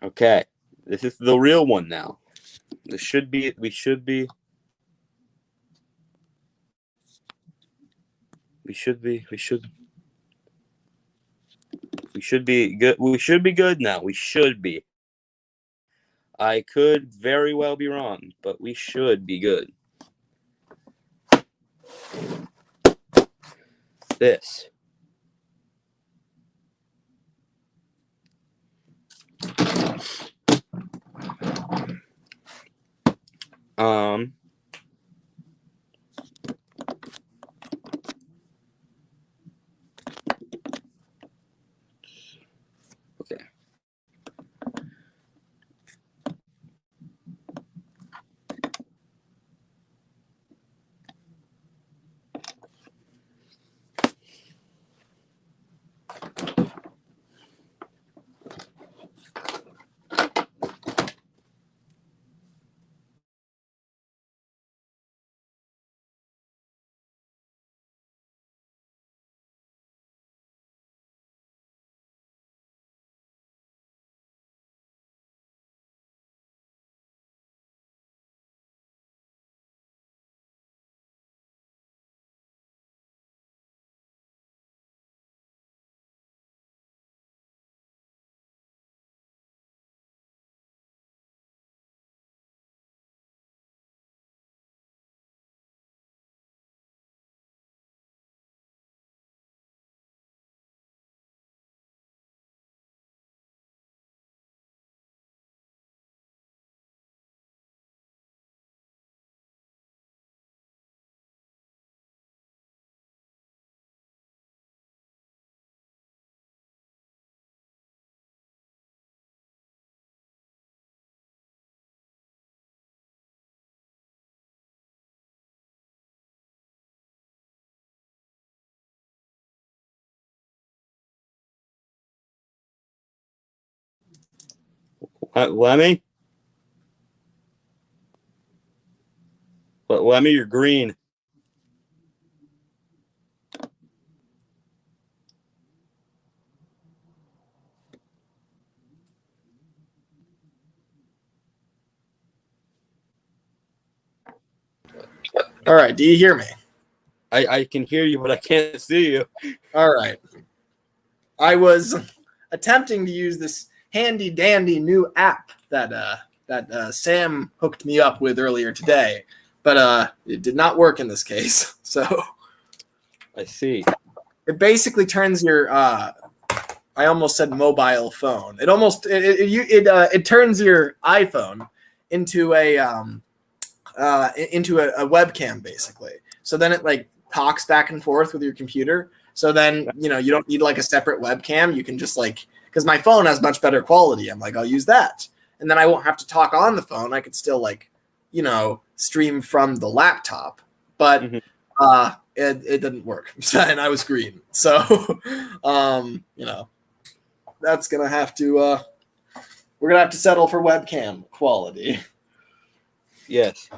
Okay, this is the real one now. This should be. We should be good. We should be good now. We should be. I could very well be wrong, but we should be good. This. Okay. Lemmy? Lemmy, you're green. All right. Do you hear me? I can hear you, but I can't see you. All right. I was attempting to use this handy dandy new app that Sam hooked me up with earlier today, but it did not work in this case. So I see. it basically turns your I almost said mobile phone. It turns your iPhone into a webcam basically. So then it like talks back and forth with your computer. So then, you don't need like a separate webcam. You can just because my phone has much better quality. I'm like, I'll use that. And then I won't have to talk on the phone. I could still stream from the laptop, but it didn't work. And I was green. So, that's going to have to, we're going to have to settle for webcam quality. Yes.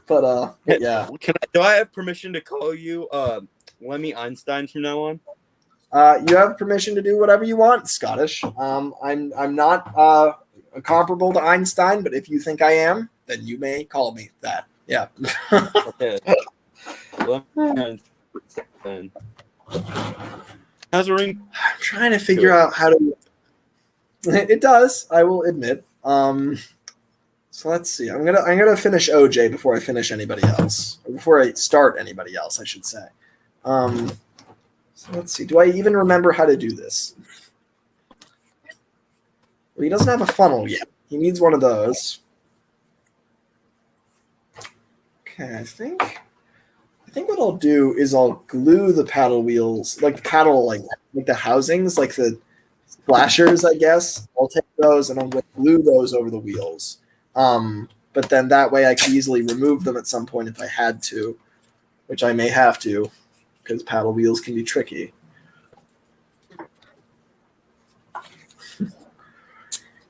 But yeah. Do I have permission to call you Lemmy Einstein from now on? You have permission to do whatever you want, Scottish. I'm not comparable to Einstein, but if you think I am, then you may call me that. Yeah. Okay. How's the ring? I'm trying to figure out how to. It does. I will admit. So let's see. I'm gonna finish OJ before I finish anybody else, or before I start anybody else, I should say. So let's see. Do I even remember how to do this? Well, he doesn't have a funnel yet. He needs one of those. Okay, I think what I'll do is I'll glue the paddle wheels, like the paddle, like the housings, like the splashers, I guess. I'll take those and I'm going to glue those over the wheels. But then that way I can easily remove them at some point if I had to, which I may have to, because paddle wheels can be tricky.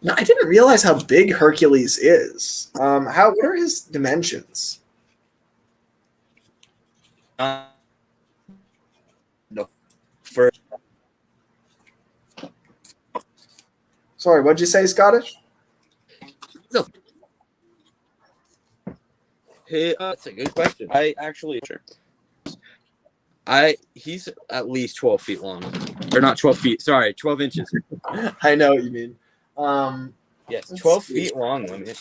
No, I didn't realize how big Hercules is. What are his dimensions? Sorry, what'd you say, Scottish? That's a good question. He's at least 12 feet long, or not 12 feet. Sorry, 12 inches. I know what you mean. Yes, 12 feet long. I mean,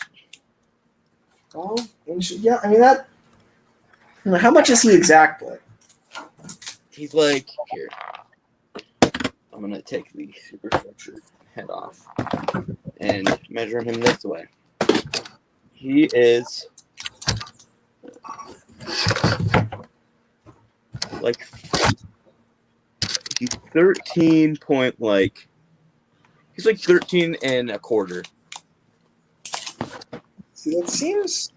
12 inches. Yeah, I mean that. How much is he exactly? he's like here. I'm gonna take the Superstructure head off and measure him this way. He is like he's 13 point like he's like 13 and a quarter. See, that seems.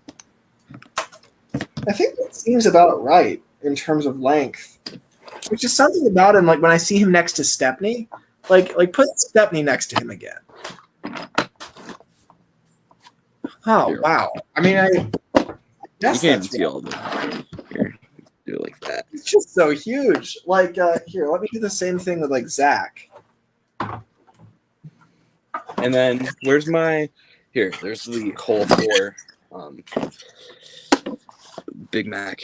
I think that seems about right in terms of length. There's just something about him, like when I see him next to Stepney, like put Stepney next to him again. Oh wow! I mean, I guess You can't that's see all of it. Here, do it like that. it's just so huge. Like here, let me do the same thing with like Zach. And then where's my here? There's the hole for Big Mac.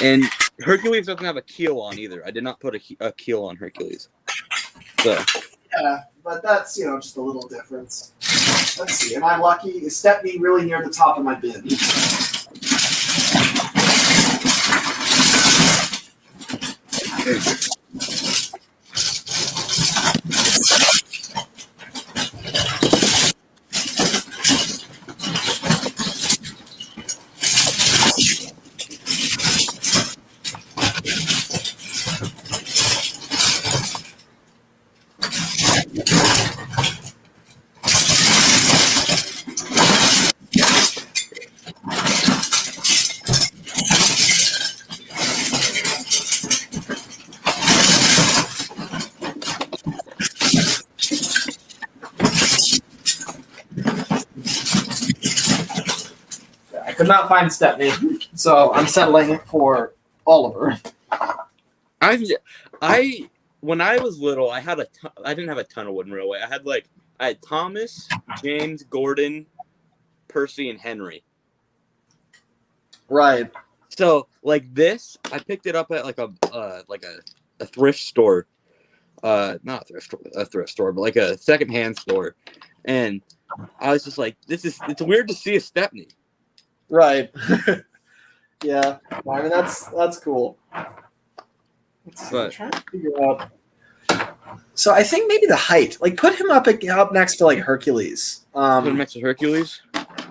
And Hercules doesn't have a keel on either. I did not put a keel on Hercules. So Yeah, but that's just a little difference. Let's see. Am I lucky? Is Stepney really near the top of my bin? I could not find Stepney, so I'm settling for Oliver. I when I was little, I didn't have a ton of wooden railway. I had Thomas, James, Gordon, Percy, and Henry. Right. So like this, I picked it up at like a thrift store. Not a thrift store, but like a secondhand store. And I was just like, it's weird to see a Stepney. Right. Yeah. I mean that's cool. Let's see. I'm trying to figure out. So I think maybe the height. Like put him up next to like Hercules. Put him next to Hercules?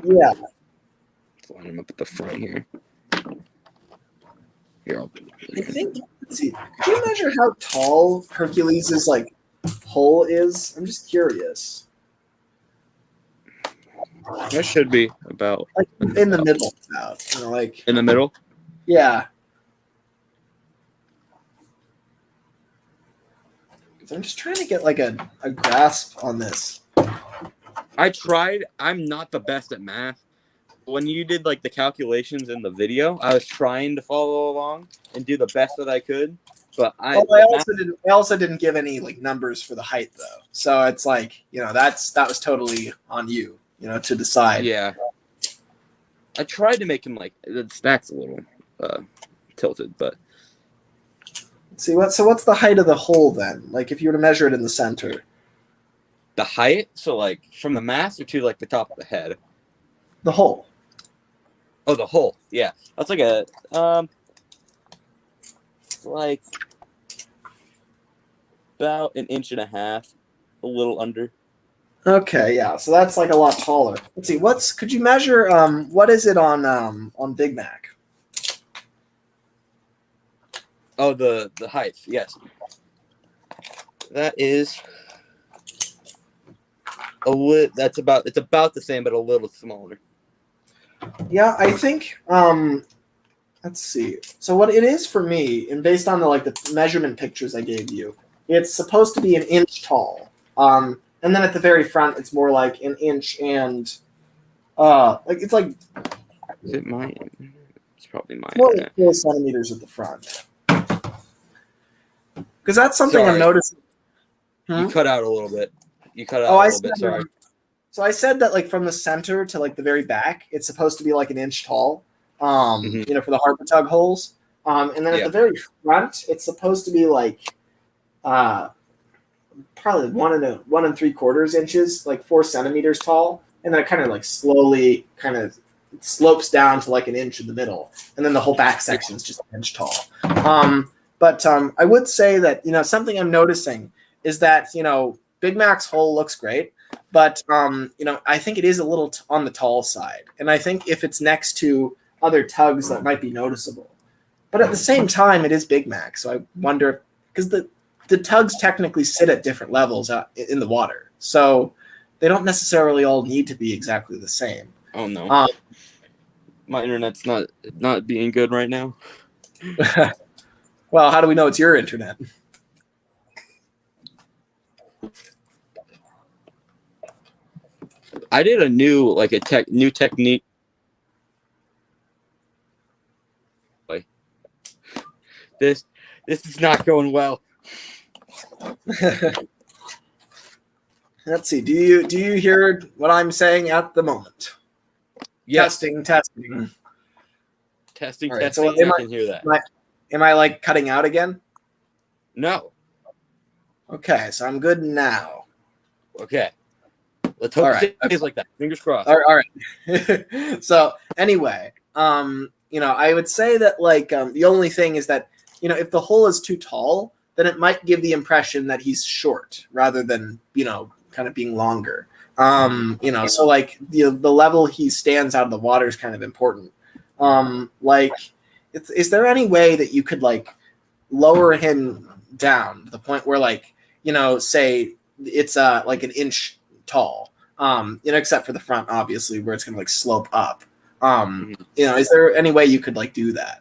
Yeah. Let's line him up at the front here. Here, I think. Let's see. Could you measure how tall Hercules' like hull is? I'm just curious. That should be about Like in the middle, about like in the middle. Yeah. I'm just trying to get like a grasp on this. I tried. I'm not the best at math. When you did like the calculations in the video, I was trying to follow along and do the best that I could. But I also didn't give any like numbers for the height though. So it's like, that was totally on you, to decide. Yeah. I tried to make him like the stack's a little tilted, but Let's see what's the height of the hole then? Like if you were to measure it in the center. the height, so like from the mast or to like the top of the head. The hole. Oh, the hole. Yeah. That's like a like about 1.5 inches, a little under. Okay, yeah. So that's like a lot taller. Let's see. Could you measure what is it on Big Mac? Oh, the height. Yes. That is it's about the same but a little smaller. Yeah, I think let's see. So what it is for me, and based on the measurement pictures I gave you, it's supposed to be 1 inch tall. And then at the very front, it's more like 1 inch and it's like. Is it mine? It's probably mine. More like 4 centimeters at the front. Because that's something I'm noticing. You cut out a little bit. You cut it Oh, out a I little said, bit. Sorry. so I said that like from the center to like the very back, it's supposed to be like an inch tall. Mhm. You know, for the Harper tug holes. And then at Yeah. the very front, it's supposed to be like probably 1 3/4 inches, like 4 centimeters tall, and then it kind of like slowly kind of slopes down to like an inch in the middle, and then the whole back section is just an inch tall. But I would say that, you know, something I'm noticing is that, you know, Big Mac's hull looks great, but you know, I think it is a little on the tall side, and I think if it's next to other tugs, that might be noticeable. But at the same time, it is Big Mac, so I wonder, because the tugs technically sit at different levels in the water, so they don't necessarily all need to be exactly the same. Oh no. My internet's not being good right now. Well, how do we know it's your internet? I did a new technique. This is not going well. Let's see. Do you hear what I'm saying at the moment? Yes. Testing. Testing. All right, So I can hear that. Am I like cutting out again? No. Okay, so I'm good now. Okay. Let's hope it stays like that. Fingers crossed. All right. So anyway, you know, I would say that like the only thing is that, you know, if the hole is too tall, then it might give the impression that he's short rather than, you know, kind of being longer. You know, so like the level he stands out of the water is kind of important. Like, is there any way that you could like lower him down to the point where, like, you know, say it's like an inch tall, you know, except for the front, obviously, where it's gonna like slope up. You know, is there any way you could like do that?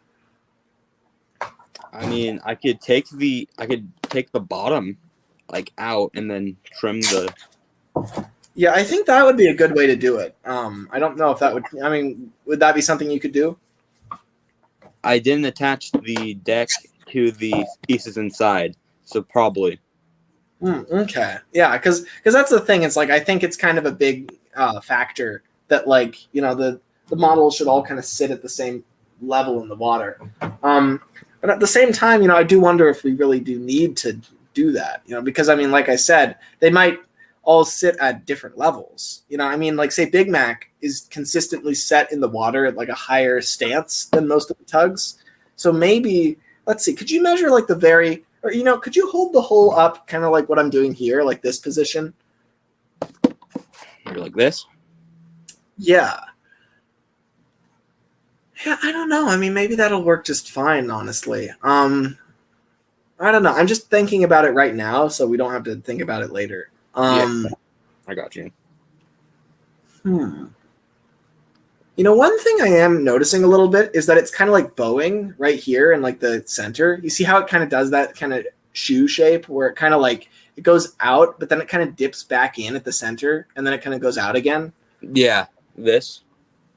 I mean, I could take the bottom like out and then trim the. Yeah, I think that would be a good way to do it. I don't know if that would. I mean, would that be something you could do? I didn't attach the deck to the pieces inside, so probably. Okay, yeah, because that's the thing. It's like I think it's kind of a big factor that, like, you know, the models should all kind of sit at the same level in the water. But at the same time, you know, I do wonder if we really do need to do that. You know, because I mean, like I said, they might all sit at different levels. You know, I mean, like say Big Mac is consistently set in the water at like a higher stance than most of the tugs. So maybe, let's see, could you measure like the very, or, you know, could you hold the hole up kind of like what I'm doing here, like this position? You're like this? Yeah. Yeah, I don't know. I mean, maybe that'll work just fine, honestly. I don't know. I'm just thinking about it right now, so we don't have to think about it later. Yeah, I got you. You know, one thing I am noticing a little bit is that it's kind of like bowing right here in like the center. You see how it kind of does that kind of shoe shape where it kind of like it goes out, but then it kind of dips back in at the center, and then it kind of goes out again. Yeah, this.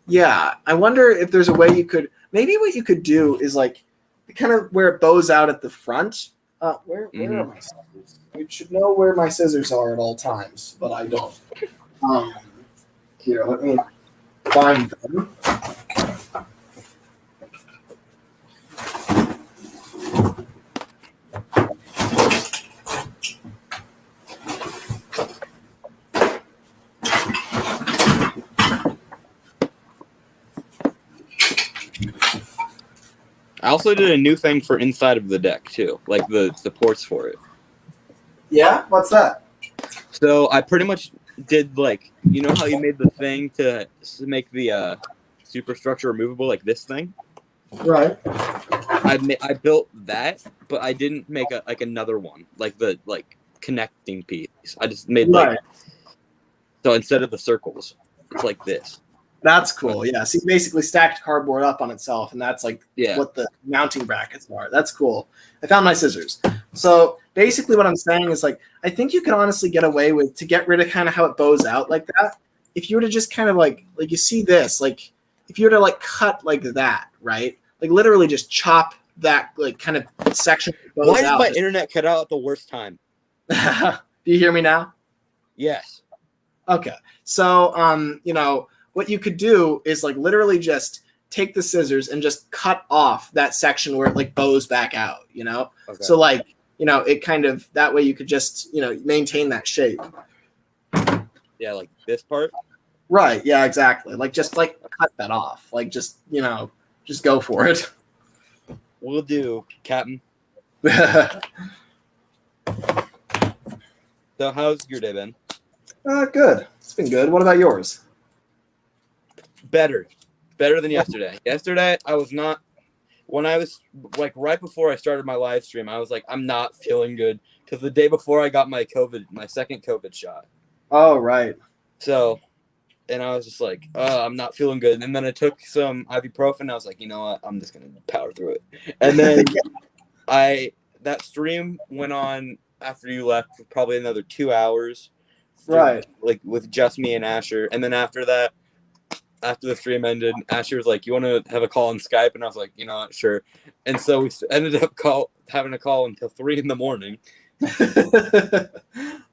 Yeah, I wonder if there's a way you could. Maybe what you could do is like kind of where it bows out at the front. Where are my scissors? You should know where my scissors are at all times, but I don't. Here, let me find them. I also did a new thing for inside of the deck too, like the supports for it. Yeah, what's that? So I pretty much did like, you know how you made the thing to make the superstructure removable, like this thing. Right. I built that, but I didn't make another one, like the connecting piece. I just made like, so instead of the circles, it's like this. That's cool. Yeah. So you basically stacked cardboard up on itself, and that's like Yeah. what the mounting brackets are. That's cool. I found my scissors. So basically what I'm saying is like, I think you could honestly get away with to get rid of kind of how it bows out like that. If you were to just kind of like you see this, like if you were to like cut like that, right? Like literally just chop that like kind of section that goes Why out. did my internet cut out at the worst time? Do you hear me now? Yes. Okay. So, what you could do is like literally just take the scissors and just cut off that section where it like bows back out, Okay. So like, it kind of, that way you could just, maintain that shape. Yeah, like this part? Right. Yeah, exactly. Like just like cut that off. Like just, just go for it. We'll do, Captain. So how's your day been? Good. It's been good. What about yours? Better than yesterday. Yesterday, I was not, when I was like right before I started my live stream, I was like, I'm not feeling good because the day before I got my second COVID shot. Oh, right. So, and I was just like, I'm not feeling good. And then I took some ibuprofen. I was like, you know what? I'm just going to power through it. And then that stream went on after you left for probably another 2 hours. Right. Like with just me and Asher. And then after that, after the stream ended, Asher was like, you want to have a call on Skype? And I was like, you know what, sure. And so we ended up having a call until 3 a.m.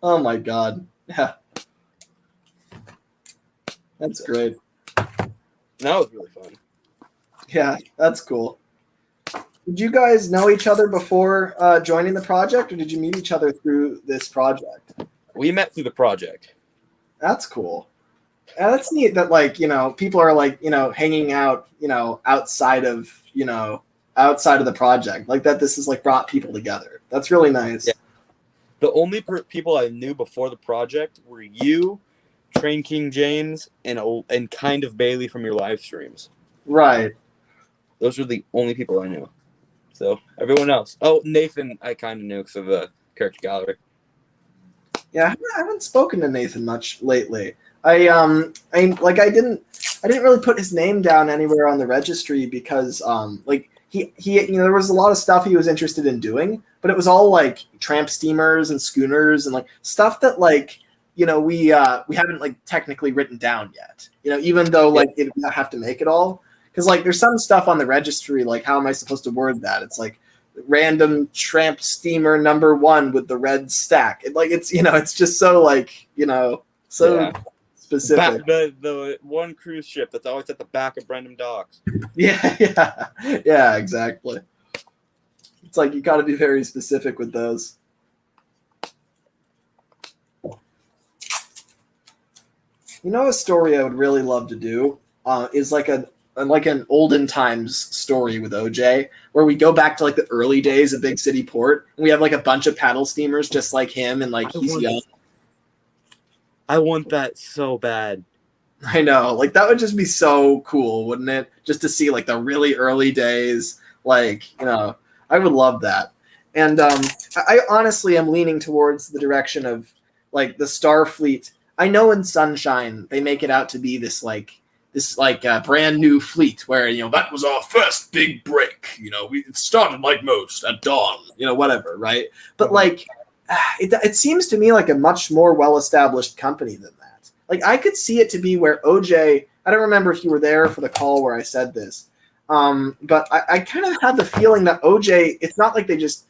Oh my God. Yeah. That's great. That was really fun. Yeah, that's cool. Did you guys know each other before joining the project, or did you meet each other through this project? We met through the project. That's cool. Yeah, that's neat that like, people are like, hanging out, outside of the project. Like that this has like brought people together. That's really nice. Yeah. The only people I knew before the project were you, Train King James, and kind of Bailey from your live streams. Right. Those were the only people I knew. So everyone else. Oh, Nathan, I kind of knew because of the character gallery. Yeah, I haven't spoken to Nathan much lately. I didn't really put his name down anywhere on the registry because he there was a lot of stuff he was interested in doing, but it was all like tramp steamers and schooners and like stuff that like we haven't like technically written down yet. Even though like we have to make it all, because like there's some stuff on the registry, like how am I supposed to word that? It's like random tramp steamer number 1 with the red stack. It's just so like specific. The one cruise ship that's always at the back of Brenham Docks. Yeah, exactly. It's like you got to be very specific with those. A story I would really love to do is like an olden times story with OJ, where we go back to like the early days of Big City Port, and we have like a bunch of paddle steamers just like him, and like he's young. I want that so bad. I know, like that would just be so cool, wouldn't it? Just to see like the really early days, like I would love that. And I honestly am leaning towards the direction of like the Starfleet. I know in Sunshine they make it out to be this brand new fleet where that was our first big break. It started like most at dawn. Whatever, right? But like it seems to me like a much more well-established company than that. Like I could see it to be where OJ. I don't remember if you were there for the call where I said this, but I kind of had the feeling that OJ. It's not like they just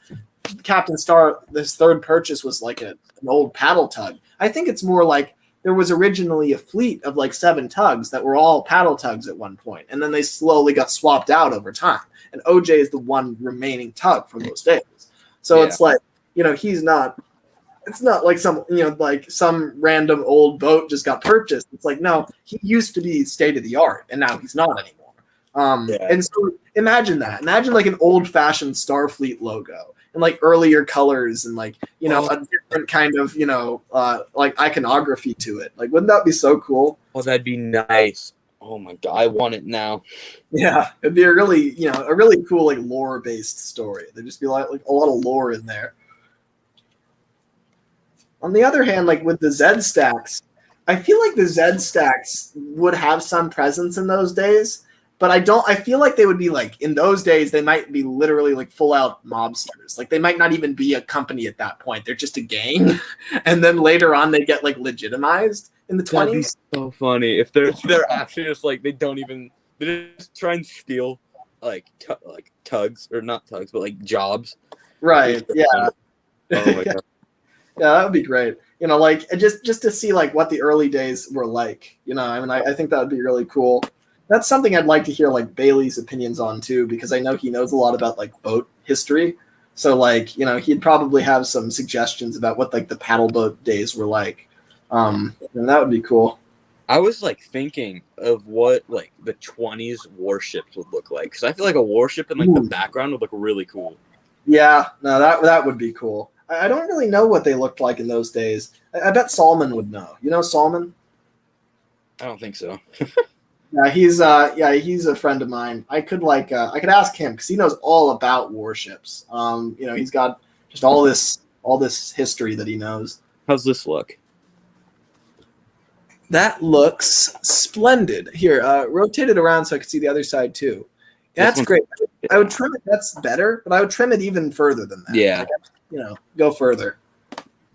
Captain Star. This third purchase was like an old paddle tug. I think it's more like there was originally a fleet of like 7 tugs that were all paddle tugs at one point, and then they slowly got swapped out over time. And OJ is the one remaining tug from those days. So it's like, he's not. It's not like some random old boat just got purchased. It's like, no, he used to be state of the art, and now he's not anymore. And so imagine that. Imagine like an old fashioned Starfleet logo and like earlier colors and like a different kind of like iconography to it. Like, wouldn't that be so cool? Oh, that'd be nice. Oh my God, I want it now. Yeah, it'd be a really cool like lore based story. There'd just be like a lot of lore in there. On the other hand, like with the Z stacks, I feel like the Z stacks would have some presence in those days, but I feel like they would be like, in those days, they might be literally like full out mobsters. Like they might not even be a company at that point. They're just a gang. And then later on they get like legitimized in the 20s. That'd be so funny if they're actually just like, they just try and steal like tugs, or not tugs, but like jobs. Right. Yeah. Oh my God. Yeah, that would be great. Like just to see like what the early days were like. I mean, I think that would be really cool. That's something I'd like to hear like Bailey's opinions on too, because I know he knows a lot about like boat history. So like, he'd probably have some suggestions about what like the paddle boat days were like. And that would be cool. I was like thinking of what like the 20s warships would look like, because I feel like a warship in like the background would look really cool. Yeah, no, that would be cool. I don't really know what they looked like in those days. I bet Salman would know. You know Salman? I don't think so. Yeah, he's a friend of mine. I could ask him because he knows all about warships. He's got just all this history that he knows. How's this look? That looks splendid. Here, rotate it around so I can see the other side too. That's great. I would trim it. That's better, but I would trim it even further than that. Yeah. Go further.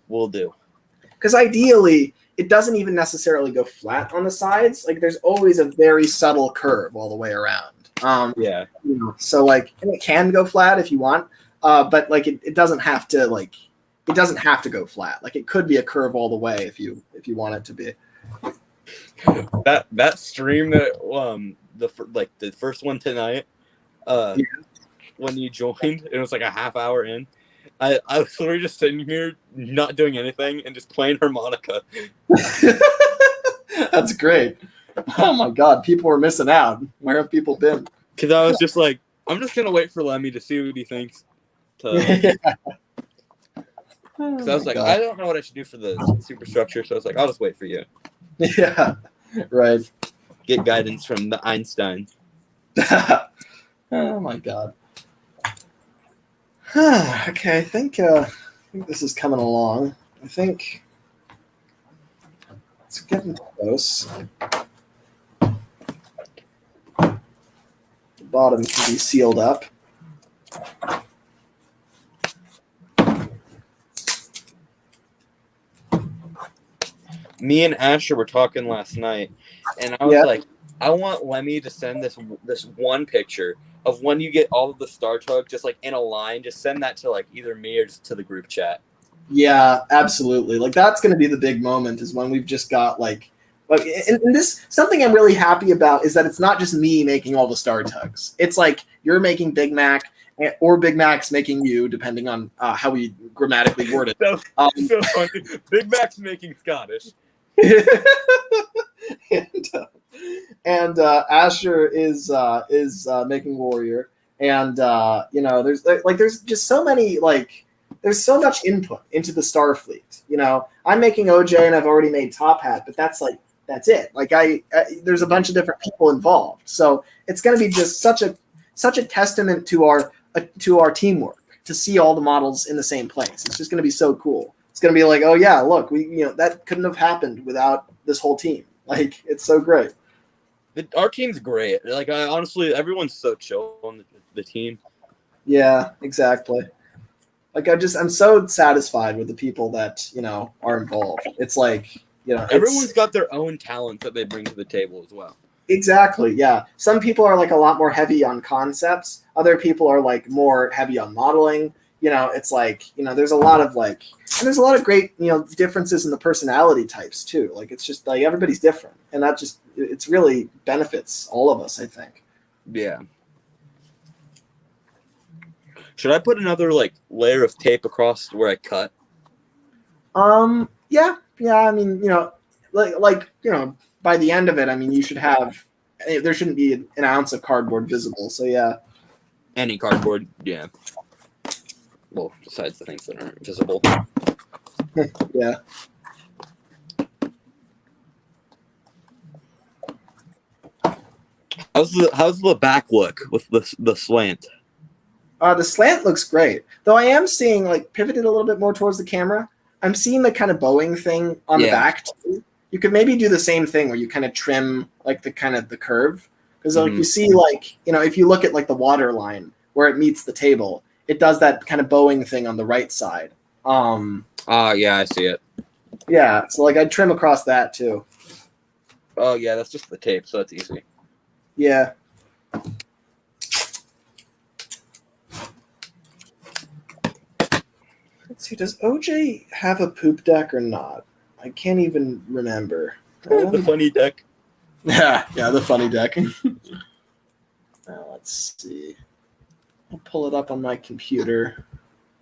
Will do. Because ideally, it doesn't even necessarily go flat on the sides. Like there's always a very subtle curve all the way around. Yeah. So like, and it can go flat if you want, but like it doesn't have to it doesn't have to go flat. Like it could be a curve all the way if you want it to be. That stream that the first one tonight, when you joined, it was like a half hour in. I was literally just sitting here not doing anything and just playing harmonica. That's great. Oh my god, people were missing out. Where have people been? Because I was just like, I'm just gonna wait for Lemmy to see what he thinks. Because I was like, I don't know what I should do for the superstructure, so I was like, I'll just wait for you. Yeah, right. Get guidance from the Einstein. Oh my god. Okay, I think this is coming along. I think it's getting close. The bottom can be sealed up. Me and Asher were talking last night, and I was like, I want Lemmy to send this one picture of when you get all of the Star Tug just like in a line. Just send that to like either me or just to the group chat. Yeah, absolutely. Like that's going to be the big moment is when we've just got and this something I'm really happy about is that it's not just me making all the Star Tugs. It's like you're making Big Mac or Big Mac's making you, depending on how we grammatically word it. So funny. Big Mac's making Scottish. and Asher is making Warrior, and there's just so many there's so much input into the Starfleet. I'm making OJ and I've already made Top Hat, but that's it. Like there's a bunch of different people involved, so it's going to be just such a testament to our teamwork to see all the models in the same place. It's just going to be so cool. It's going to be like, oh yeah, look, that couldn't have happened without this whole team. Like, it's so great. Our team's great. Like, honestly, everyone's so chill on the team. Yeah, exactly. Like, I'm so satisfied with the people that, are involved. It's like, everyone's got their own talent that they bring to the table as well. Exactly. Yeah. Some people are like a lot more heavy on concepts. Other people are like more heavy on modeling. It's like, there's a lot of great, differences in the personality types too. Like, it's just like everybody's different, and that just, it's really benefits all of us, I think. Yeah. Should I put another layer of tape across where I cut? Yeah. I mean, by the end of it, I mean, there shouldn't be an ounce of cardboard visible. So yeah. Any cardboard, yeah. Well, besides the things that aren't visible. Yeah. How's the back look with the slant? The slant looks great, though I am seeing pivoted a little bit more towards the camera. I'm seeing the kind of bowing thing on the back too. You could maybe do the same thing where you kind of trim the curve, because you see if you look at the water line where it meets the table, it does that kind of bowing thing on the right side. Yeah, I see it. Yeah, so I'd trim across that too. Oh yeah, that's just the tape, so that's easy. Yeah. Let's see, does OJ have a poop deck or not? I can't even remember. The funny deck. Yeah, the funny deck. Let's see. I'll pull it up on my computer.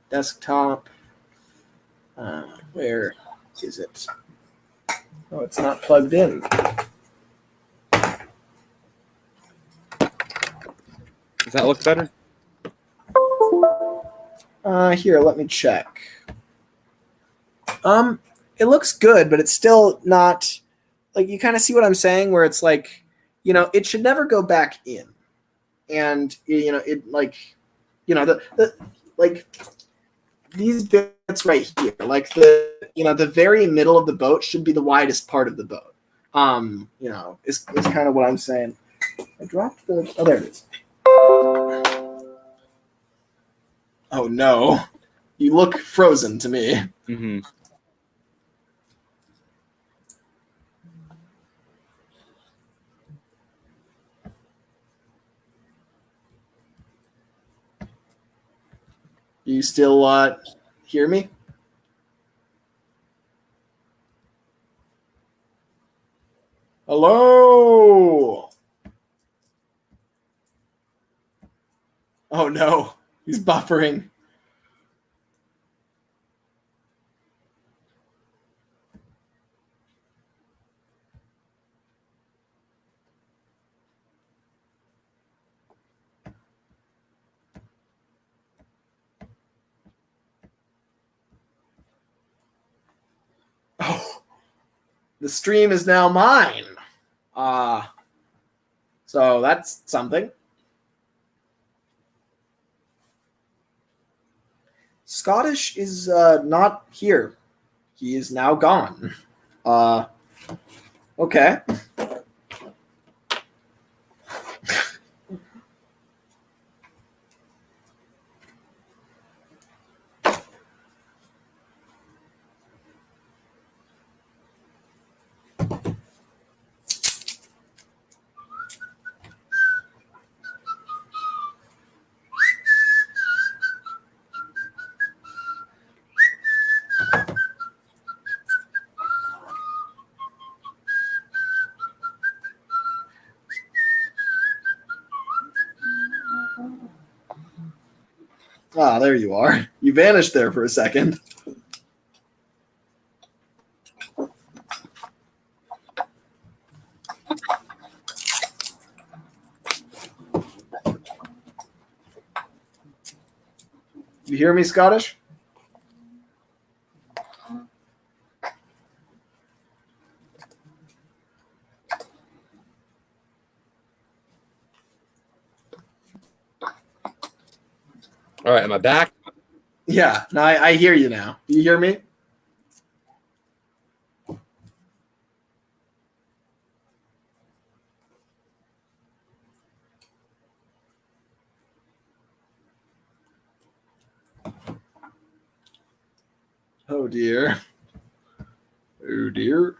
Desktop. Where is it? Oh, it's not plugged in. Does that look better? Here, let me check. It looks good, but it's still not like, you kind of see what I'm saying, where it's like, it should never go back in. And it like, the like these bits right here, like the very middle of the boat should be the widest part of the boat. Is kind of what I'm saying. I dropped the, oh, there it is. Oh no, you look frozen to me. Mm-hmm. You still hear me? Hello? Oh no, he's buffering. Oh, the stream is now mine. So that's something. Scottish is not here. He is now gone. Okay. Ah, there you are. You vanished there for a second. You hear me, Scottish? All right, am I back? Yeah, no, I hear you now. Do you hear me? Oh dear. Oh dear.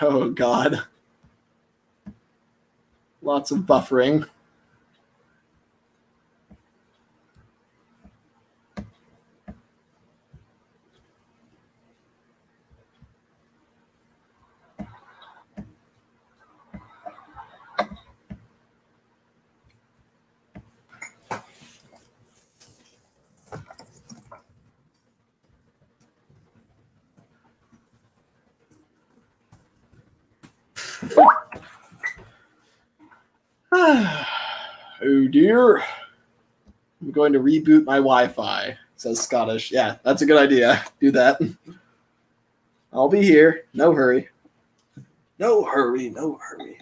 Oh god. Lots of buffering. Oh dear. I'm going to reboot my Wi-Fi, says Scottish. Yeah, that's a good idea. Do that. I'll be here. No hurry. No hurry. No hurry.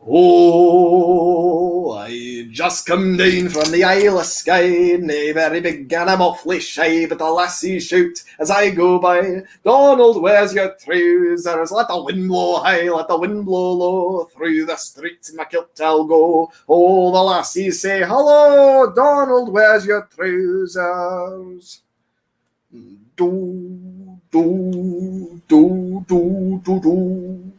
Oh, I just come down from the Isle of Skye, nae very big and I'm awfully shy, but the lassies shout as I go by, Donald, where's your trousers? Let the wind blow high, let the wind blow low, through the streets in my kilt I'll go. Oh, the lassies say, hello, Donald, where's your trousers? Do, do, do, do, do, do.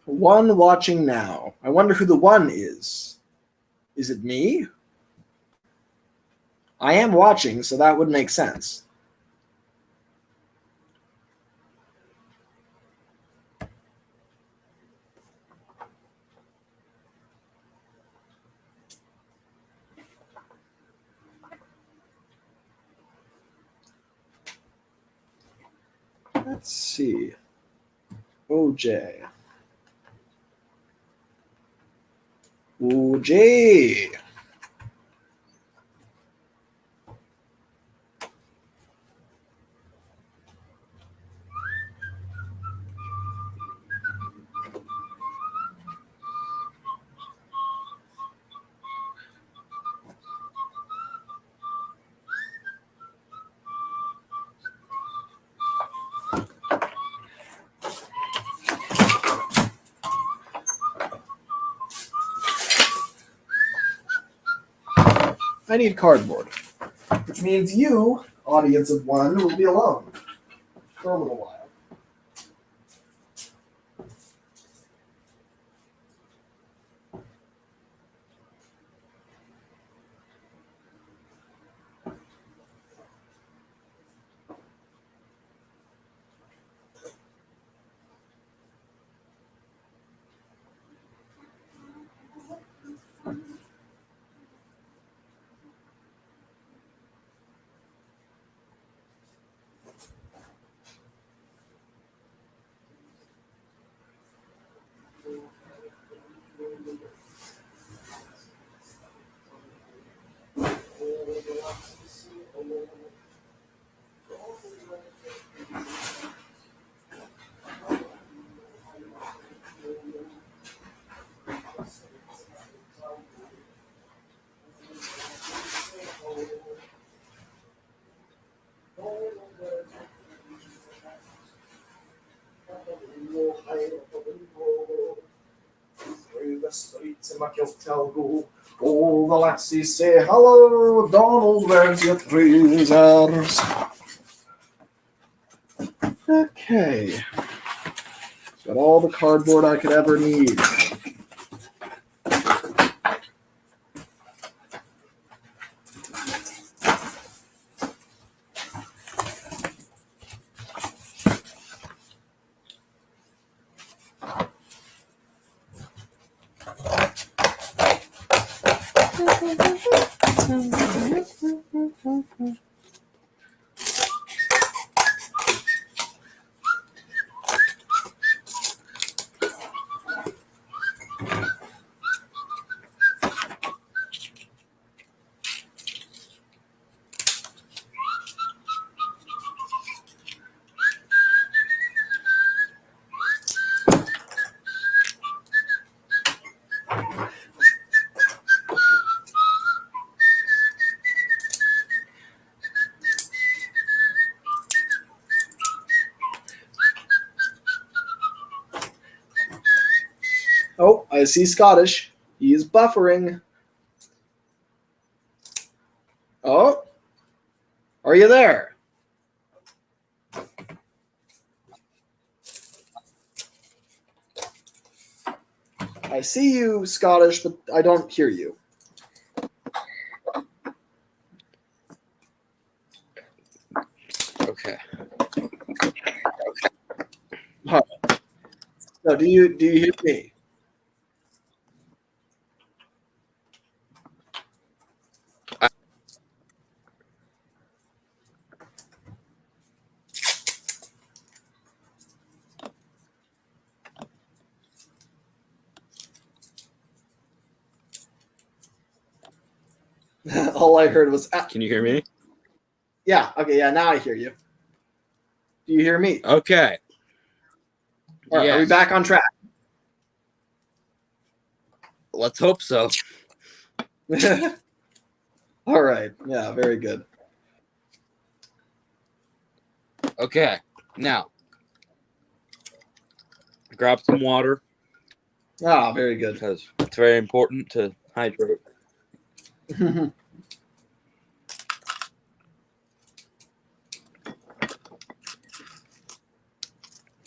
One watching now. I wonder who the one is. Is it me? I am watching, so that would make sense. Let's see. OJ. OJ. I need cardboard, which means you, audience of one, will be alone for a little while. Through the streets in my kilt I'll go. All the lassies say, hello, Donald, where's your trousers? Okay. Got all the cardboard I could ever need. Oh, I see Scottish. He's buffering. Oh, are you there? I see you, Scottish, but I don't hear you. Okay. Huh. So do you hear me? All I heard was Can you hear me? yeah, okay, yeah, now I hear you. Do you hear me? Okay. All right, yes. Are we back on track? Let's hope so. All right. Yeah, very good. Okay. Now, grab some water Ah, very good. because it's very important to hydrate.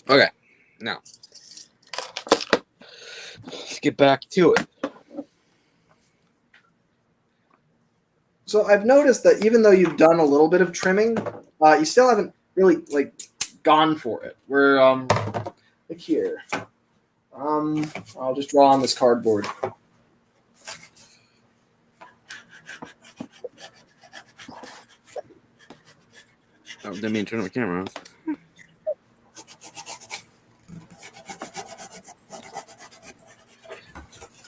Okay. Now, let's get back to it. So I've noticed that even though you've done a little bit of trimming, you still haven't really like gone for it. We're like here. I'll just draw on this cardboard. Oh, didn't mean to turn my camera off.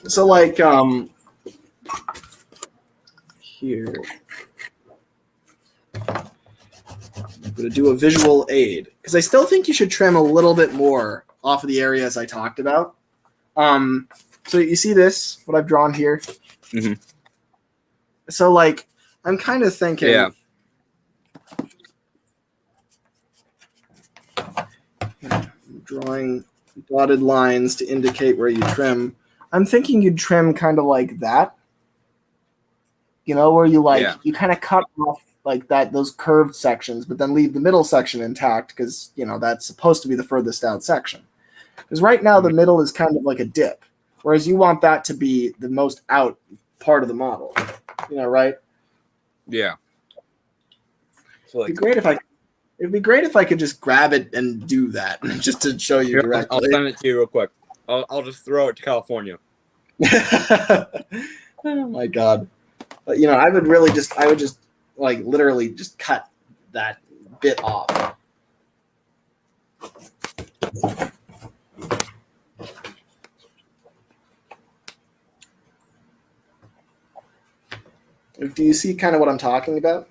So like here. I'm going to do a visual aid because I still think you should trim a little bit more off of the areas I talked about. So you see this, what I've drawn here? Mm-hmm. So like, I'm kind of thinking, Yeah. drawing dotted lines to indicate where you trim. I'm thinking you'd trim kind of like that, you know, where you like, you kind of cut off like that, those curved sections, but then leave the middle section intact because, you know, that's supposed to be the furthest out section. Because right now the middle is kind of like a dip, whereas you want that to be the most out part of the model, you know, right? Yeah. So like, it'd be great if I could just grab it and do that just to show you directly. I'll send it to you real quick. I'll just throw it to California. Oh my God. But, you know, I would just like literally just cut that bit off. Do you see kind of what I'm talking about?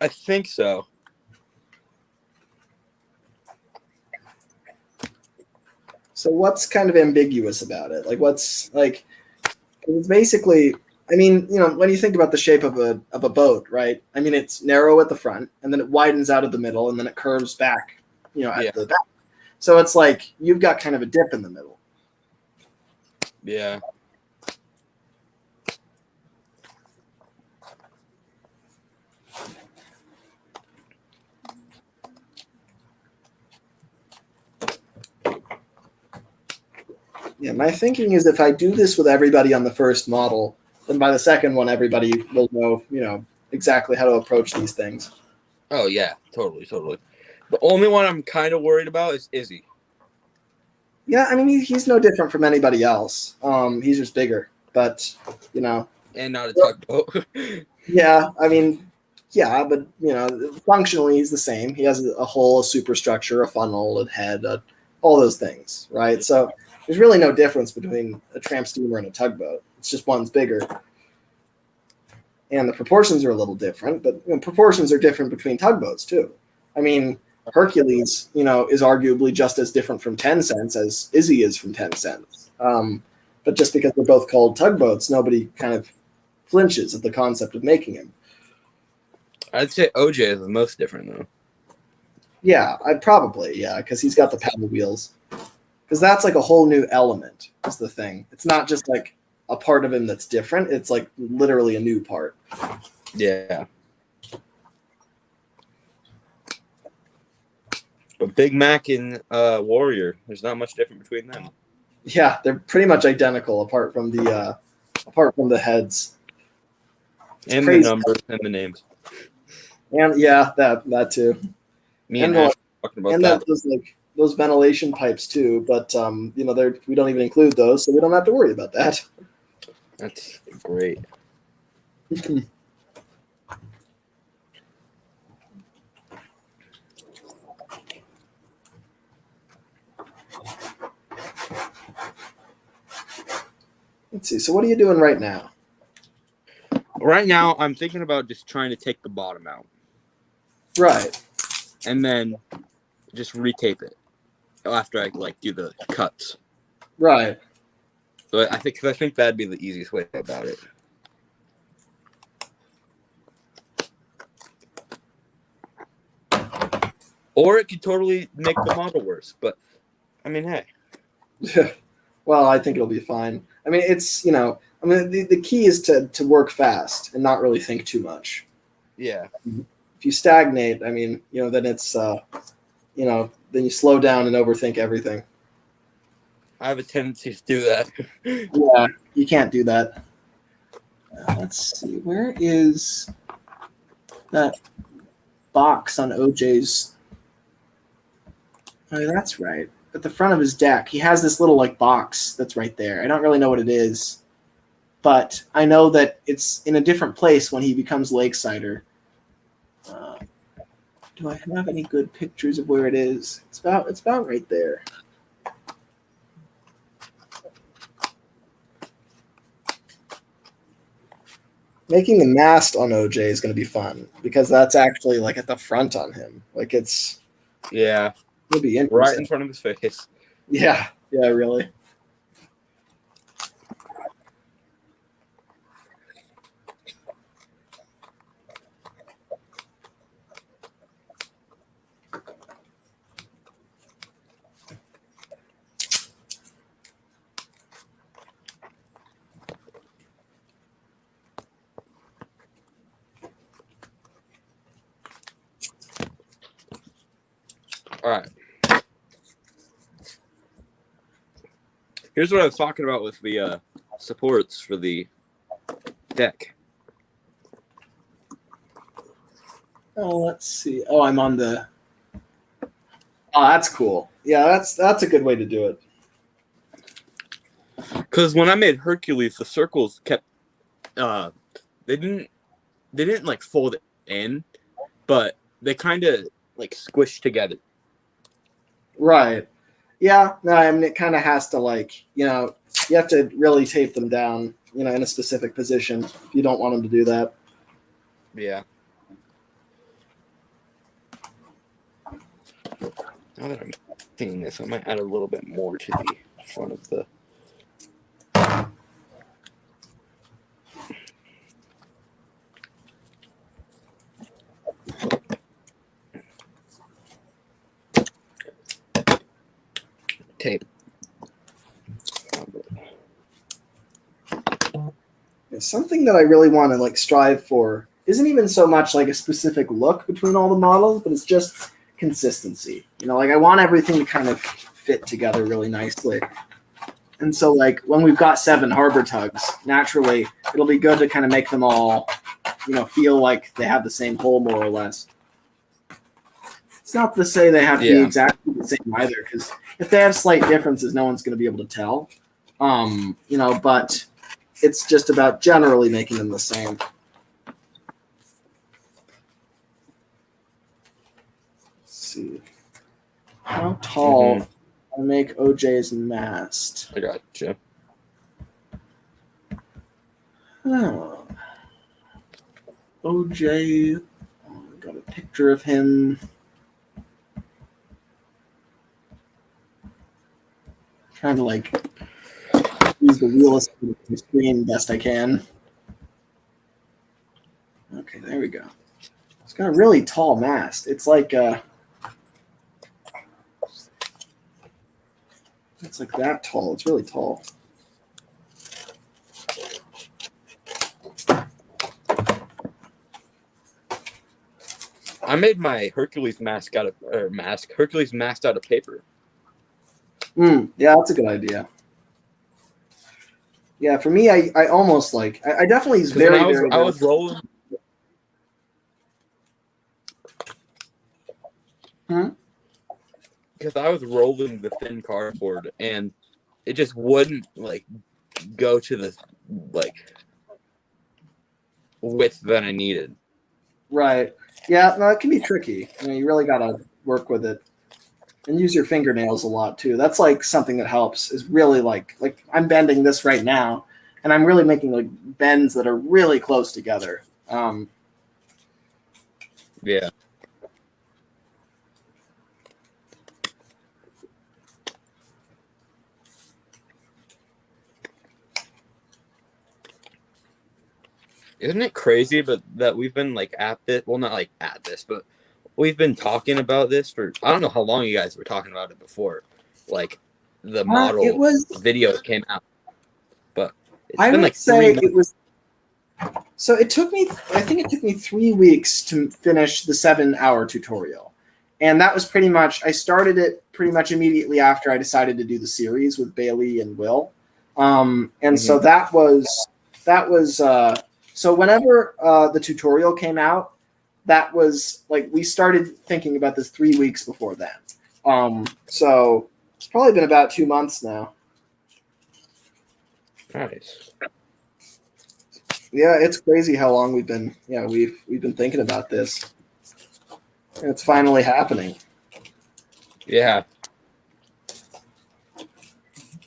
I think so. So what's kind of ambiguous about it? Like what's like, it's basically, I mean, you know, when you think about the shape of a boat, right? I mean, it's narrow at the front and then it widens out of the middle and then it curves back, you know, at the back. So it's like you've got kind of a dip in the middle. Yeah. Yeah, my thinking is if I do this with everybody on the first model, then by the second one, everybody will know, you know, exactly how to approach these things. Oh, yeah. Totally. The only one I'm kind of worried about is Izzy. Yeah, I mean, he's no different from anybody else. He's just bigger, but, you know. And not a tugboat. Yeah, I mean, yeah, but, you know, functionally he's the same. He has a hull, a superstructure, a funnel, a head, all those things, right? So there's really no difference between a tramp steamer and a tugboat. It's just one's bigger. And the proportions are a little different, but you know, proportions are different between tugboats too. I mean, Hercules, you know, is arguably just as different from 10 cents as Izzy is from 10 cents. But But just because they're both called tugboats, nobody kind of flinches at the concept of making him. I'd say OJ is the most different though. Yeah, because he's got the paddle wheels. Because that's like a whole new element, is the thing. It's not just like a part of him that's different. It's like literally a new part. Yeah. But Big Mac and Warrior, there's not much different between them. Yeah, they're pretty much identical apart from the heads. It's and crazy. the numbers and the names. And yeah, that too. Me and Ash were talking about that. Those ventilation pipes too, but we don't even include those, so we don't have to worry about that. That's great. Let's see. So what are you doing right now? Right now, I'm thinking about just trying to take the bottom out. Right. And then just retape it after I do the cuts. Right. So I think that'd be the easiest way about it. Or it could totally make the model worse. But I mean, hey. Well, I think it'll be fine. I mean, it's the key is to work fast and not really think too much. Yeah. If you stagnate, I mean, then it's then you slow down and overthink everything. I have a tendency to do that. Yeah, you can't do that. Let's see, where is that box on OJ's? Oh, that's right. At the front of his deck, he has this little box that's right there. I don't really know what it is, but I know that it's in a different place when he becomes Lakesider. Do I have any good pictures of where it is? It's about right there. Making the mast on OJ is going to be fun because that's actually at the front on him. It's yeah, it'll be interesting. Right in front of his face. Yeah, really. All right. Here's what I was talking about with the supports for the deck. Oh, let's see. Oh, I'm on the. Oh, that's cool. Yeah, that's a good way to do it. Because when I made Hercules, the circles kept. They didn't fold it in, but they kind of squished together. Right. Yeah. No, I mean it kind of has to you have to really tape them down, in a specific position. If you don't want them to do that. Yeah. Now that I'm seeing this, I might add a little bit more to the front of the. Tape. Something that I really want to strive for isn't even so much a specific look between all the models, but it's just consistency. I want everything to kind of fit together really nicely. And so when we've got 7 harbor tugs, naturally it'll be good to kind of make them all, feel like they have the same hole more or less. It's not to say they have to be exactly the same either, because if they have slight differences, no one's going to be able to tell. But it's just about generally making them the same. Let's see. How tall I make OJ's mast? I gotcha. Oh. OJ. Oh, I got a picture of him. Trying to use the wheel of the screen best I can. Okay, there we go. It's got a really tall mast. It's like it's like that tall. It's really tall. I made my Hercules mask out of Hercules mask out of paper. Yeah, that's a good idea. Yeah, for me, I almost like I definitely is very I was rolling. Because I was rolling the thin cardboard and it just wouldn't like go to the like width that I needed. Right. Yeah, no, it can be tricky. You really gotta work with it and use your fingernails a lot too. That's like something that helps. Is really like I'm bending this right now, and I'm really making like bends that are really close together. Yeah. Isn't it crazy but that we've been like at this, well, not like at this, but we've been talking about this for, I don't know how long you guys were talking about it before, like the model video came out, but it's been like 3 months. It was. So it took me, I think it took me 3 weeks to finish the 7-hour tutorial. And that was pretty much, I started it pretty much immediately after I decided to do the series with Bailey and Will. So that was, so whenever the tutorial came out, that was like, we started thinking about this 3 weeks before then. So it's probably been about 2 months now. Nice. Yeah, it's crazy how long we've been thinking about this. And it's finally happening. Yeah.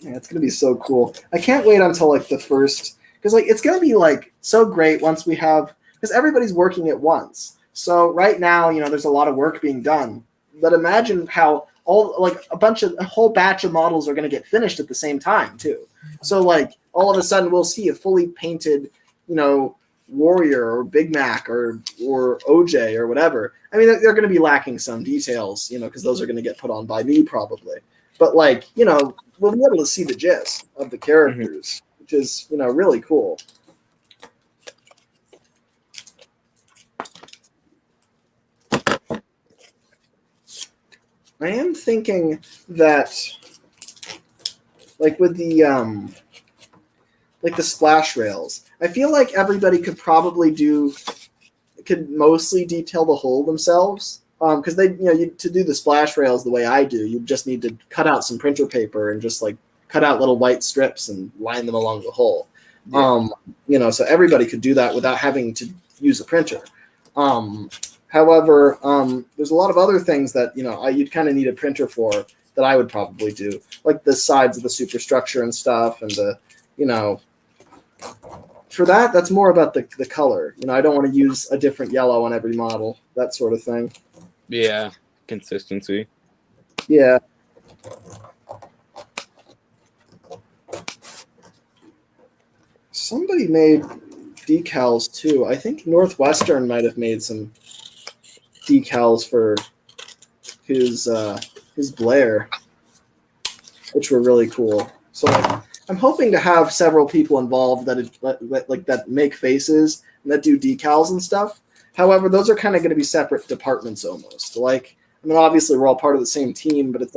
Yeah, it's gonna be so cool. I can't wait until like the first, because like it's gonna be like so great once we have, because everybody's working at once. So right now, there's a lot of work being done. But imagine how a whole batch of models are gonna get finished at the same time too. So like all of a sudden we'll see a fully painted, Warrior or Big Mac or OJ or whatever. I mean, they're going to be lacking some details, because those are going to get put on by me probably. But we'll be able to see the gist of the characters, which is, really cool. I am thinking that, with the the splash rails, I feel like everybody could mostly detail the hull themselves. Because to do the splash rails the way I do, you just need to cut out some printer paper and just cut out little white strips and line them along the hull. Yeah. So everybody could do that without having to use a printer. However, there's a lot of other things that you'd kind of need a printer for that I would probably do, like the sides of the superstructure and stuff, and the for that's more about the color. I don't want to use a different yellow on every model, that sort of thing. Yeah, consistency. Yeah. Somebody made decals too. I think Northwestern might have made some decals for his Blair, which were really cool. So I'm hoping to have several people involved that make faces and that do decals and stuff. However, those are kind of going to be separate departments almost. Obviously we're all part of the same team, but it's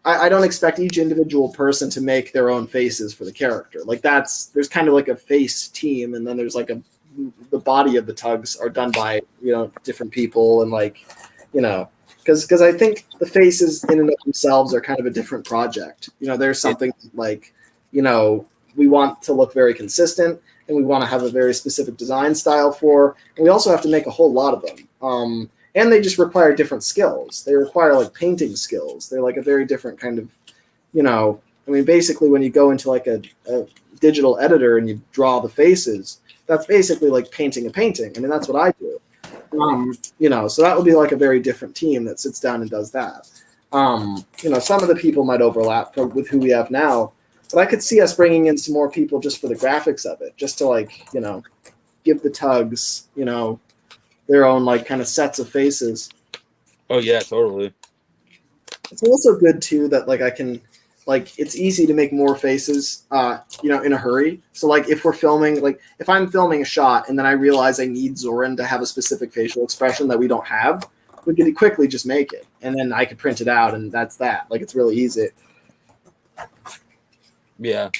I don't expect each individual person to make their own faces for the character. There's kind of like a face team, and then there's the body of the tugs are done by different people, and because I think the faces in and of themselves are kind of a different project. There's something we want to look very consistent, and we want to have a very specific design style for, and we also have to make a whole lot of them. And they just require different skills. They require painting skills. They're a very different kind of, basically when you go into a digital editor and you draw the faces, that's basically painting a painting. That's what I do. So that would be a very different team that sits down and does that. Some of the people might overlap with who we have now, But I could see us bringing in some more people just for the graphics of it, just to like, give the tugs, their own like kind of sets of faces. Oh yeah, totally. It's also good too that like I can, like, it's easy to make more faces, in a hurry. So like if we're filming, like if I'm filming a shot and then I realize I need Zoran to have a specific facial expression that we don't have, we can quickly just make it, and then I can print it out, and that's that. Like it's really easy. Yeah.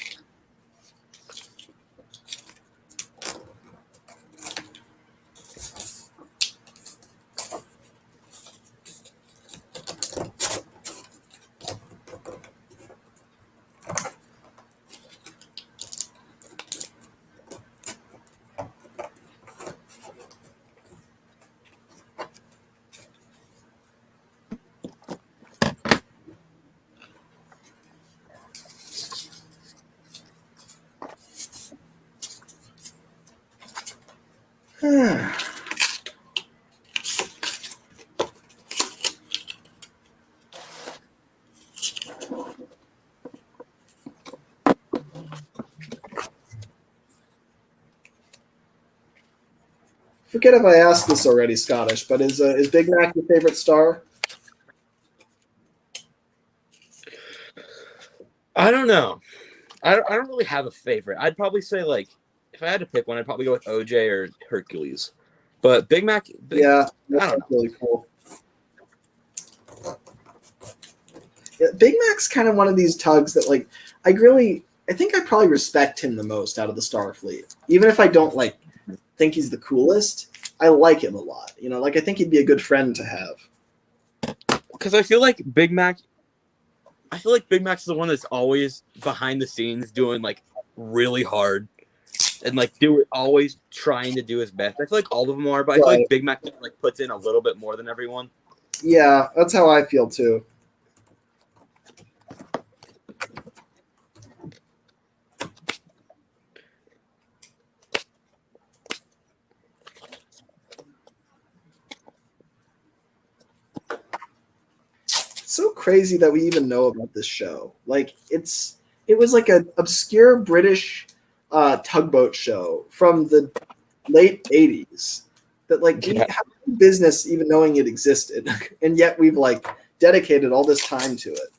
Forget if I asked this already, Scottish, but is Big Mac your favorite star? I don't know. I don't really have a favorite. I'd probably say, like, if I had to pick one, I'd probably go with OJ or Hercules. But Big Mac, Yeah, I don't know. really cool. Yeah, Big Mac's kind of one of these tugs that, like, I think I probably respect him the most out of the Starfleet. Even if I don't, like, think he's the coolest, I like him a lot. Like, I think he'd be a good friend to have. Because I feel like Big Mac's the one that's always behind the scenes doing, like, really hard and, like, always trying to do his best. I feel like all of them are, but I feel like Big Mac, like, puts in a little bit more than everyone. Yeah, that's how I feel too. So crazy that we even know about this show. Like it was like an obscure British tugboat show from the late 80s that like we have no business even knowing it existed, and yet we've like dedicated all this time to it.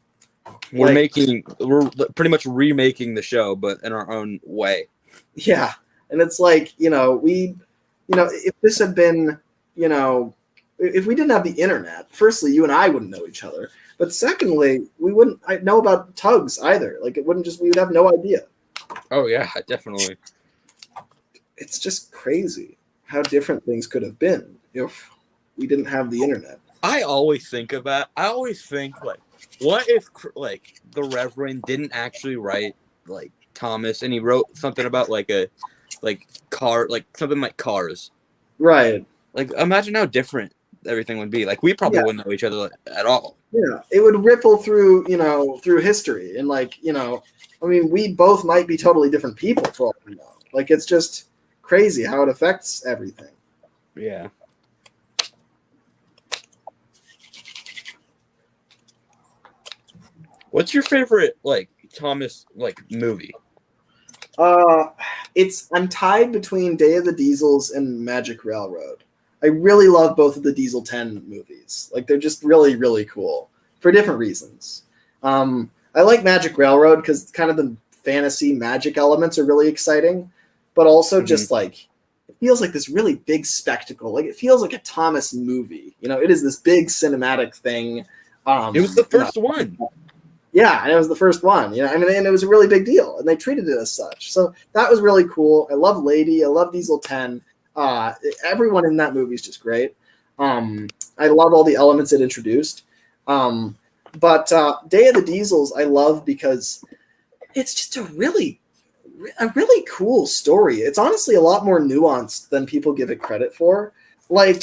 We're pretty much remaking the show, but in our own way. Yeah, and it's like if this had been if we didn't have the internet, firstly, you and I wouldn't know each other. But secondly, we wouldn't know about tugs either. Like we would have no idea. Oh yeah, definitely. It's just crazy how different things could have been if we didn't have the internet. I always think of that. I always think, like, what if, like, the Reverend didn't actually write, like, Thomas, and he wrote something about, like, something like Cars. Right. Like, imagine how different everything would be. Like, we probably wouldn't know each other at all. Yeah, it would ripple through, through history. And, like, I mean, we both might be totally different people for all we know. Like, it's just crazy how it affects everything. Yeah. What's your favorite, like, Thomas, like, movie? I'm tied between Day of the Diesels and Magic Railroad. I really love both of the Diesel 10 movies. Like, they're just really, really cool for different reasons. I like Magic Railroad because kind of the fantasy magic elements are really exciting, but also just like it feels like this really big spectacle. Like it feels like a Thomas movie. It is this big cinematic thing. It was the first one. Yeah, and it was the first one. I mean, and it was a really big deal, and they treated it as such. So that was really cool. I love Lady. I love Diesel 10. Everyone in that movie is just great. I love all the elements it introduced. But Day of the Diesels I love because it's just a really cool story. It's honestly a lot more nuanced than people give it credit for. Like,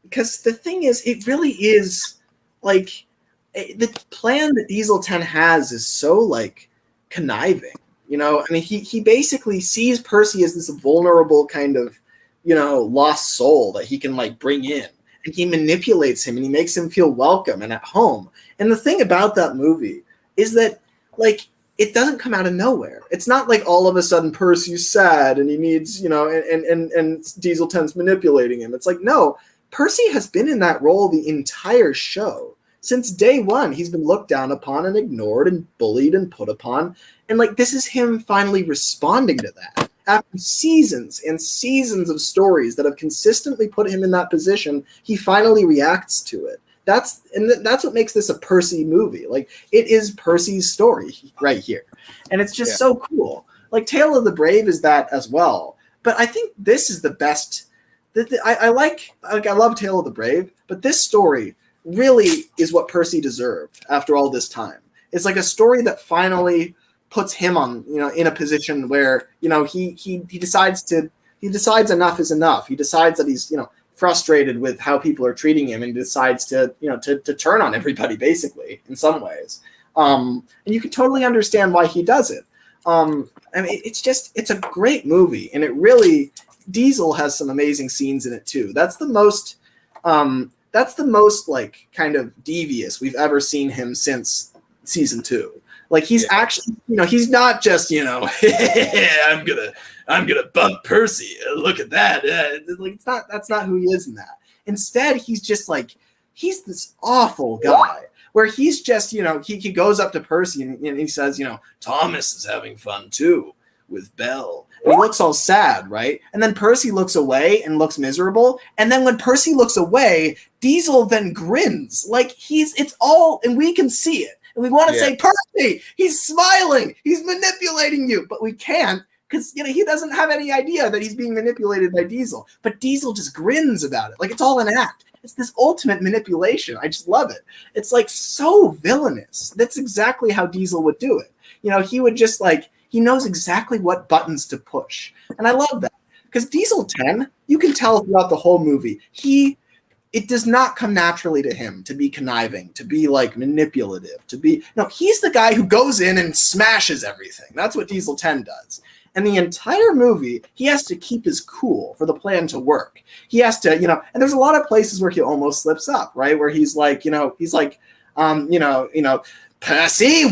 because the thing is, it really is like the plan that Diesel 10 has is so like conniving. I mean, he basically sees Percy as this vulnerable kind of, lost soul that he can like bring in. And he manipulates him and he makes him feel welcome and at home. And the thing about that movie is that, like, it doesn't come out of nowhere. It's not like all of a sudden Percy's sad and he needs, and Diesel 10's manipulating him. It's like, no, Percy has been in that role the entire show. Since day one, he's been looked down upon and ignored and bullied and put upon. And like, this is him finally responding to that. After seasons and seasons of stories that have consistently put him in that position, he finally reacts to it. That's what makes this a Percy movie. Like, it is Percy's story right here. And it's just so cool. Like, Tale of the Brave is that as well. But I think this is the best. I love Tale of the Brave, but this story really is what Percy deserved after all this time. It's like a story that finally puts him on, in a position where, he decides enough is enough. He decides that he's, frustrated with how people are treating him, and decides to turn on everybody, basically, in some ways. And you can totally understand why he does it. I mean, it's a great movie, and it really, Diesel has some amazing scenes in it too. That's the most like kind of devious we've ever seen him since season 2. Like, he's actually, he's not just, I'm gonna bump Percy. Look at that. Like, that's not who he is in that. Instead, he's just like, he's this awful guy where he's just, he goes up to Percy and he says, Thomas is having fun too with Belle. And he looks all sad, right? And then Percy looks away and looks miserable. And then when Percy looks away, Diesel then grins. Like, it's all, and we can see it. And we want to say, Percy, he's smiling. He's manipulating you. But we can't, because, he doesn't have any idea that he's being manipulated by Diesel. But Diesel just grins about it. Like, it's all an act. It's this ultimate manipulation. I just love it. It's like so villainous. That's exactly how Diesel would do it. He would just like, he knows exactly what buttons to push. And I love that. Because Diesel 10, you can tell throughout the whole movie, it does not come naturally to him to be conniving, to be like manipulative, he's the guy who goes in and smashes everything. That's what Diesel 10 does. And the entire movie, he has to keep his cool for the plan to work. He has to, and there's a lot of places where he almost slips up, right? Where he's like, Percy,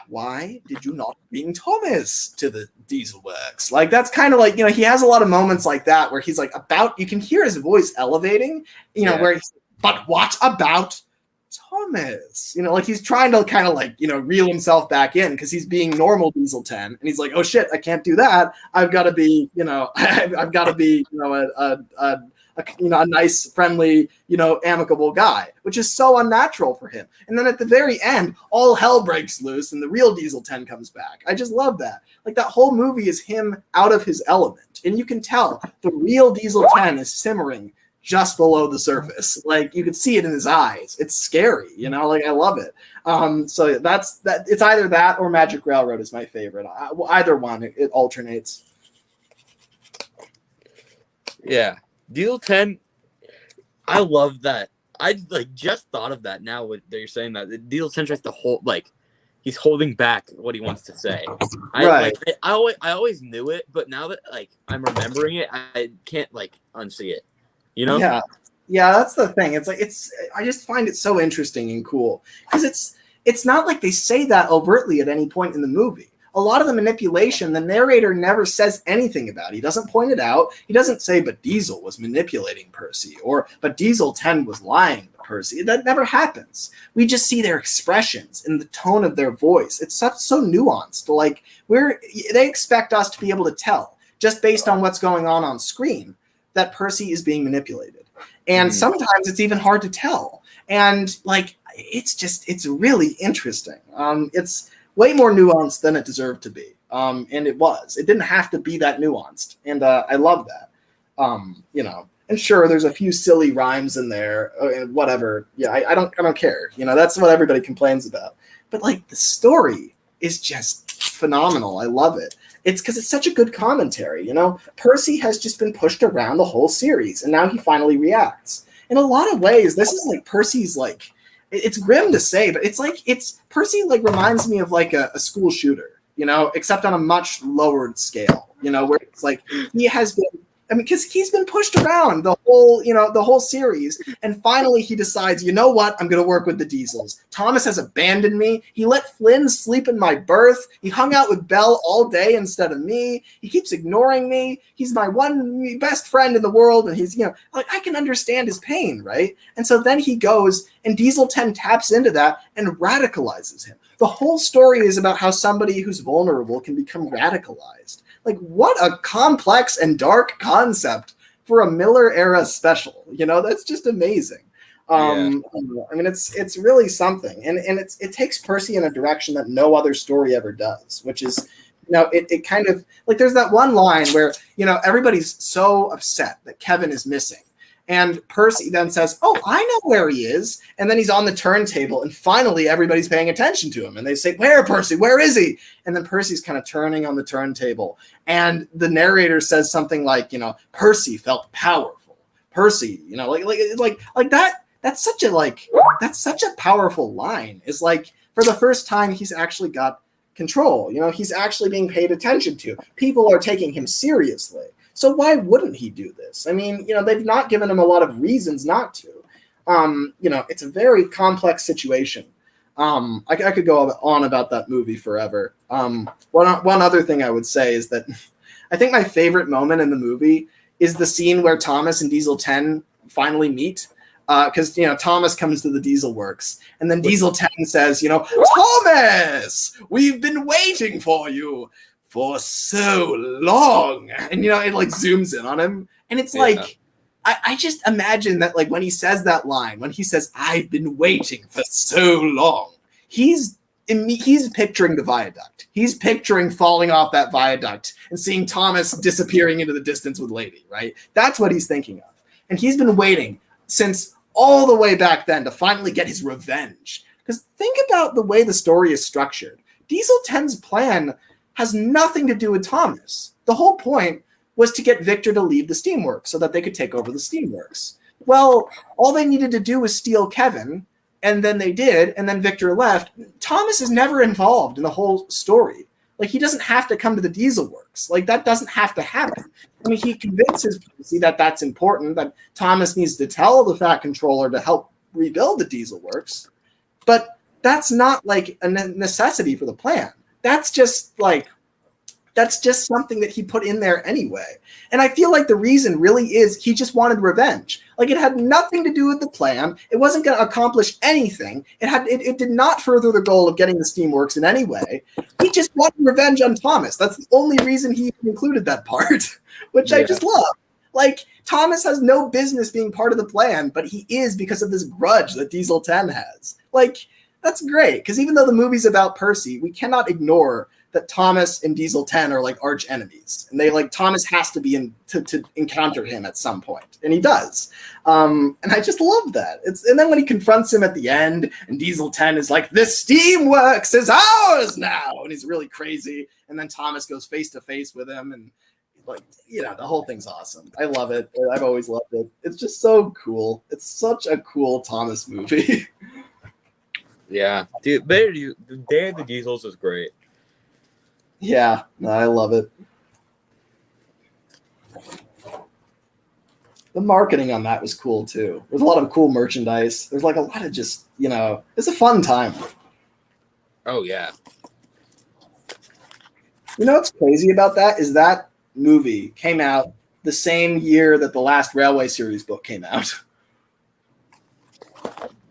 why did you not bring Thomas to the Diesel Works? Like, that's kind of like, he has a lot of moments like that where he's like you can hear his voice elevating, where he's, but what about Thomas? Like, he's trying to kind of like, reel himself back in because he's being normal Diesel 10. And he's like, oh shit, I can't do that. I've got to be, I've got to be, a nice, friendly, amicable guy, which is so unnatural for him. And then at the very end, all hell breaks loose and the real Diesel 10 comes back. I just love that. Like, that whole movie is him out of his element. And you can tell the real Diesel 10 is simmering just below the surface. Like, you can see it in his eyes. It's scary, like, I love it. So that's that. It's either that or Magic Railroad is my favorite. Either one, it alternates. Yeah. Diesel 10, I love that. I just thought of that now that you're saying that. Diesel 10 tries to hold, like, he's holding back what he wants to say. I always knew it, but now that I'm remembering it, I can't unsee it. Yeah, that's the thing. It's like I just find it so interesting and cool because it's not like they say that overtly at any point in the movie. A lot of the manipulation, the narrator never says anything about. He doesn't point it out. He doesn't say, but Diesel was manipulating Percy, or but Diesel 10 was lying to Percy. That never happens. We just see their expressions and the tone of their voice. It's so nuanced. Like, they expect us to be able to tell just based on what's going on screen that Percy is being manipulated. And sometimes it's even hard to tell. And it's really interesting. It's way more nuanced than it deserved to be. And it was. It didn't have to be that nuanced. And I love that. And sure, there's a few silly rhymes in there, and whatever. Yeah, I don't care. That's what everybody complains about. But the story is just phenomenal. I love it. It's because it's such a good commentary. Percy has just been pushed around the whole series, and now he finally reacts. In a lot of ways, this is Percy's it's grim to say, but it's Percy reminds me of a school shooter, except on a much lowered scale, where it's he has been I mean, because he's been pushed around the whole series, and finally he decides, you know what, I'm going to work with the Diesels. Thomas has abandoned me. He let Flynn sleep in my berth. He hung out with Belle all day instead of me. He keeps ignoring me. He's my one best friend in the world, and he's, like, I can understand his pain, right? And so then he goes, and Diesel 10 taps into that and radicalizes him. The whole story is about how somebody who's vulnerable can become radicalized. Like, what a complex and dark concept for a Miller era special. That's just amazing. I mean, it's really something, and it takes Percy in a direction that no other story ever does, which is, it kind of like, there's that one line where, everybody's so upset that Kevin is missing. And Percy then says, oh, I know where he is. And then he's on the turntable, and finally everybody's paying attention to him. And they say, where, Percy? Where is he? And then Percy's kind of turning on the turntable. And the narrator says something like, Percy felt powerful. Percy, like that. That's such a powerful line. Is like, for the first time, he's actually got control. He's actually being paid attention to. People are taking him seriously. So why wouldn't he do this? I mean, they've not given him a lot of reasons not to. It's a very complex situation. I could go on about that movie forever. One other thing I would say is that I think my favorite moment in the movie is the scene where Thomas and Diesel 10 finally meet. Because, Thomas comes to the Diesel Works, and then Diesel 10 says, Thomas, we've been waiting for you for so long. And, it like zooms in on him. And it's like, I just imagine that, like, when he says that line, when he says, I've been waiting for so long, he's picturing the viaduct. He's picturing falling off that viaduct and seeing Thomas disappearing into the distance with Lady, right? That's what he's thinking of. And he's been waiting since all the way back then to finally get his revenge. Because think about the way the story is structured. Diesel 10's plan has nothing to do with Thomas. The whole point was to get Victor to leave the Steamworks so that they could take over the Steamworks. Well, all they needed to do was steal Kevin, and then they did, and then Victor left. Thomas is never involved in the whole story. Like, he doesn't have to come to the Diesel Works. Like, that doesn't have to happen. I mean, he convinces Percy that that's important, that Thomas needs to tell the Fat Controller to help rebuild the Diesel Works. But that's not, like, a necessity for the plan. That's just something that he put in there anyway. And I feel like the reason really is he just wanted revenge. Like, it had nothing to do with the plan. It wasn't going to accomplish anything. It did not further the goal of getting the Steamworks in any way. He just wanted revenge on Thomas. That's the only reason he included that part, which I just love. Like, Thomas has no business being part of the plan, but he is because of this grudge that Diesel 10 has. Like, that's great, because even though the movie's about Percy, we cannot ignore that Thomas and Diesel 10 are like arch enemies, and Thomas has to be to encounter him at some point, and he does. And I just love that. And then when he confronts him at the end, and Diesel 10 is like, "The Steamworks is ours now," and he's really crazy. And then Thomas goes face to face with him, and the whole thing's awesome. I love it. I've always loved it. It's just so cool. It's such a cool Thomas movie. Yeah, dude, the Day of the Diesels is great. Yeah, no, I love it. The marketing on that was cool too. There's a lot of cool merchandise. There's like a lot of just, it's a fun time. Oh yeah. What's crazy about that is that movie came out the same year that the last Railway Series book came out.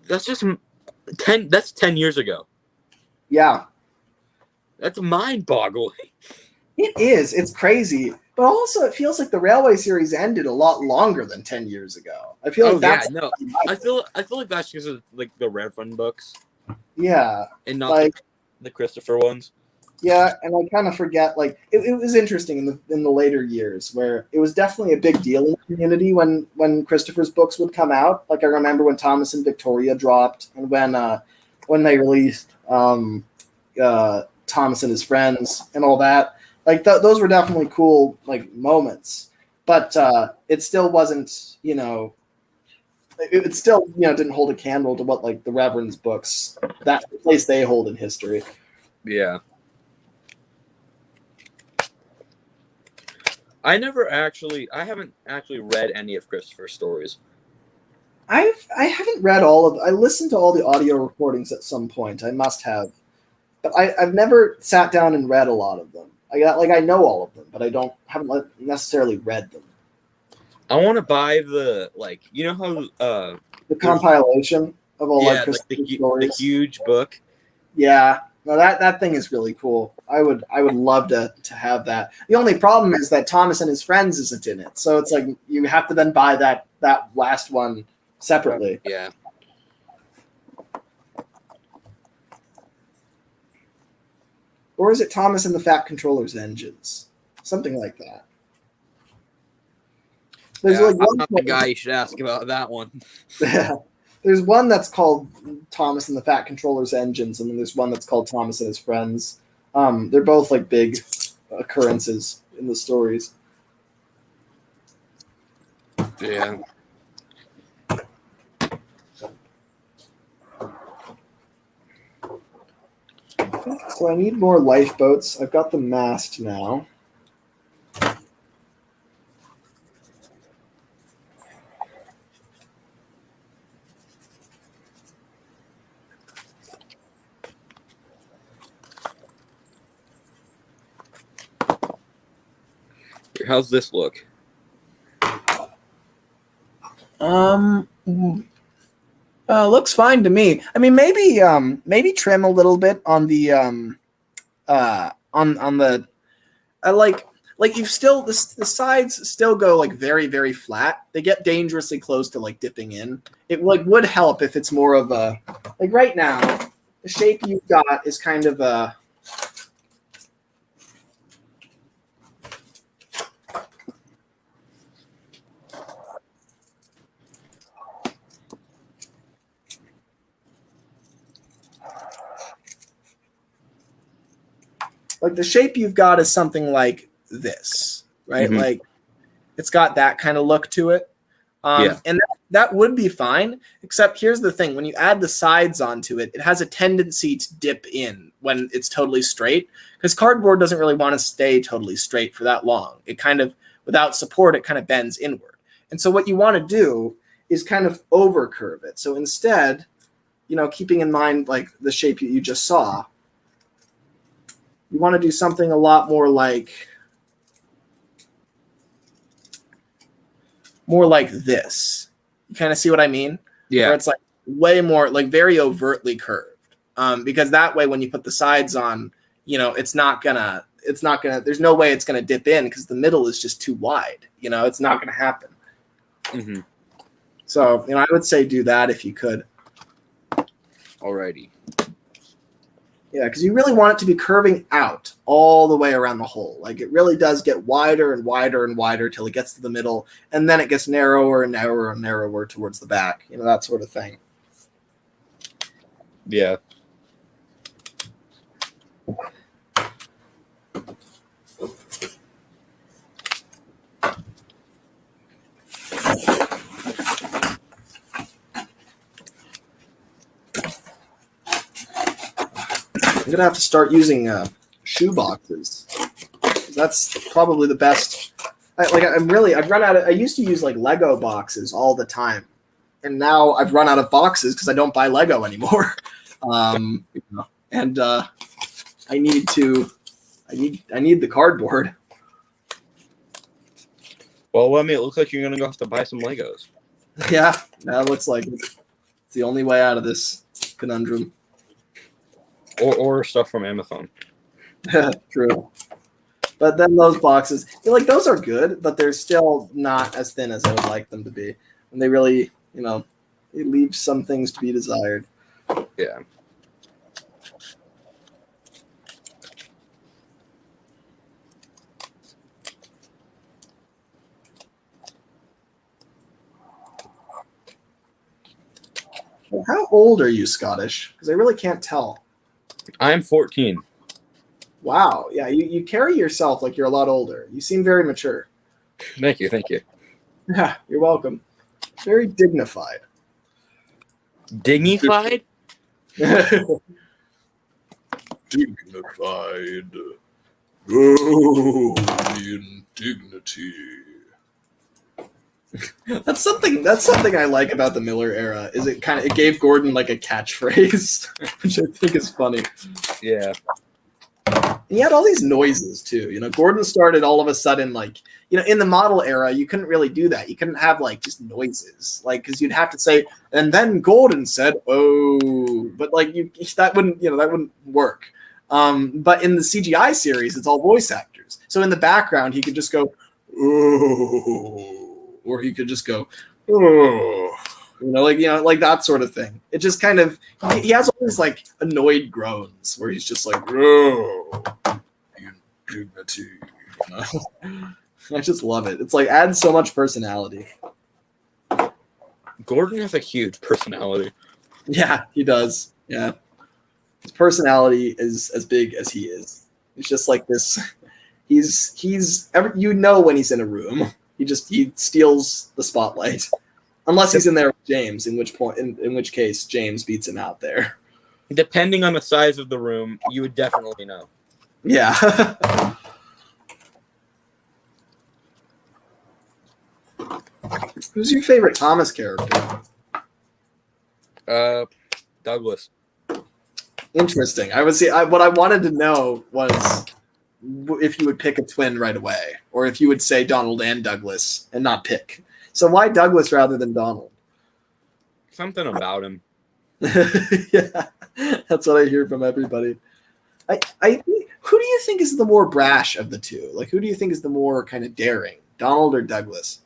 That's just 10 years ago. Yeah. That's mind-boggling. It is. It's crazy. But also, it feels like the Railway Series ended a lot longer than 10 years ago. I feel like that's... Yeah, no. I feel like that's because of, like, the Red Fund books. Yeah. And not like the Christopher ones. Yeah, and I kind of forget, like, it was interesting in the later years, where it was definitely a big deal in the community when Christopher's books would come out. Like, I remember when Thomas and Victoria dropped, and when they released Thomas and His Friends and all that. Like, those were definitely cool, like, moments. But it still wasn't, it still, didn't hold a candle to what, like, the Reverend's books, that place they hold in history. Yeah. I haven't actually read any of Christopher's stories. I haven't read all of. I listened to all the audio recordings at some point. I must have, but I've never sat down and read a lot of them. I know all of them, but haven't necessarily read them. I want to buy the how The compilation of all Christopher stories. The huge book. Yeah, no, that thing is really cool. I would love to have that. The only problem is that Thomas and his friends isn't in it, so it's like you have to then buy that last one separately. Yeah. Or is it Thomas and the Fat Controller's Engines? Something like that. There's I'm not the guy you should ask about that one. There's one that's called Thomas and the Fat Controller's Engines, and then there's one that's called Thomas and His Friends. They're both like big occurrences in the stories. Yeah. So I need more lifeboats. I've got the mast now. How's this look? Looks fine to me. I mean, maybe trim a little bit on the on the like you've still the sides still go like very, very flat. They get dangerously close to like dipping in. It would help if it's more of a like right now the shape you've got is kind of a like the shape you've got is something like this, right? Mm-hmm. Like it's got that kind of look to it. And that would be fine, except here's the thing. When you add the sides onto it, it has a tendency to dip in when it's totally straight, because cardboard doesn't really want to stay totally straight for that long. It kind of, without support, it kind of bends inward. And so what you want to do is kind of overcurve it. So instead, keeping in mind like the shape you just saw, you want to do something a lot more like this. You kind of see what I mean? Yeah. Where it's like way more like very overtly curved. Because that way when you put the sides on, it's not gonna there's no way it's gonna dip in because the middle is just too wide. It's not gonna happen. Mm-hmm. So, I would say do that if you could. Alrighty. Yeah, because you really want it to be curving out all the way around the hole. Like it really does get wider and wider and wider till it gets to the middle, and then it gets narrower and narrower and narrower towards the back. That sort of thing. Yeah. I'm gonna have to start using shoe boxes. That's probably the best. I've run out of. I used to use like Lego boxes all the time, and now I've run out of boxes because I don't buy Lego anymore. And I need the cardboard. Well, it looks like you're gonna have to buy some Legos. Yeah, that looks like it's the only way out of this conundrum. Or stuff from Amazon. True. But then those boxes, those are good, but they're still not as thin as I would like them to be. And they really, they leave some things to be desired. Yeah. Well, how old are you, Scottish? Because I really can't tell. I'm 14. Wow. Yeah, you carry yourself like you're a lot older. You seem very mature. Thank you. Yeah, you're welcome. Very dignified. Dignified? Dignified. Oh, the indignity. That's something I like about the Miller era. Is it gave Gordon like a catchphrase, which I think is funny. Yeah. And he had all these noises too. You know, Gordon started all of a sudden like, you know, in the model era, you couldn't really do that. You couldn't have like just noises, like because you'd have to say, and then Gordon said, "Oh," but like that wouldn't work. But in the CGI series, it's all voice actors. So in the background, he could just go, "Oh," or he could just go, "Oh." Like that sort of thing. It just kind of he has all these like annoyed groans where he's just like, "Oh, indignity." You know? I just love it. It's like adds so much personality. Gordon has a huge personality. Yeah, he does. Yeah, his personality is as big as he is. He's just like this. He's when he's in a room, he steals the spotlight. Unless he's in there with James, in which case James beats him out there. Depending on the size of the room, you would definitely know. Yeah. Who's your favorite Thomas character? Douglas. Interesting. What I wanted to know was if you would pick a twin right away, or if you would say Donald and Douglas and not pick. So why Douglas rather than Donald? Something about him. Yeah, that's what I hear from everybody. Who do you think is the more brash of the two? Like, who do you think is the more kind of daring, Donald or Douglas?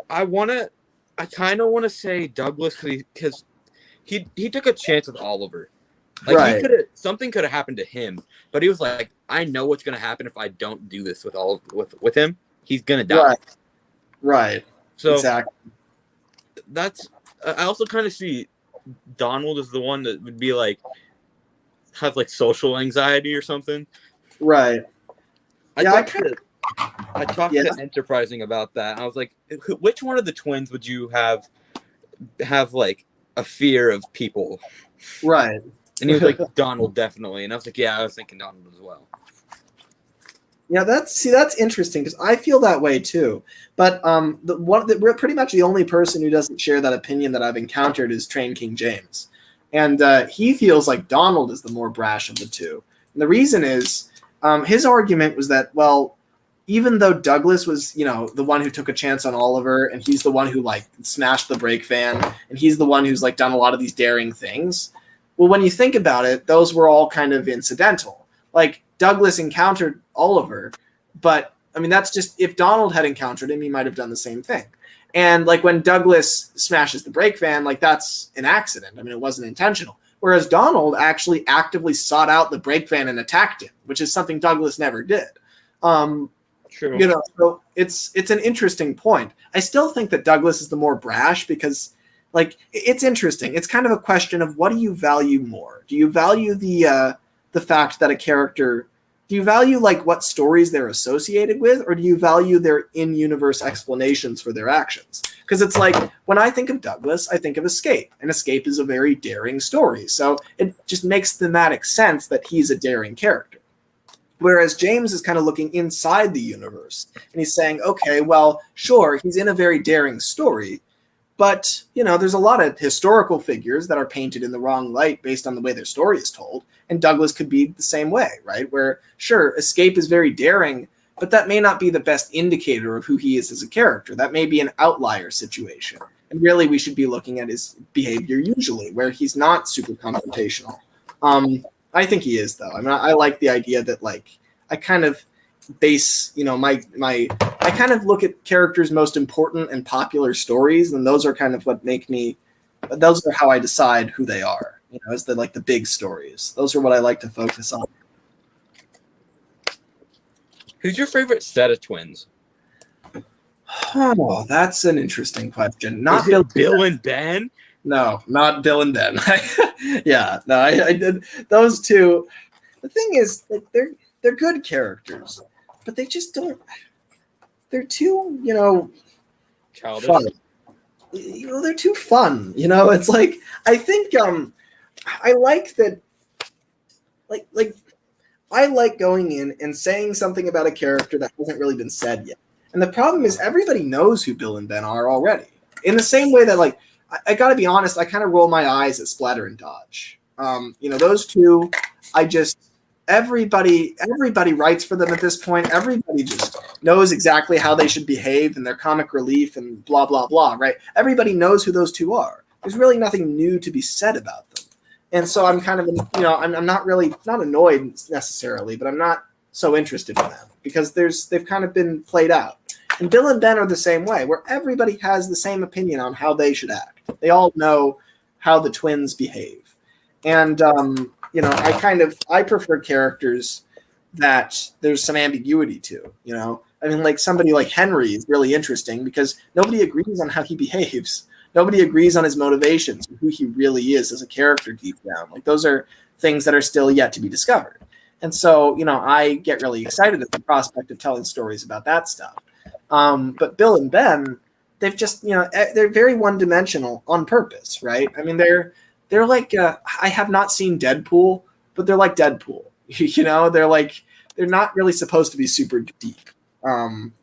I kind of want to say Douglas because he took a chance with Oliver. Like right. Something could have happened to him, but he was like, I know what's going to happen if I don't do this with him. He's going to die. Right. So exactly. I also kind of see Donald as the one that would be like have like social anxiety or something. Right. I talked to Enterprising about that. I was like, which one of the twins would you have like a fear of people? Right. And he was like, Donald, definitely. And I was like, yeah, I was thinking Donald as well. Yeah, that's interesting because I feel that way too. But pretty much the only person who doesn't share that opinion that I've encountered is Train King James, and he feels like Donald is the more brash of the two. And the reason is his argument was that, well, even though Douglas was, the one who took a chance on Oliver, and he's the one who like smashed the brake van, and he's the one who's like done a lot of these daring things. Well, when you think about it, those were all kind of incidental. Like Douglas encountered Oliver, but I mean, that's just if Donald had encountered him, he might have done the same thing. And like when Douglas smashes the brake van, like that's an accident. I mean, it wasn't intentional. Whereas Donald actually actively sought out the brake van and attacked him, which is something Douglas never did. True. So it's an interesting point. I still think that Douglas is the more brash because, like, it's interesting. It's kind of a question of what do you value more? Do you value the fact that a character? Do you value like what stories they're associated with, or do you value their in-universe explanations for their actions? Because it's like when I think of Douglas, I think of Escape, and Escape is a very daring story, so it just makes thematic sense that he's a daring character. Whereas James is kind of looking inside the universe, and he's saying, okay, well, sure, he's in a very daring story, but, there's a lot of historical figures that are painted in the wrong light based on the way their story is told. And Douglas could be the same way, right? Where, sure, Escape is very daring, but that may not be the best indicator of who he is as a character. That may be an outlier situation. And really, we should be looking at his behavior usually, where he's not super confrontational. I think he is, though. I mean, I like the idea that, like, I kind of base, I kind of look at characters' most important and popular stories, and those are kind of what those are how I decide who they are, as the big stories. Those are what I like to focus on. Who's your favorite set of twins? Oh, that's an interesting question. Not Bill and Ben? No, not Bill and Ben. Yeah, no, I did those two. The thing is, like, they're good characters, but they just don't. They're too, childish. Fun. They're too fun. It's like I think I like that. Like I like going in and saying something about a character that hasn't really been said yet. And the problem is everybody knows who Bill and Ben are already. In the same way that, like, I got to be honest, I kind of roll my eyes at Splatter and Dodge. Those two, everybody writes for them at this point. Everybody just knows exactly how they should behave and their comic relief and blah, blah, blah, right? Everybody knows who those two are. There's really nothing new to be said about them. And so I'm kind of, I'm not annoyed necessarily, but I'm not so interested in them because they've kind of been played out. And Bill and Ben are the same way, where everybody has the same opinion on how they should act. They all know how the twins behave. And, I prefer characters that there's some ambiguity to, I mean, like somebody like Henry is really interesting because nobody agrees on how he behaves. Nobody agrees on his motivations, who he really is as a character deep down. Like those are things that are still yet to be discovered. And so, I get really excited at the prospect of telling stories about that stuff. But Bill and Ben, they've just, they're very one-dimensional on purpose, right? I mean, they're like, I have not seen Deadpool, but they're like Deadpool. They're not really supposed to be super deep.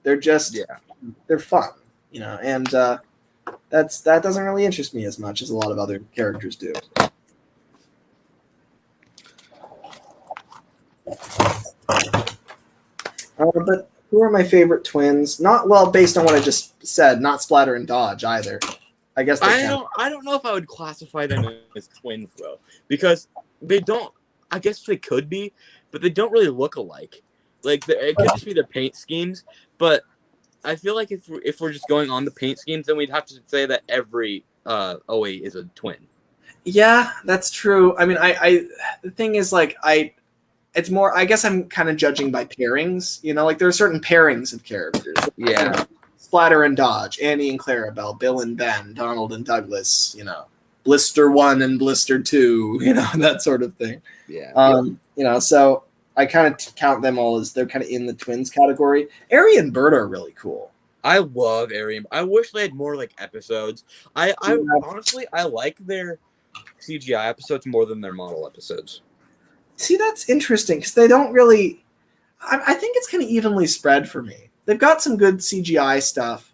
They're just, they're fun, and that doesn't really interest me as much as a lot of other characters do. But who are my favorite twins? Not based on what I just said, not Splatter and Dodge either. I guess I don't know if I would classify them as twins though, because they don't. I guess they could be, but they don't really look alike. Like it could just be their paint schemes, but I feel like if we're just going on the paint schemes, then we'd have to say that every OA is a twin. Yeah, that's true. I mean, the thing is, like, it's more. I guess I'm kind of judging by pairings. Like there are certain pairings of characters. Yeah. Splatter and Dodge, Annie and Clarabelle, Bill and Ben, Donald and Douglas, Blister 1 and Blister 2, that sort of thing. Yeah. So I kind of count them all as they're kind of in the twins category. Ari and Bert are really cool. I love Ari. I wish they had more like episodes. Honestly, I like their CGI episodes more than their model episodes. See, that's interesting because they don't really. I think it's kind of evenly spread for me. They've got some good CGI stuff.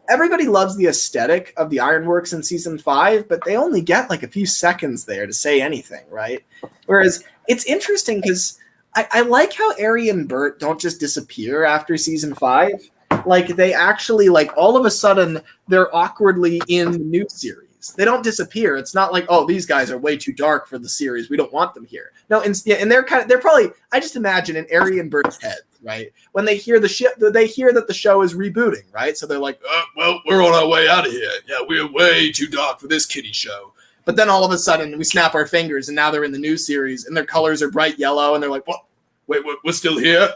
Everybody loves the aesthetic of the Ironworks in season 5, but they only get like a few seconds there to say anything, right? Whereas it's interesting because I like how Ari and Bert don't just disappear after season 5. Like they actually, like all of a sudden, they're awkwardly in the new series. They don't disappear. It's not like, oh, these guys are way too dark for the series. We don't want them here. No, and they're probably. I just imagine in Ari and Bert's head, right? When they hear they hear that the show is rebooting, right? So they're like, well, we're on our way out of here. Yeah, we're way too dark for this kiddie show. But then all of a sudden we snap our fingers and now they're in the new series and their colors are bright yellow and they're like, what? Wait, we're still here?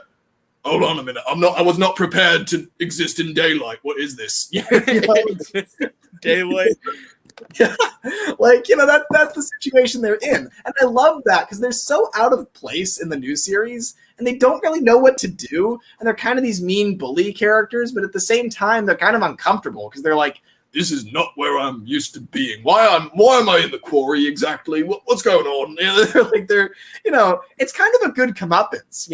Hold on a minute. I was not prepared to exist in daylight. What is this? Daylight. Yeah, that's the situation they're in, and I love that because they're so out of place in the new series, and they don't really know what to do, and they're kind of these mean bully characters, but at the same time, they're kind of uncomfortable because they're like, "This is not where I'm used to being. Why am I in the quarry exactly? What's going on?" It's kind of a good comeuppance,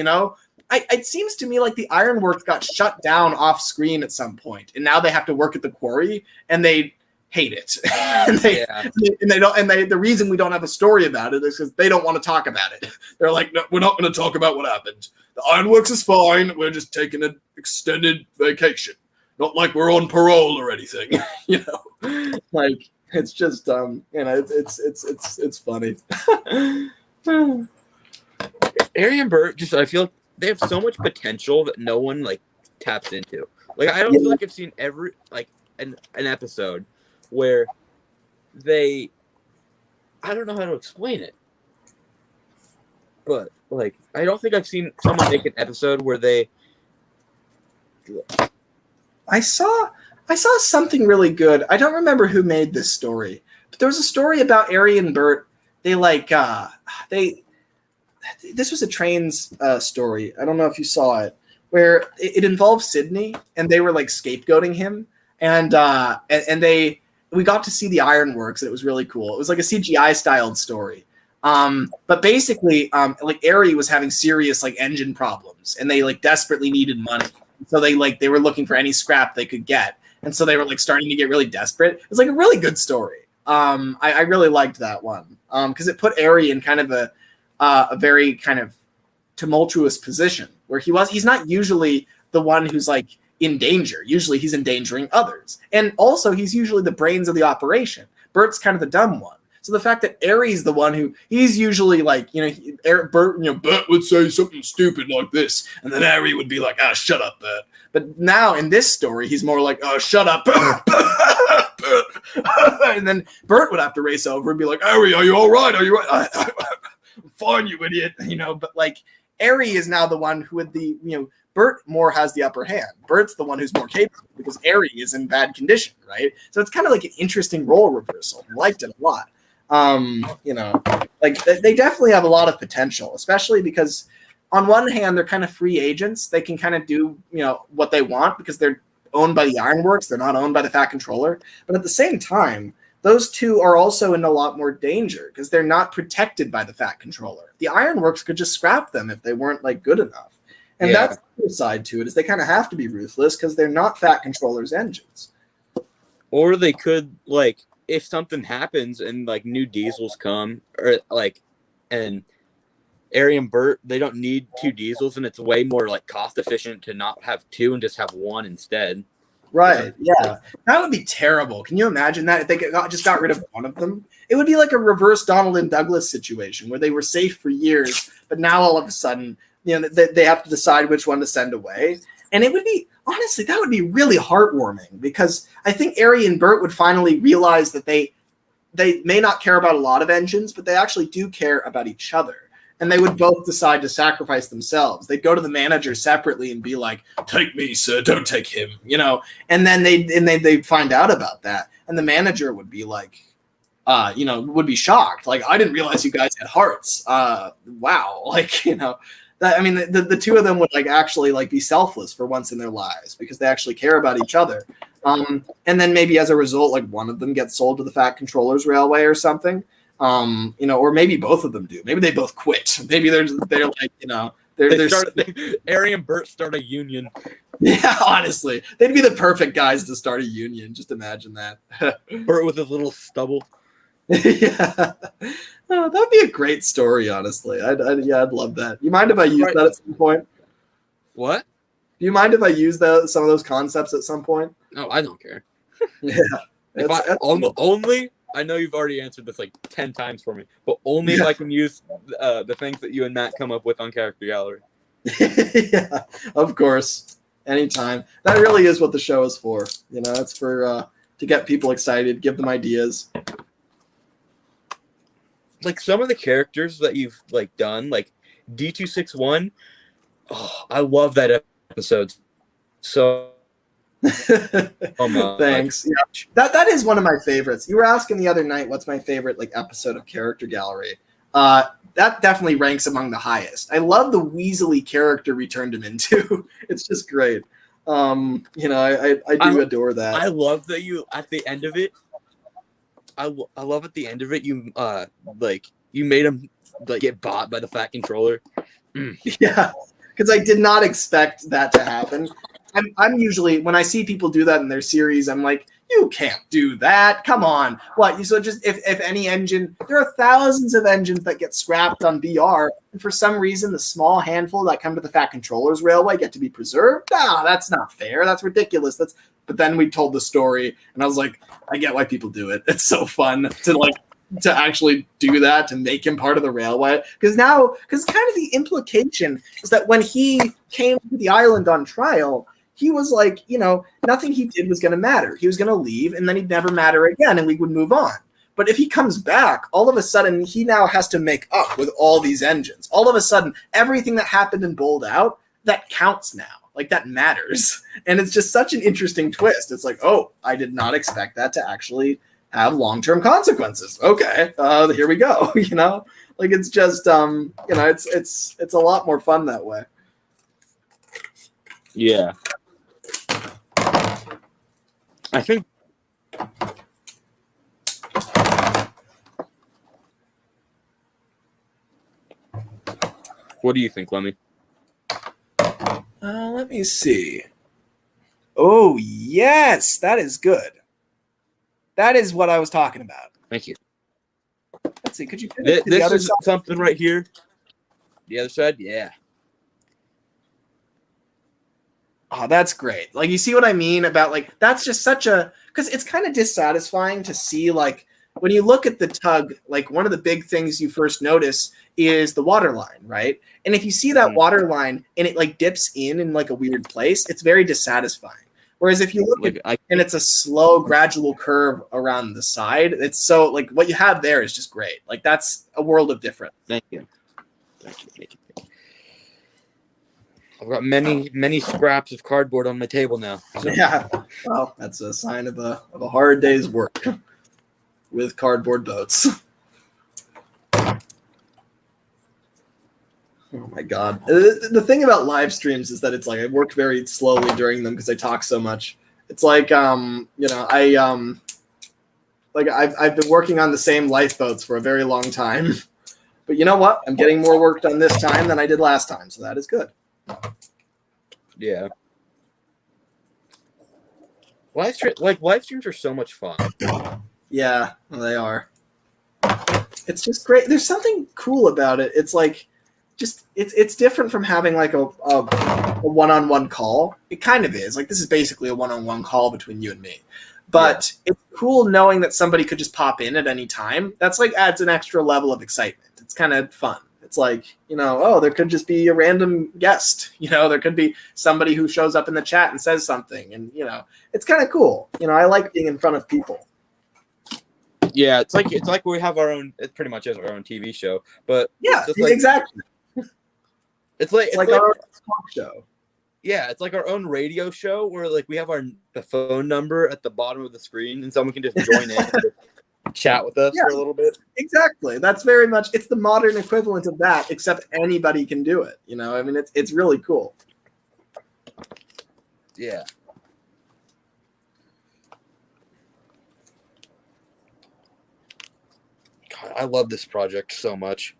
It seems to me like the Ironworks got shut down off screen at some point, and now they have to work at the quarry, and they hate it. The reason we don't have a story about it is because they don't want to talk about it. They're like, no, we're not going to talk about what happened. The Ironworks is fine. We're just taking an extended vacation. Not like we're on parole or anything. Like it's just it's funny. Ari and Bert I feel like they have so much potential that no one like taps into. Like I don't feel like I've seen every like an episode where I don't know how to explain it, but like I don't think I've seen someone make an episode where they. I saw something really good. I don't remember who made this story, but there was a story about Ari and Bert. This was a Trains story. I don't know if you saw it, where it involved Sydney, and they were like scapegoating him, and we got to see the Ironworks, and it was really cool. It was like a CGI styled story. But basically, like Aerie was having serious like engine problems, and they like desperately needed money. So they were looking for any scrap they could get, and so they were like starting to get really desperate. It's like a really good story. I really liked that one because it put Aerie in kind of a very kind of tumultuous position where he's not usually the one who's like in danger. Usually he's endangering others, and also he's usually the brains of the operation. Bert's kind of the dumb one. So the fact that Aerie's the one he's usually like, Bert would say something stupid like this, and then Aerie would be like, "Ah, shut up, Bert." But now in this story, he's more like, "Oh, shut up, Bert." And then Bert would have to race over and be like, "Aerie, are you all right? Are you right?" "I'm fine, you idiot." But like Aerie is now the one who would Bert more has the upper hand. Bert's the one who's more capable because Aerie is in bad condition, right? So it's kind of like an interesting role reversal. I liked it a lot. Like they definitely have a lot of potential, especially because on one hand, they're kind of free agents. They can kind of do, what they want because they're owned by the Ironworks. They're not owned by the Fat Controller. But at the same time, those two are also in a lot more danger because they're not protected by the Fat Controller. The Ironworks could just scrap them if they weren't like good enough. And that's the other side to it is they kind of have to be ruthless because they're not Fat Controller's engines. Or they could like, if something happens and like new diesels come or like, and Aerie and Bert, they don't need two diesels, and it's way more like cost efficient to not have two and just have one instead. Right. Yeah. That would be terrible. Can you imagine that if they just got rid of one of them? It would be like a reverse Donald and Douglas situation where they were safe for years, but now all of a sudden, they have to decide which one to send away. And it would be, honestly, that would be really heartwarming because I think Aerie and Bert would finally realize that they may not care about a lot of engines, but they actually do care about each other. And they would both decide to sacrifice themselves. They'd go to the manager separately and be like, "Take me, sir, don't take him," And then they'd find out about that. And the manager would be like, would be shocked. Like, "I didn't realize you guys had hearts. Wow." Like, the two of them would like actually like be selfless for once in their lives because they actually care about each other. And then maybe as a result, like one of them gets sold to the Fat Controller's Railway or something. Or maybe both of them do. Maybe they both quit. Maybe they're like, Aerie and Bert start a union. Yeah, honestly, they'd be the perfect guys to start a union. Just imagine that. Bert with his little stubble. Yeah, that'd be a great story. Honestly, I'd love that. You mind if I use that at some point? What? Do you mind if I use some of those concepts at some point? No, I don't care. Yeah, only. I know you've already answered this like 10 times for me, but only if I can use the things that you and Matt come up with on Character Gallery. Yeah, of course. Anytime. That really is what the show is for. It's for to get people excited, give them ideas. Like some of the characters that you've like done, like D261. Oh, I love that episode. So thanks. Yeah. That is one of my favorites. You were asking the other night what's my favorite like episode of Character Gallery. That definitely ranks among the highest. I love the Weasley character we turned him into. It's just great. I do adore that. I love that you at the end of it. I love at the end of it you you made him like get bought by the Fat Controller. Yeah, because I did not expect that to happen. I'm usually, when I see people do that in their series, I'm like, you can't do that. Come on. What? So just if any engine, there are thousands of engines that get scrapped on BR, and for some reason, the small handful that come to the Fat Controller's Railway get to be preserved. No, that's not fair. That's ridiculous. But then we told the story, and I was like, I get why people do it. It's so fun to actually do that, to make him part of the railway. Because kind of the implication is that when he came to the island on trial, he was like, nothing he did was going to matter. He was going to leave, and then he'd never matter again, and we would move on. But if he comes back, all of a sudden, he now has to make up with all these engines. All of a sudden, everything that happened and bowled out, that counts now. Like, that matters. And it's just such an interesting twist. It's like, oh, I did not expect that to actually have long-term consequences. Okay, here we go. Like, it's just, it's a lot more fun that way. Yeah. I think What do you think, Lemmy? Let me see. Oh, yes, that is good. That is what I was talking about. Thank you. Let's see. Could you pivot to the This other is side? something right here. The other side, yeah. Oh, that's great. Like, you see what I mean about, like, that's just such a, because it's kind of dissatisfying to see, like, when you look at the tug, like, one of the big things you first notice is the water line, right? And if you see that water line and it, like, dips in like, a weird place, it's very dissatisfying. Whereas if you look Like, at, and it's a slow, gradual curve around the side, it's so, like, what you have there is just great. Like, that's a world of difference. Thank you. Thank you. Thank you. I've got many scraps of cardboard on my table now. So. Yeah. Well, that's a sign of a hard day's work with cardboard boats. Oh my God. The ththing about live streams is that it's like I work very slowly during them because I talk so much. It's like I've been working on the same lifeboats for a very long time. But you know what? I'm getting more work done this time than I did last time, so that is good. Yeah. Live streams are so much fun. Yeah, well, they are. It's just great. There's something cool about it. It's like it's different from having like a one-on-one call. It kind of is. Like this is basically a one-on-one call between you and me. But It's cool knowing that somebody could just pop in at any time. That's like adds an extra level of excitement. It's kind of fun. It's like, there could just be a random guest. There could be somebody who shows up in the chat and says something. And, it's kind of cool. I like being in front of people. Yeah, it's like we have our own. It pretty much is our own TV show, but yeah, it's like, exactly. It's like our own talk show. Yeah, it's like our own radio show where like we have the phone number at the bottom of the screen, and someone can just join in and chat with us for a little bit. Exactly. That's very much. It's the modern equivalent of that, except anybody can do it. I mean, it's really cool. Yeah. I love this project so much.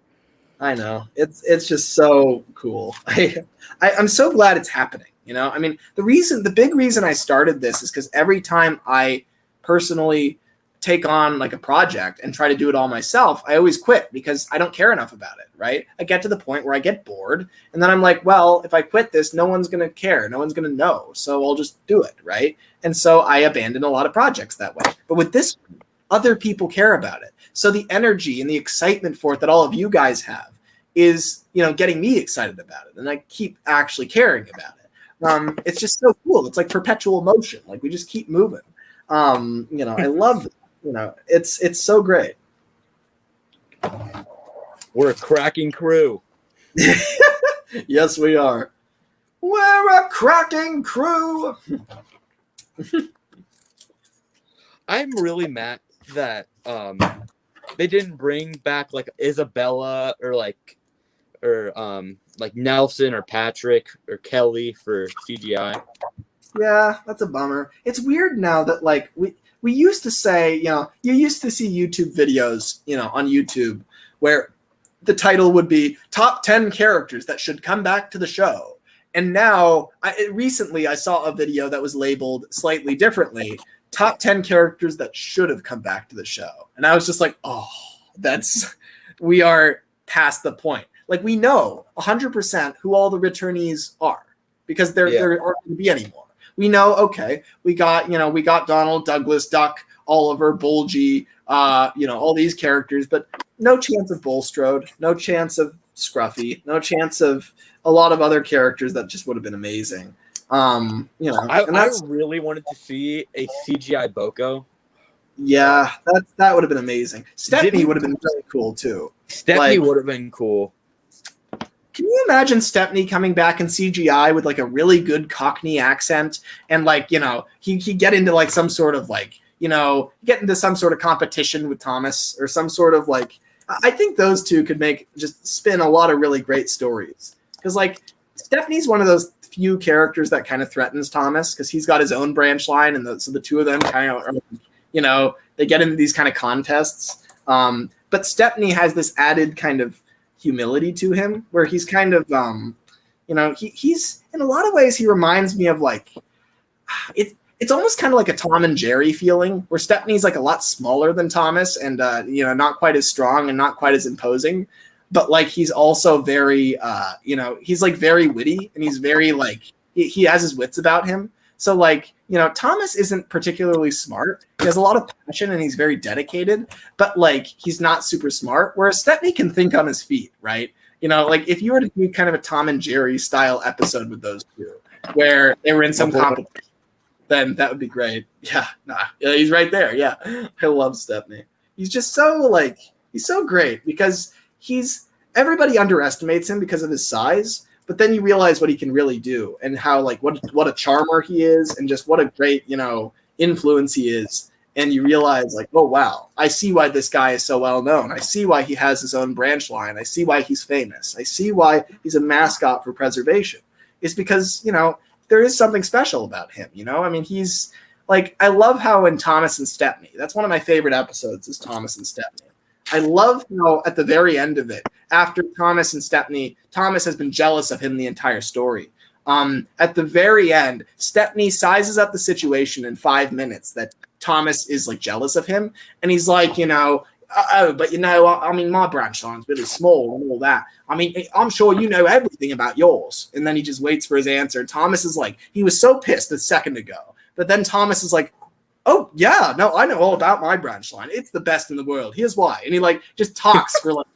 I know. It's just so cool. I'm so glad it's happening. I mean, the big reason I started this is because every time I personally take on like a project and try to do it all myself, I always quit because I don't care enough about it, right? I get to the point where I get bored and then I'm like, well, if I quit this, no one's going to care. No one's going to know. So I'll just do it, right? And so I abandon a lot of projects that way. But with this, other people care about it. So the energy and the excitement for it that all of you guys have is, getting me excited about it. And I keep actually caring about it. It's just so cool. It's like perpetual motion. Like we just keep moving. I love it. It's so great. We're a cracking crew. Yes, we are. We're a cracking crew. I'm really mad that they didn't bring back like Isabella or Nelson or Patrick or Kelly for CGI. Yeah, that's a bummer. It's weird now that like we used to say, you used to see YouTube videos, on YouTube where the title would be top 10 characters that should come back to the show. And now recently I saw a video that was labeled slightly differently, top 10 characters that should have come back to the show. And I was just like, oh, we are past the point. Like we know 100% who all the returnees are because there aren't going to be any more. We know, okay, we got Donald, Douglas, Duck, Oliver, Bulgy, all these characters, but no chance of Bulstrode, no chance of Scruffy, no chance of a lot of other characters that just would have been amazing. I really wanted to see a CGI Boko. Yeah, that would have been amazing. Stepney would have been really cool too. Stepney would have been cool. Can you imagine Stepney coming back in CGI with like a really good Cockney accent and like, he get into like some sort of like, get into some sort of competition with Thomas or some sort of like, I think those two could just spin a lot of really great stories. Because like Stepney's one of those few characters that kind of threatens Thomas because he's got his own branch line. And so the two of them kind of are, they get into these kind of contests. But Stepney has this added kind of humility to him, where he's kind of he's in a lot of ways he reminds me of like it's almost kind of like a Tom and Jerry feeling, where Stepney's like a lot smaller than Thomas and not quite as strong and not quite as imposing, but like he's also very he's like very witty, and he's very like he has his wits about him. So like, Thomas isn't particularly smart. He has a lot of passion and he's very dedicated, but like he's not super smart, whereas Stepney can think on his feet, right? Like if you were to do kind of a Tom and Jerry style episode with those two, where they were in some competition, then that would be great. Yeah, he's right there. Yeah, I love Stepney. He's just he's so great because everybody underestimates him because of his size, but then you realize what he can really do and how like what a charmer he is and just what a great influence he is. And you realize like, oh wow, I see why this guy is so well known. I see why he has his own branch line. I see why he's famous. I see why he's a mascot for preservation. It's because there is something special about him. I mean, he's like, I love how in Thomas and Stepney, that's one of my favorite episodes is Thomas and Stepney. I love how at the very end of it, after Thomas and Stepney, Thomas has been jealous of him the entire story. At the very end, Stepney sizes up the situation in 5 minutes that Thomas is like jealous of him. And he's like, but I mean, my branch line's really small and all that. I mean, I'm sure you know everything about yours. And then he just waits for his answer. And Thomas is like, he was so pissed a second ago. But then Thomas is like, oh, yeah, no, I know all about my branch line. It's the best in the world. Here's why. And he like just talks for like,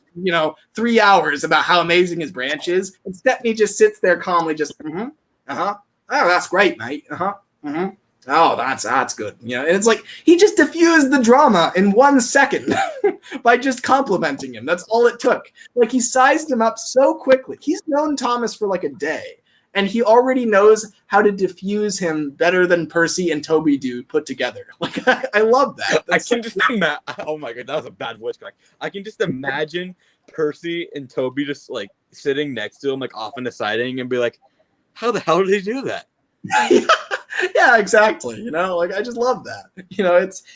3 hours about how amazing his branch is. And Stepney just sits there calmly, just, oh, that's great, mate. Oh, that's good. And it's like he just diffused the drama in 1 second by just complimenting him. That's all it took. Like he sized him up so quickly. He's known Thomas for like a day, and he already knows how to diffuse him better than Percy and Toby do put together. Like I love that. I can just imagine. Oh my god, that was a bad voice crack. I can just imagine Percy and Toby just like sitting next to him, like off and deciding, and be like, "How the hell did he do that?" Yeah, exactly. Like I just love that.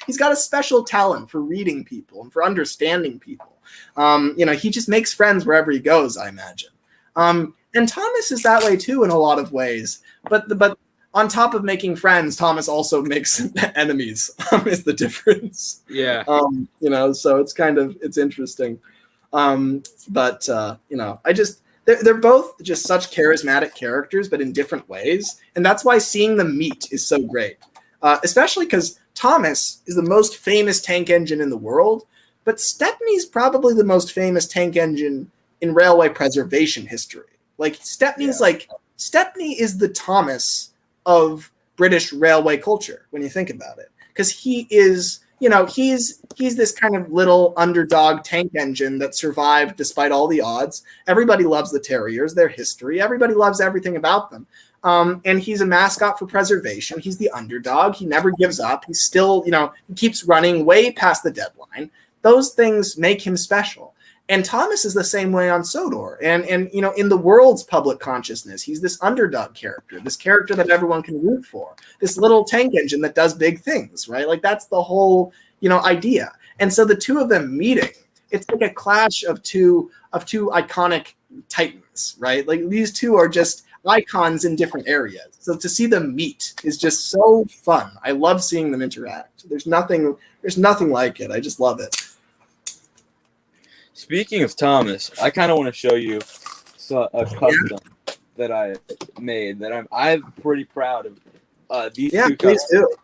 He's got a special talent for reading people and for understanding people. He just makes friends wherever he goes, I imagine. And Thomas is that way too in a lot of ways. But on top of making friends, Thomas also makes enemies. Is the difference. Yeah. So it's interesting. They're both just such charismatic characters, but in different ways. And that's why seeing them meet is so great. Especially because Thomas is the most famous tank engine in the world, but Stepney's probably the most famous tank engine in railway preservation history. Like Stepney is the Thomas of British railway culture when you think about it. Because he is, he's this kind of little underdog tank engine that survived despite all the odds. Everybody loves the Terriers, their history. Everybody loves everything about them. And he's a mascot for preservation. He's the underdog. He never gives up. He's still, he keeps running way past the deadline. Those things make him special. And Thomas is the same way on Sodor. And in the world's public consciousness, he's this underdog character, this character that everyone can root for, this little tank engine that does big things, right? Like that's the whole, idea. And so the two of them meeting, it's like a clash of two iconic titans, right? Like these two are just icons in different areas. So to see them meet is just so fun. I love seeing them interact. There's nothing like it. I just love it. Speaking of Thomas, I kind of want to show you a custom that I made that I'm pretty proud of. These two please customs. do.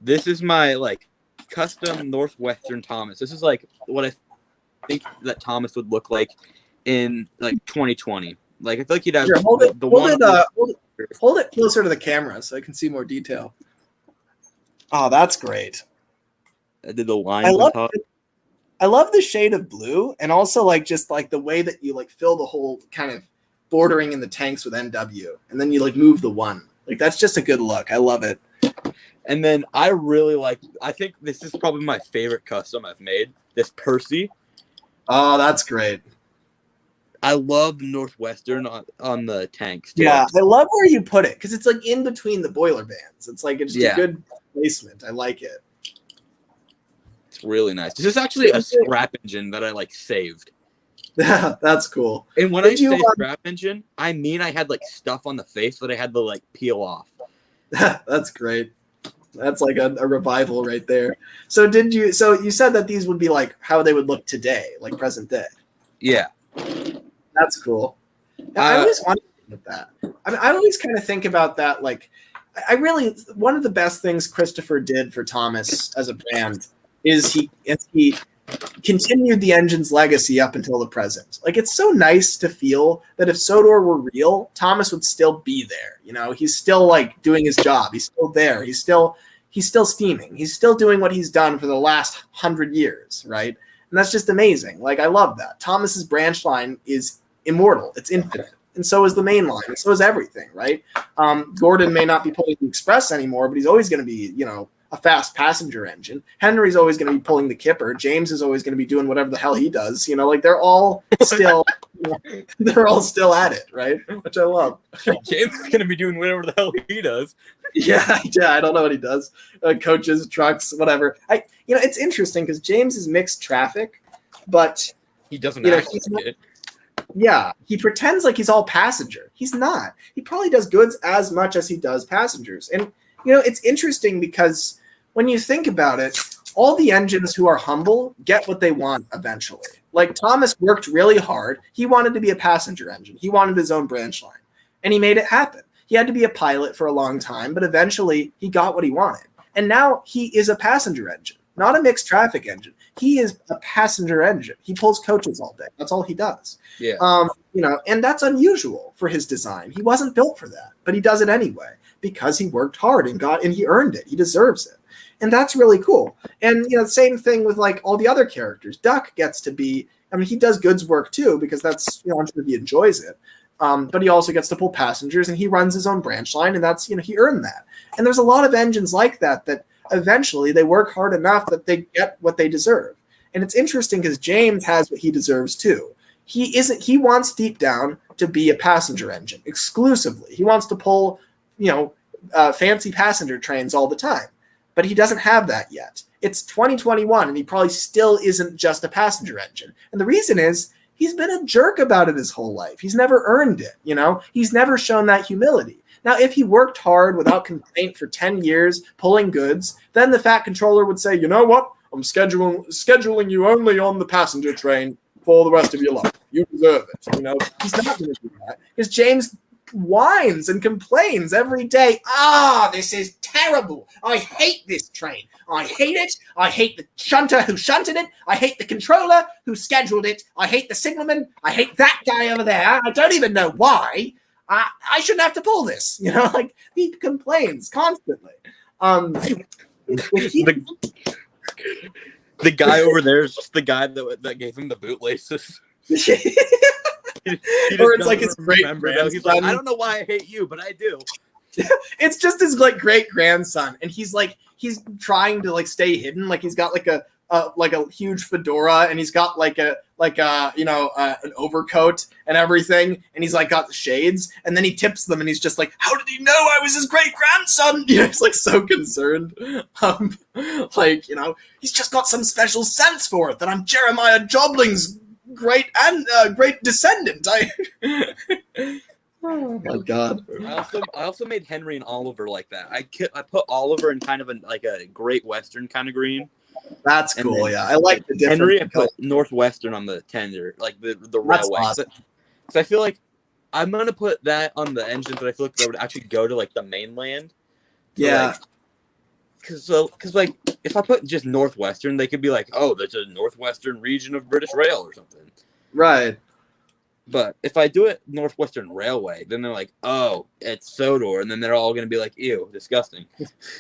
This is my like custom Northwestern Thomas. This is like what I think that Thomas would look like in like 2020. Like I feel like he'd have hold it closer to the camera so I can see more detail. Oh, that's great. I did the lines on top. I love the shade of blue, and also like just like the way that you like fill the whole kind of bordering in the tanks with NW, and then you like move the one. Like that's just a good look. I love it. And then I think this is probably my favorite custom I've made. This Percy. Oh, that's great. I love the Northwestern on the tanks too. Yeah, I love where you put it because it's like in between the boiler bands. It's like it's a good placement. I like it. It's really nice. This is actually a scrap engine that I like saved. That's cool. And when I say scrap engine, I mean I had like stuff on the face that I had to like peel off. That's great. That's like a revival right there. So you said that these would be like how they would look today, like present day. Yeah. That's cool. I always wanted to think about that. I mean, I always kind of think about that. Like, one of the best things Christopher did for Thomas as a brand is he continued the engine's legacy up until the present. Like, it's so nice to feel that if Sodor were real, Thomas would still be there. You know, he's still like doing his job. He's still there. He's still steaming. He's still doing what he's done for the last 100 years, right? And that's just amazing. Like, I love that. Thomas's branch line is immortal. It's infinite. And so is the main line. And so is everything, right? Gordon may not be pulling the Express anymore, but he's always going to be, you know, a fast passenger engine. Henry's always going to be pulling the Kipper. James is always going to be doing whatever the hell he does. You know, like they're all still, they're all still at it, right? Which I love. James is going to be doing whatever the hell he does. Yeah, I don't know what he does. Coaches, trucks, whatever. It's interesting because James is mixed traffic, but he doesn't actually get it. Yeah, he pretends like he's all passenger. He's not. He probably does goods as much as he does passengers. And, you know, it's interesting because when you think about it, all the engines who are humble get what they want eventually. Like, Thomas worked really hard. He wanted to be a passenger engine. He wanted his own branch line. And he made it happen. He had to be a pilot for a long time, but eventually he got what he wanted. And now he is a passenger engine, not a mixed traffic engine. He is a passenger engine. He pulls coaches all day. That's all he does. Yeah. And that's unusual for his design. He wasn't built for that, but he does it anyway because he worked hard and he earned it. He deserves it. And that's really cool. And, you know, same thing with like all the other characters. Duck gets to be, I mean, he does goods work too, because that's, you know, he enjoys it. But he also gets to pull passengers and he runs his own branch line, and that's, you know, he earned that. And there's a lot of engines like that eventually they work hard enough that they get what they deserve. And it's interesting because James has what he deserves too. He wants deep down to be a passenger engine exclusively. He wants to pull, you know, fancy passenger trains all the time, but he doesn't have that yet. It's 2021 and he probably still isn't just a passenger engine. And the reason is he's been a jerk about it his whole life. He's never earned it. You know, he's never shown that humility. Now, if he worked hard without complaint for 10 years pulling goods, then the Fat Controller would say, you know what? I'm scheduling you only on the passenger train for the rest of your life. You deserve it. You know, he's not going to do that because James whines and complains every day. This is terrible. I hate this train. I hate it. I hate the shunter who shunted it. I hate the controller who scheduled it. I hate the signalman. I hate that guy over there. I don't even know why. I shouldn't have to pull this. You know, like he complains constantly. The guy over there is just the guy that gave him the bootlaces. Or it's like his great grandson. He's like, I don't know why I hate you, but I do. It's just his like great grandson, and he's trying to like stay hidden. Like he's got like a huge fedora, and he's got an overcoat and everything, and he's like got the shades, and then he tips them, and he's just like, how did he know I was his great grandson? You know, he's like so concerned. Like, you know, he's just got some special sense for it that I'm Jeremiah Jobling's great descendant. Oh my God! I also made Henry and Oliver like that. I put Oliver in kind of a Great Western kind of green. That's cool. Yeah, I like the different. Henry, I put Northwestern on the tender, like the railway. Awesome. So I feel like I'm gonna put that on the engines that I feel like that would actually go to like the mainland. Yeah. Because like if I put just Northwestern, they could be like, oh, there's a Northwestern region of British Rail or something. Right. But if I do it Northwestern Railway, then they're like, oh, it's Sodor. And then they're all going to be like, ew, disgusting.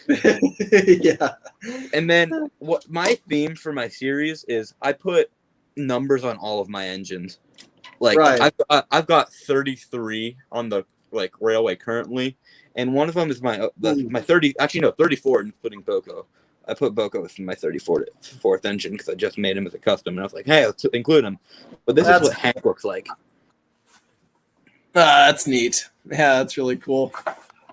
Yeah. And then what my theme for my series is I put numbers on all of my engines. Like, right. I've got 33 on the like railway currently. And one of them is my 34, including Boko. I put Boko with my 34th engine because I just made him as a custom. And I was like, hey, let's include him. But this is what Hank looks like. That's neat. Yeah, that's really cool.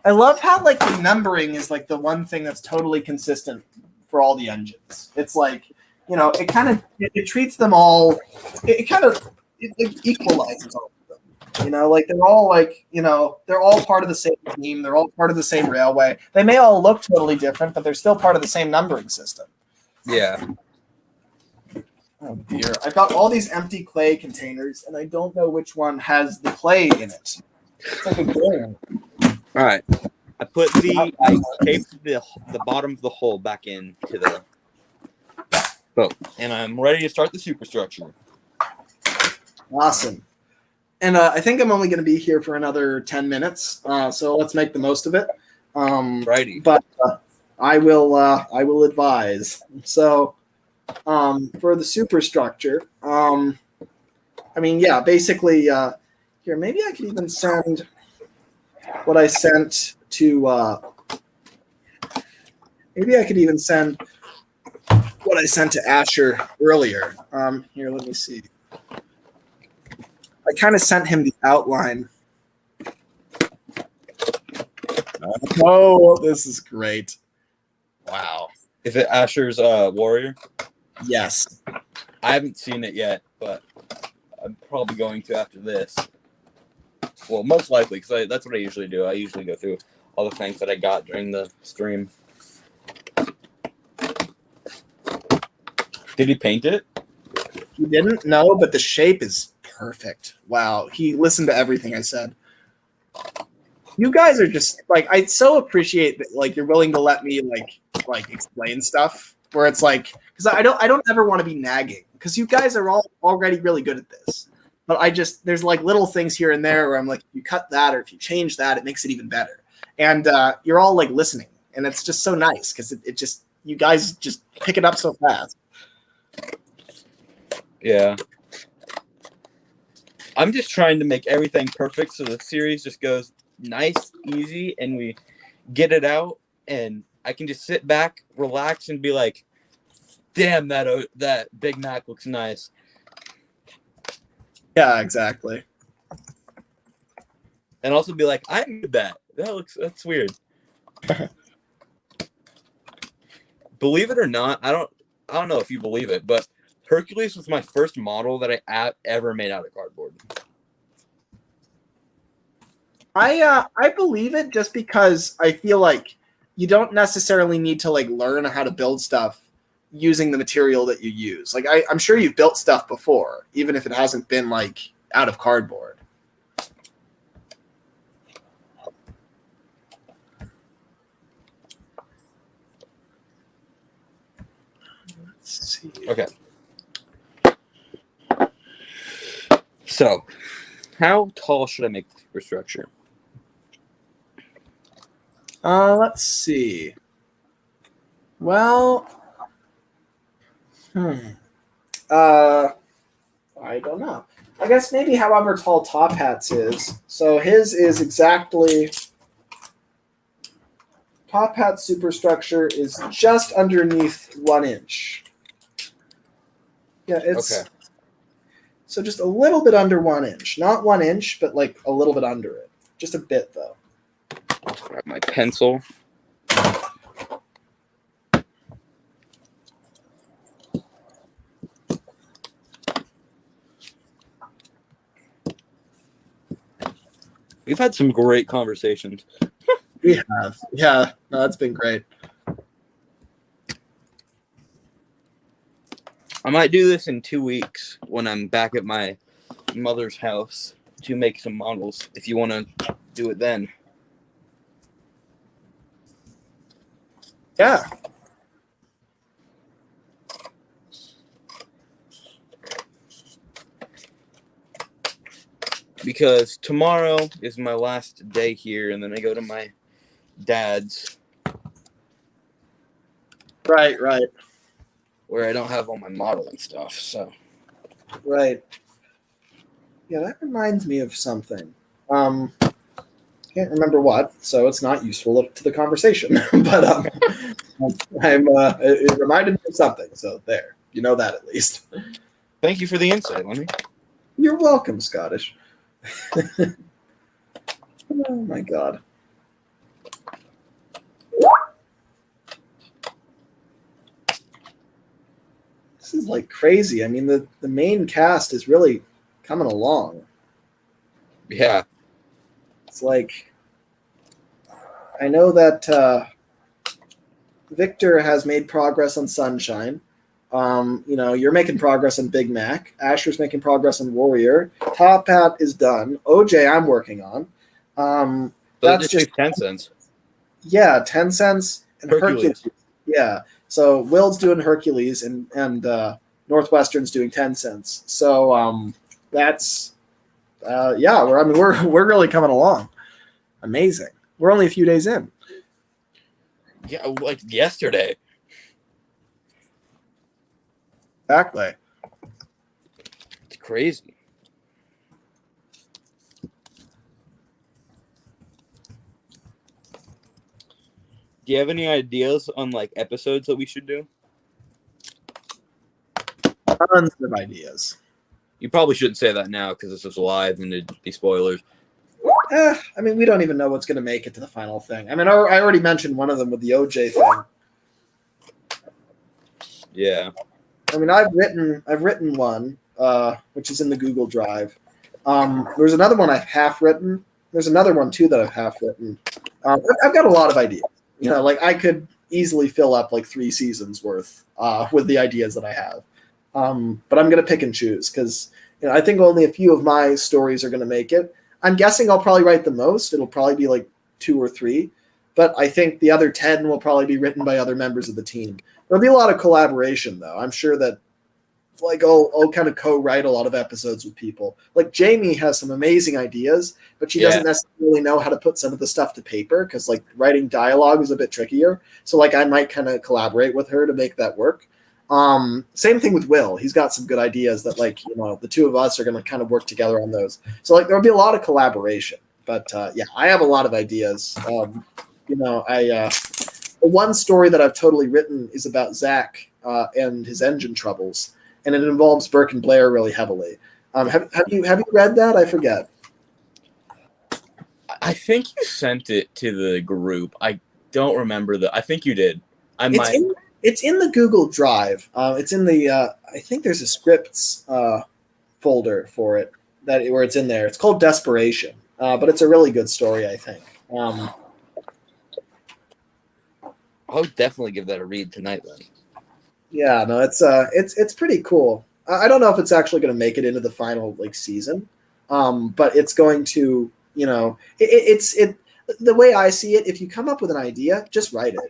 I love how like the numbering is like the one thing that's totally consistent for all the engines. It's like, you know, it treats them all. It kind of it equalizes all of them. You know, like they're all like, you know, they're all part of the same team. They're all part of the same railway. They may all look totally different, but they're still part of the same numbering system. Yeah. Oh dear. I've got all these empty clay containers, and I don't know which one has the clay in it. It's like a game. All right. I taped the bottom of the hole back into the boat, and I'm ready to start the superstructure. Awesome. And I think I'm only going to be here for another 10 minutes, so let's make the most of it. Righty. But I will advise. So for the superstructure, I mean, yeah, basically, here, maybe I could even send what I sent to, maybe I could even send what I sent to Asher earlier. Here, let me see. I kind of sent him the outline. Oh, this is great. Wow. Is it Asher's Warrior? Yes. I haven't seen it yet, but I'm probably going to after this. Well, most likely, because that's what I usually do. I usually go through all the things that I got during the stream. Did he paint it? He didn't? No, but the shape is perfect. Wow. He listened to everything I said. You guys are just, like, I so appreciate that, like, you're willing to let me, like explain stuff where it's like, because I don't ever want to be nagging, because you guys are all already really good at this. But there's like little things here and there where I'm like, if you cut that or if you change that, it makes it even better. And you're all like listening, and it's just so nice because it just, you guys just pick it up so fast. Yeah. I'm just trying to make everything perfect so the series just goes nice, easy, and we get it out, and I can just sit back, relax, and be like, damn, that Big Mac looks nice. Yeah, exactly. And also be like, I made that. That's weird. Believe it or not, I don't know if you believe it, but Hercules was my first model that I ever made out of cardboard. I believe it just because I feel like you don't necessarily need to like learn how to build stuff using the material that you use. Like I'm sure you've built stuff before, even if it hasn't been like out of cardboard. Let's see. Okay. So, how tall should I make the superstructure? Let's see. Well, I don't know. I guess maybe however tall Top Hat's is. So his is exactly, Top Hat's superstructure is just underneath 1 inch. Yeah, it's okay. So just a little bit under 1 inch. Not 1 inch, but like a little bit under it. Just a bit though. Grab my pencil. We've had some great conversations. We have. Yeah, no, that's been great. I might do this in 2 weeks when I'm back at my mother's house to make some models, if you want to do it then. Yeah. Because tomorrow is my last day here, and then I go to my dad's. Right. Where I don't have all my modeling stuff, so. Right. Yeah, that reminds me of something. Can't remember what, so it's not useful to the conversation. But it reminded me of something, so there. You know that at least. Thank you for the insight, Lenny. You're welcome, Scottish. Oh my god. This is like crazy. I mean, the main cast is really coming along. Yeah. It's like, I know that Victor has made progress on Sunshine. You're making progress on Big Mac. Asher's making progress on Warrior. Top Hat is done. OJ, I'm working on. That's just 10 cents. Yeah, 10 cents and Hercules. Yeah. So Will's doing Hercules and Northwestern's doing 10 cents. So that's we're really coming along. Amazing. We're only a few days in. Yeah, like yesterday. Exactly. It's crazy. Do you have any ideas on like episodes that we should do? Tons of ideas. You probably shouldn't say that now because this is live and it'd be spoilers. I mean, we don't even know what's going to make it to the final thing. I mean, I already mentioned one of them with the OJ thing. Yeah. I mean, I've written one, which is in the Google Drive. There's another one I've half written. There's another one too that I've half written. I've got a lot of ideas. Like I could easily fill up like 3 seasons worth with the ideas that I have. But I'm going to pick and choose because I think only a few of my stories are going to make it. I'm guessing I'll probably write the most. It'll probably be like 2 or 3. But I think the other 10 will probably be written by other members of the team. There'll be a lot of collaboration, though. I'm sure that like I'll kind of co-write a lot of episodes with people. Like Jamie has some amazing ideas, but she doesn't necessarily know how to put some of the stuff to paper because like writing dialogue is a bit trickier. So like I might kind of collaborate with her to make that work. Same thing with Will. He's got some good ideas that like, the two of us are going to kind of work together on those. So like there'll be a lot of collaboration, but I have a lot of ideas. The one story that I've totally written is about Zach and his engine troubles, and it involves Burke and Blair really heavily. Have you read that? I forget. I think you sent it to the group. I don't remember I think you did. It's in the Google Drive. It's in the I think there's a scripts folder for it where it's in there. It's called Desperation, but it's a really good story, I think. I'll definitely give that a read tonight then. Yeah, no, it's pretty cool. I don't know if it's actually going to make it into the final like season, but it's going to. It's the way I see it. If you come up with an idea, just write it.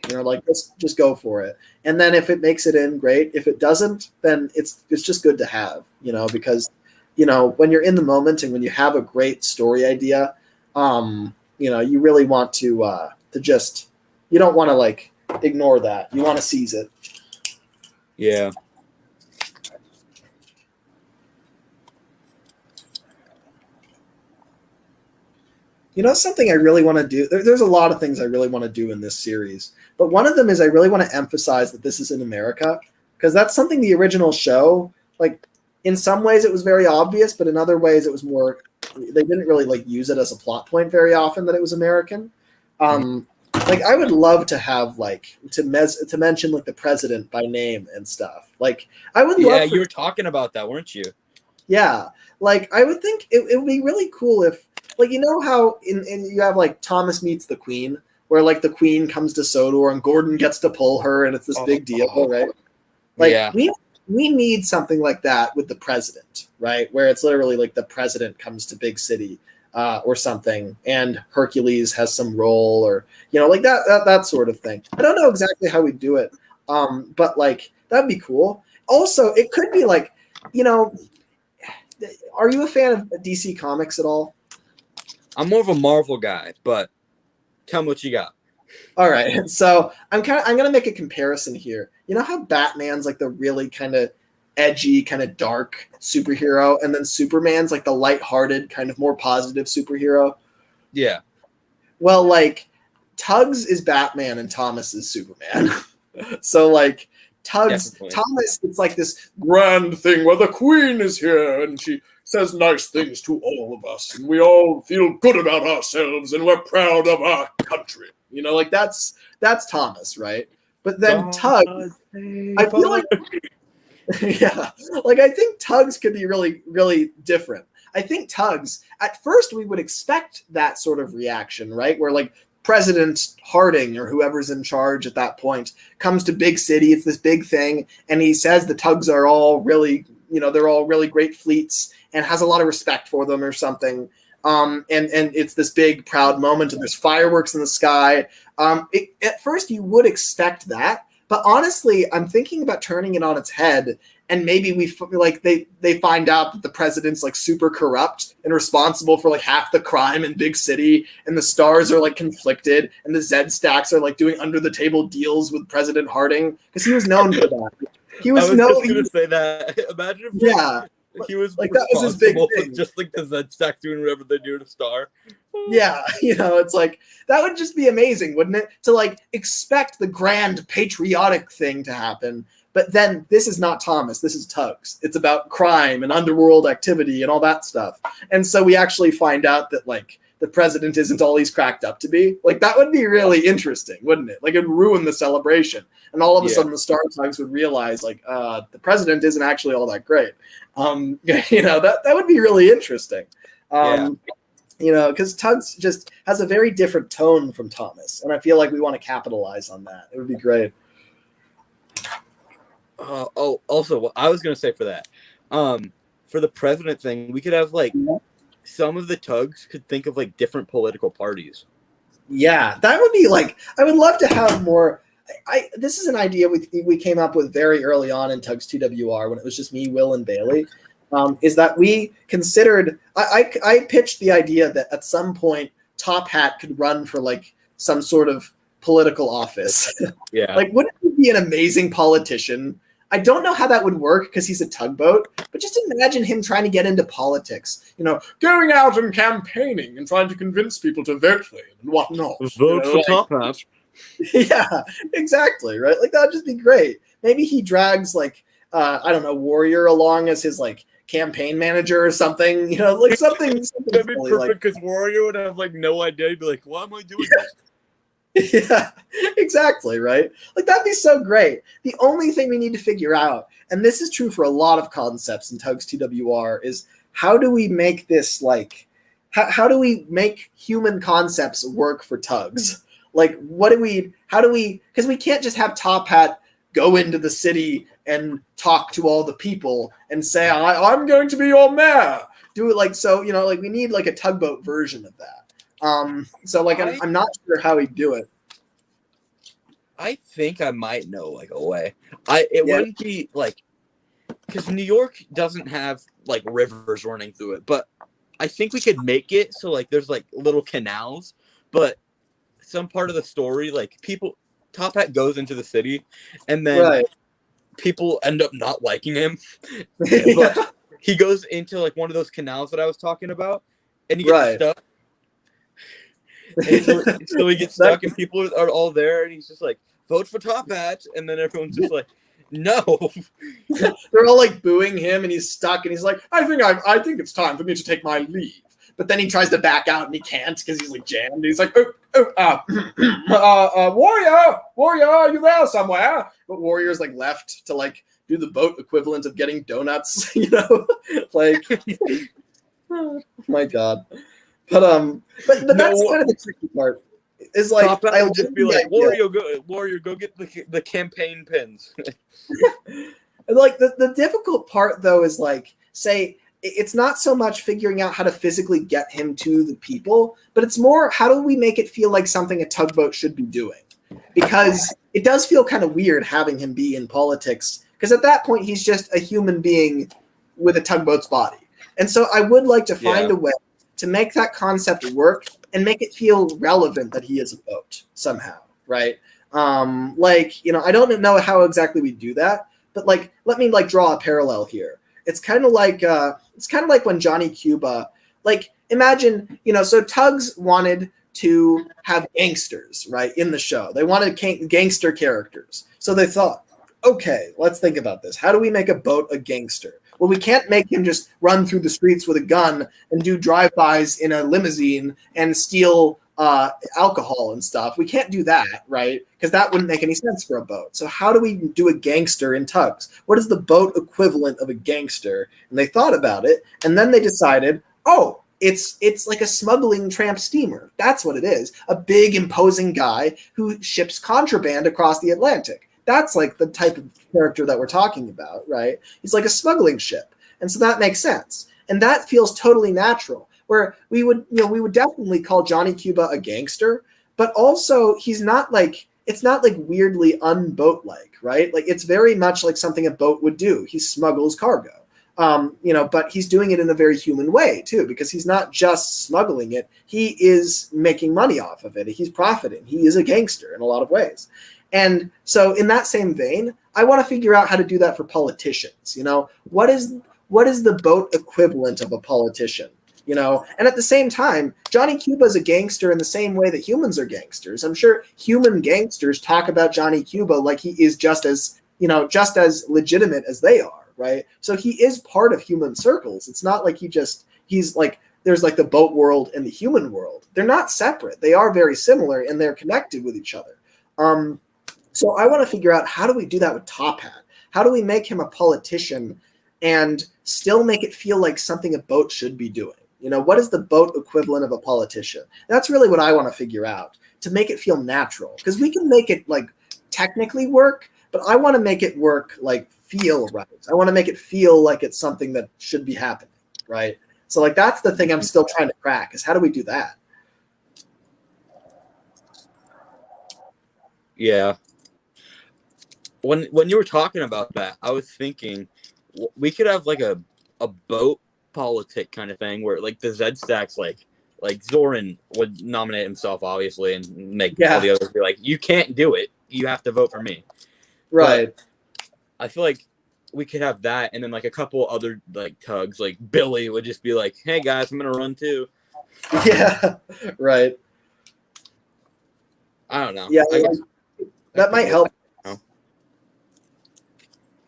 Just go for it. And then if it makes it in, great. If it doesn't, then it's just good to have. Because when you're in the moment and when you have a great story idea, you really want to just you don't want to like ignore that. You want to seize it. Yeah. Something I really want to do. There's a lot of things I really want to do in this series, but one of them is I really want to emphasize that this is in America because that's something the original show, like in some ways it was very obvious, but in other ways it was more, they didn't really like use it as a plot point very often that it was American. Like I would love to have like to mention like the president by name and stuff. Like I would love. Yeah, you were talking about that, weren't you? Yeah, like I would think it would be really cool if like how in you have like Thomas Meets the Queen, where like the Queen comes to Sodor and Gordon gets to pull her and it's this big deal, right? Like we need something like that with the president, right? Where it's literally like the president comes to big city. Or something, and Hercules has some role, or like that sort of thing. I don't know exactly how we do it, but like that'd be cool. Also, it could be like, are you a fan of DC Comics at all? I'm more of a Marvel guy, but tell me what you got. All right, so I'm gonna make a comparison here. You know how Batman's like the really kind of edgy, kind of dark superhero, and then Superman's like the lighthearted, kind of more positive superhero. Yeah. Well, like Tugs is Batman and Thomas is Superman. So like Tugs, Thomas, it's like this grand thing where the Queen is here and she says nice things to all of us, and we all feel good about ourselves and we're proud of our country. Like that's Thomas, right? But then Tugs, I feel like. Yeah, like I think Tugs could be really, really different. I think Tugs, at first we would expect that sort of reaction, right? Where like President Harding or whoever's in charge at that point comes to big city. It's this big thing. And he says the Tugs are all really, they're all really great fleets and has a lot of respect for them or something. And it's this big proud moment and there's fireworks in the sky. At first you would expect that. But honestly, I'm thinking about turning it on its head, and maybe they find out that the president's like super corrupt and responsible for like half the crime in big city, and the stars are like conflicted, and the Z stacks are like doing under the table deals with President Harding because he was known for that. He was just gonna say that. Imagine if he was like that was his big thing. Just like the Z stack doing whatever they do to Star. Yeah, it's like that would just be amazing, wouldn't it? To like expect the grand patriotic thing to happen, but then this is not Thomas, this is Tugs. It's about crime and underworld activity and all that stuff. And so we actually find out that like the president isn't all he's cracked up to be. Like that would be really interesting, wouldn't it? Like it'd ruin the celebration. And all of a sudden the Star Tugs would realize like the president isn't actually all that great. That would be really interesting. Because Tugs just has a very different tone from Thomas. And I feel like we want to capitalize on that. It would be great. Also, what I was going to say for that, for the president thing, we could have like some of the Tugs could think of like different political parties. Yeah, that would be like, I would love to have more. This is an idea we came up with very early on in Tugs TWR when it was just me, Will, and Bailey. Is that we considered, I pitched the idea that at some point Top Hat could run for like some sort of political office. Yeah. Like, wouldn't he be an amazing politician? I don't know how that would work because he's a tugboat, but just imagine him trying to get into politics, going out and campaigning and trying to convince people to vote for him and whatnot. Vote for Top Hat. Yeah, exactly, right? Like, that'd just be great. Maybe he drags, like, Warrior along as his, like, campaign manager or something, like something That'd be perfect because Warrior would have, like, no idea. He'd be like, why am I doing this? Yeah, exactly, right? Like, that'd be so great. The only thing we need to figure out, and this is true for a lot of concepts in Tugs TWR, is how do we make this, like, how do we make human concepts work for Tugs? Like, because we can't just have Top Hat go into the city and talk to all the people and say, I'm going to be your mayor. Do it like, so, like we need like a tugboat version of that. So like, I'm not sure how he'd do it. I think I might know like a way. It wouldn't be like, because New York doesn't have like rivers running through it, but I think we could make it so like there's like little canals, but some part of the story, like Top Hat goes into the city and then people end up not liking him. But he goes into like one of those canals that I was talking about and he gets stuck. And so he gets stuck and people are all there and he's just like, vote for Top Hat. And then everyone's just like, no. They're all like booing him and he's stuck and he's like, I think it's time for me to take my leave. But then he tries to back out and he can't because he's like jammed. He's like, Warrior, are you there somewhere? But Warrior's like left to like do the boat equivalent of getting donuts, like, oh my God. But that's kind of the tricky part. Is like Top Hat would just be like, Warrior, go get the campaign pins. Like the difficult part though is like, say, it's not so much figuring out how to physically get him to the people, but it's more how do we make it feel like something a tugboat should be doing? Because it does feel kind of weird having him be in politics, because at that point he's just a human being with a tugboat's body. And so I would like to find a way to make that concept work and make it feel relevant that he is a boat somehow, right? I don't know how exactly we do that, but like, let me like draw a parallel here. It's kind of like when Johnny Cuba, like, imagine, so Tugs wanted to have gangsters, right, in the show. They wanted gangster characters. So they thought, okay, let's think about this. How do we make a boat a gangster? Well, we can't make him just run through the streets with a gun and do drive-bys in a limousine and steal alcohol and stuff. We can't do that, right? Because that wouldn't make any sense for a boat. So how do we do a gangster in tugs? What is the boat equivalent of a gangster? And they thought about it, and then they decided, oh, it's like a smuggling tramp steamer. That's what it is. A big, imposing guy who ships contraband across the Atlantic. That's like the type of character that we're talking about, right? He's like a smuggling ship. And so that makes sense. And that feels totally natural, where we would definitely call Johnny Cuba a gangster, but also he's not like, it's not like weirdly unboat-like, right? Like it's very much like something a boat would do. He smuggles cargo. But he's doing it in a very human way too, because he's not just smuggling it. He is making money off of it. He's profiting. He is a gangster in a lot of ways. And so in that same vein, I want to figure out how to do that for politicians. What is the boat equivalent of a politician? And at the same time, Johnny Cuba is a gangster in the same way that humans are gangsters. I'm sure human gangsters talk about Johnny Cuba like he is just as legitimate as they are. Right. So he is part of human circles. It's not like he's like, there's like the boat world and the human world. They're not separate. They are very similar and they're connected with each other. So I want to figure out, how do we do that with Top Hat? How do we make him a politician and still make it feel like something a boat should be doing? What is the boat equivalent of a politician? That's really what I want to figure out, to make it feel natural, because we can make it like technically work, but I want to make it work like feel right. I want to make it feel like it's something that should be happening, right? So like that's the thing I'm still trying to crack, is how do we do that? Yeah. When you were talking about that, I was thinking we could have like a boat politic kind of thing where like the Z stacks like Zoran would nominate himself obviously and make all the others be like, you can't do it. You have to vote for me. Right. But I feel like we could have that, and then like a couple other like tugs, like Billy would just be like, "Hey guys, I'm gonna run too." Yeah, right. I don't know. Yeah, that might help.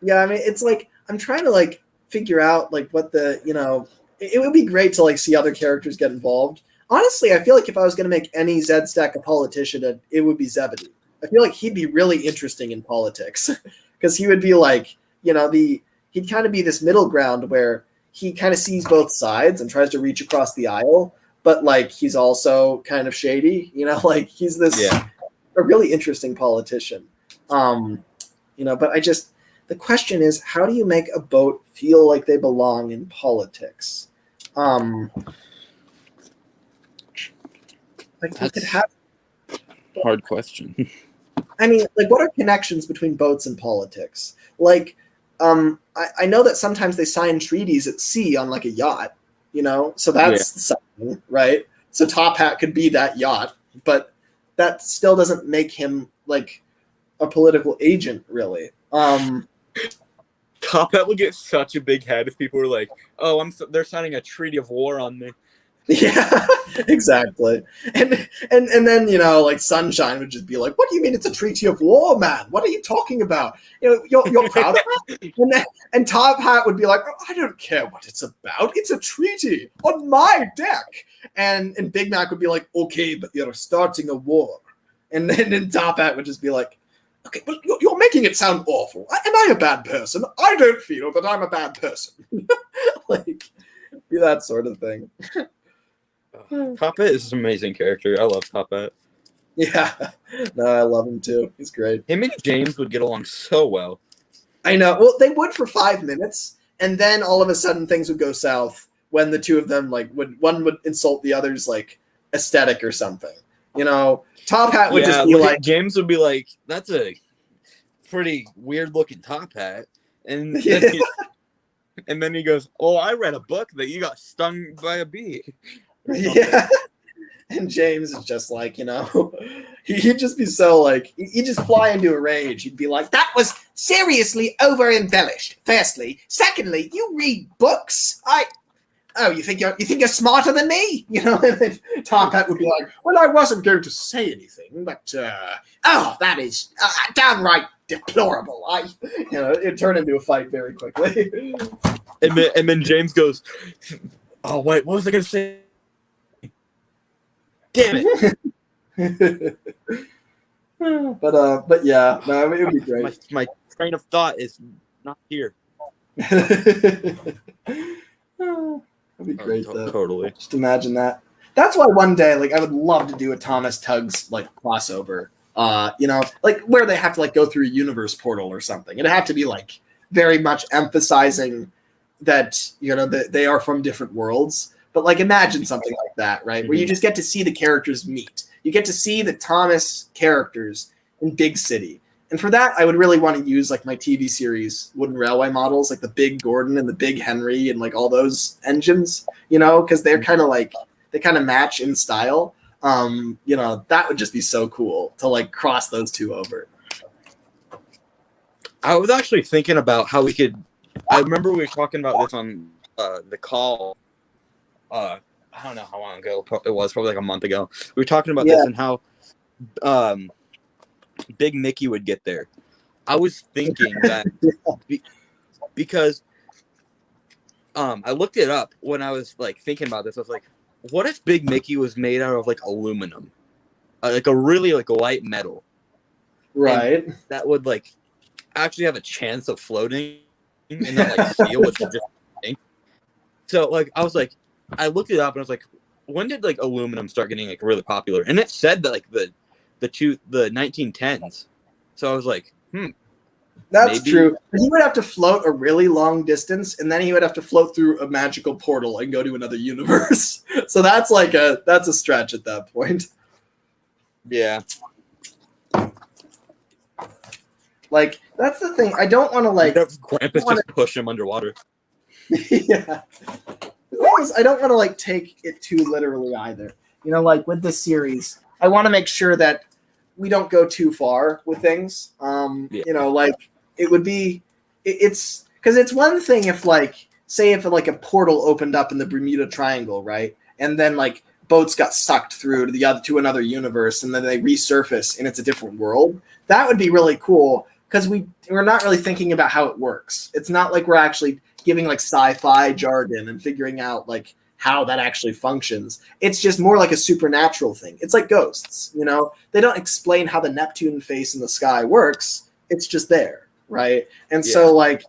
Yeah, I mean, it's like I'm trying to like figure out like what the it would be great to like see other characters get involved. Honestly, I feel like if I was going to make any Z stack a politician, it would be Zebedee. I feel like he'd be really interesting in politics because he would be like, he'd kind of be this middle ground where he kind of sees both sides and tries to reach across the aisle, but like he's also kind of shady, like he's this a really interesting politician. But the question is, how do you make a boat feel like they belong in politics? That's hard question. I mean, like, what are connections between boats and politics? Like, I know that sometimes they sign treaties at sea on like a yacht, so that's something, right? So Top Hat could be that yacht, but that still doesn't make him like a political agent, really. Top Hat would get such a big head if people were like, "Oh, they're signing a treaty of war on me." Yeah, exactly. And then like Sunshine would just be like, "What do you mean it's a treaty of war, man? What are you talking about? You're proud of that?" And Top Hat would be like, "Oh, I don't care what it's about. It's a treaty on my deck." And Big Mac would be like, "Okay, but you're starting a war." And then Top Hat would just be like, "Okay, well, you're making it sound awful. Am I a bad person? I don't feel that I'm a bad person." Like, be that sort of thing. Top Hat is an amazing character. I love Top Hat. Yeah. No, I love him too. He's great. Him and James would get along so well. I know. Well, they would for 5 minutes, and then all of a sudden things would go south when the two of them one would insult the other's like aesthetic or something. Top Hat would just be like, James would be like, "That's a pretty weird looking top hat," and then he goes, "Oh, I read a book that you got stung by a bee." Yeah. And James is just like, he'd just be so like, he'd just fly into a rage. He'd be like, "That was seriously over embellished. Firstly, secondly, you read books. You think you're smarter than me?" And then Top Hat would be like, "Well, I wasn't going to say anything, but that is downright deplorable." It turned into a fight very quickly. And then James goes, "Oh wait, what was I going to say?" Damn it! But yeah, no, it would be great. My train of thought is not here. That'd be great though. Totally. Just imagine that. That's why one day, like, I would love to do a Thomas Tugs like crossover. You know, like where they have to like go through a universe portal or something. It'd have to be like very much emphasizing that, you know, that they are from different worlds. But like imagine something like that, right? Where you just get to see the characters meet. You get to see the Thomas characters in Big City. And for that, I would really want to use like my TV series Wooden Railway models, like the Big Gordon and the Big Henry and like all those engines, you know, because they're kind of like, they kind of match in style. You know, that would just be so cool to like cross those two over. I was actually thinking about how we could. I remember we were talking about this on the call. I don't know how long ago it was, probably like a month ago. We were talking about this and how Big Mickey would get there. I was thinking that because I looked it up when I was like thinking about this. I was like, what if Big Mickey was made out of like aluminum, like a really like light metal, right? And that would like actually have a chance of floating, and not like steel, which is just ink. So like I was like, I looked it up and I was like, when did like aluminum start getting like really popular? And it said that like the 1910s. So I was like, That's true. But he would have to float a really long distance, and then he would have to float through a magical portal and go to another universe. So that's like that's a stretch at that point. Yeah. Like that's the thing. I don't want to like Krampus just push him underwater. Yeah. The thing is, I don't want to like take it too literally either. You know, like with this series, I want to make sure that we don't go too far with things. You know, like it would be, it's because it's one thing if like, say if like a portal opened up in the Bermuda Triangle, right? And then like boats got sucked through to another universe, and then they resurface and it's a different world. That would be really cool because we're not really thinking about how it works. It's not like we're actually giving like sci-fi jargon and figuring out like how that actually functions. It's just more like a supernatural thing. It's like ghosts, you know? They don't explain how the Neptune face in the sky works. It's just there, right? And so like,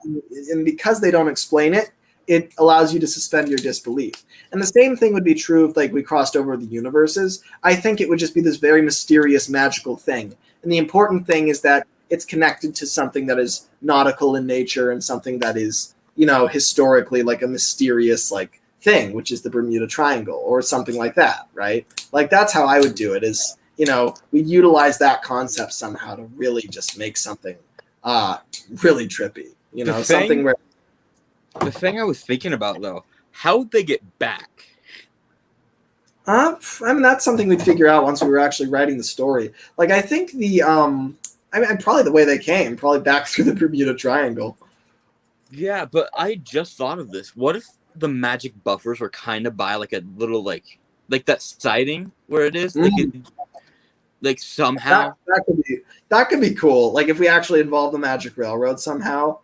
and because they don't explain it, it allows you to suspend your disbelief. And the same thing would be true if like we crossed over the universes. I think it would just be this very mysterious, magical thing. And the important thing is that it's connected to something that is nautical in nature and something that is, you know, historically like a mysterious like thing, which is the Bermuda Triangle or something like that, right? Like that's how I would do it is, you know, we utilize that concept somehow to really just make something really trippy, you know, something where. The thing I was thinking about though, how would they get back? I mean, that's something we'd figure out once we were actually writing the story. Like, I think I mean, probably the way they came, probably back through the Bermuda Triangle. Yeah, but I just thought of this. What if the magic buffers were kind of by like a little like that siding where it is, like somehow that could be cool. Like if we actually involve the Magic Railroad somehow,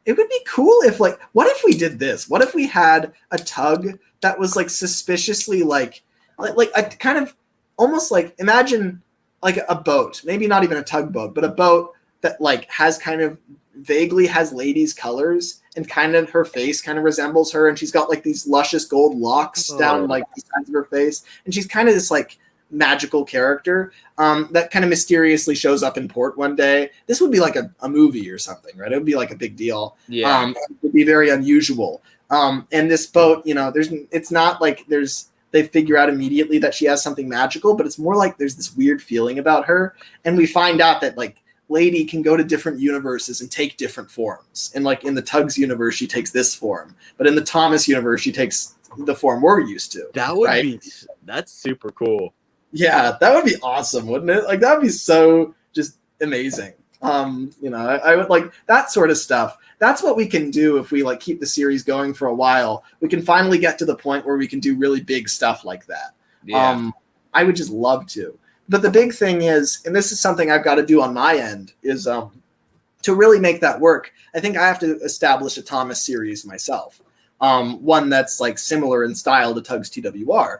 it would be cool if like, what if we did this? What if we had a tug that was like suspiciously like a kind of almost like, imagine like a boat, maybe not even a tugboat, but a boat that like has kind of vaguely has ladies' colors and kind of her face kind of resembles her, and she's got like these luscious gold locks down like the sides of her face, and she's kind of this like magical character that kind of mysteriously shows up in port one day. This would be like a movie or something, right? It would be like a big deal. It would be very unusual. And this boat, you know, it's not like they figure out immediately that she has something magical, but it's more like there's this weird feeling about her, and we find out that like Lady can go to different universes and take different forms. And like in the Tugs universe, she takes this form, but in the Thomas universe, she takes the form we're used to. That would be, that's super cool. Yeah, that would be awesome, wouldn't it? Like that would be so just amazing. You know, I would like that sort of stuff. That's what we can do if we like keep the series going for a while. We can finally get to the point where we can do really big stuff like that. Yeah. I would just love to. But the big thing is, and this is something I've got to do on my end, is to really make that work, I think I have to establish a Thomas series myself. One that's like similar in style to Tugs TWR.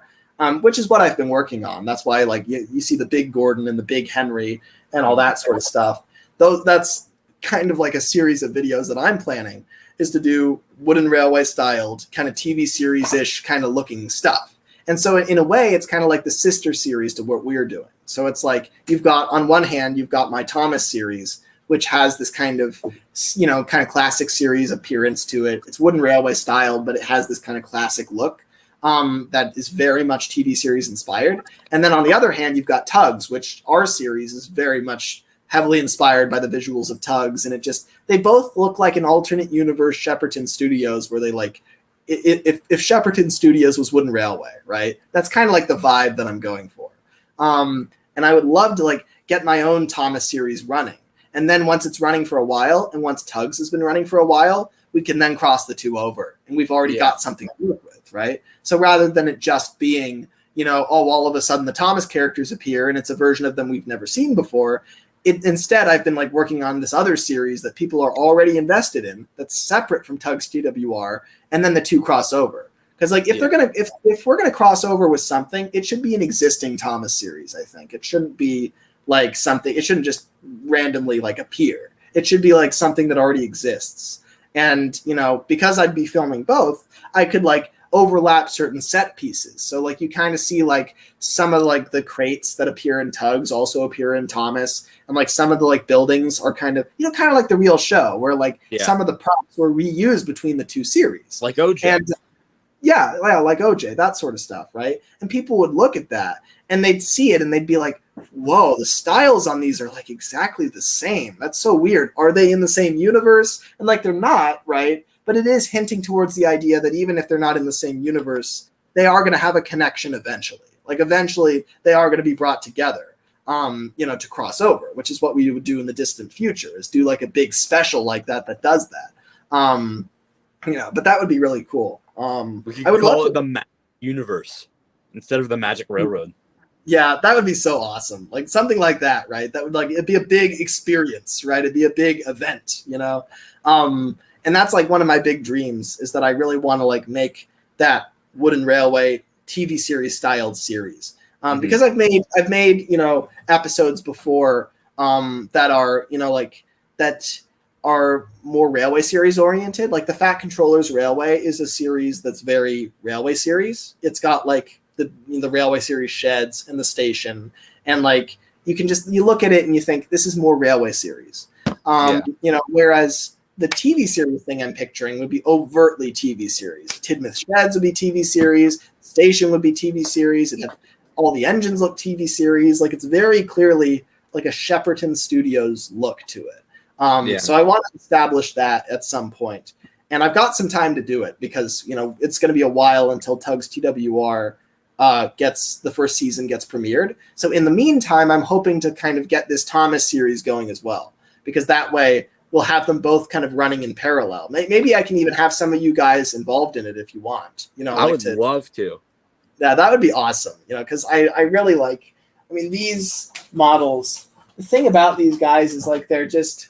which is what I've been working on. That's why like you see the big Gordon and the big Henry and all that sort of stuff. Though that's kind of like a series of videos that I'm planning, is to do Wooden Railway styled kind of TV series-ish kind of looking stuff. And so in a way, it's kind of like the sister series to what we're doing. So it's like you've got, on one hand, you've got my Thomas series, which has this kind of, kind of classic series appearance to it. It's Wooden Railway styled, but it has this kind of classic look that is very much TV series inspired. And then on the other hand, you've got Tugs, which our series is very much heavily inspired by the visuals of Tugs. And they both look like an alternate universe Shepperton Studios, where they like, if Shepperton Studios was Wooden Railway, right? That's kind of like the vibe that I'm going for. And I would love to like get my own Thomas series running. And then once it's running for a while, and once Tugs has been running for a while, we can then cross the two over, and we've already got something to work with, right? So rather than it just being, all of a sudden the Thomas characters appear and it's a version of them we've never seen before, instead I've been like working on this other series that people are already invested in that's separate from Tugs TWR, and then the two cross over. Because like if we're gonna cross over with something, it should be an existing Thomas series. I think it shouldn't be like something. It shouldn't just randomly like appear. It should be like something that already exists. And because I'd be filming both, I could like overlap certain set pieces. So like you kind of see like some of like the crates that appear in Tugs also appear in Thomas, and like some of the like buildings are kind of like the real show, where like some of the props were reused between the two series, like OJ. And like OJ, that sort of stuff, right? And people would look at that and they'd see it and they'd be like, whoa, the styles on these are like exactly the same. That's so weird. Are they in the same universe? And like they're not, right? But it is hinting towards the idea that even if they're not in the same universe, they are going to have a connection eventually. Like eventually they are going to be brought together, to cross over, which is what we would do in the distant future, is do like a big special like that does that. But that would be really cool. We could call it the universe instead of the Magic Railroad. Yeah, that would be so awesome. Like something like that, right? That would like, it'd be a big experience, right? It'd be a big event, And that's like one of my big dreams, is that I really want to like make that Wooden Railway TV series styled series. Because I've made episodes before that are that are more railway series oriented. Like the Fat Controllers Railway is a series that's very railway series. It's got like the railway series sheds and the station, and like you look at it and you think this is more railway series. Whereas the TV series thing I'm picturing would be overtly TV series. Tidmouth Sheds would be TV series. Station would be TV series. And all the engines look TV series. Like it's very clearly like a Shepperton Studios look to it. So I want to establish that at some point. And I've got some time to do it because, it's going to be a while until Tugs TWR the first season gets premiered. So in the meantime, I'm hoping to kind of get this Thomas series going as well, because that way we'll have them both kind of running in parallel. Maybe I can even have some of you guys involved in it if you want. I would love to. Yeah, that would be awesome. Because I really like, these models. The thing about these guys is like they're just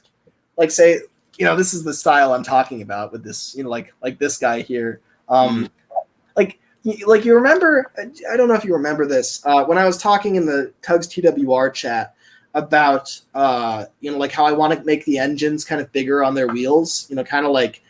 like, say, this is the style I'm talking about with this, like this guy here. Like you remember, I don't know if you remember this, when I was talking in the Tugs TWR chat about, like how I want to make the engines kind of bigger on their wheels, kind of like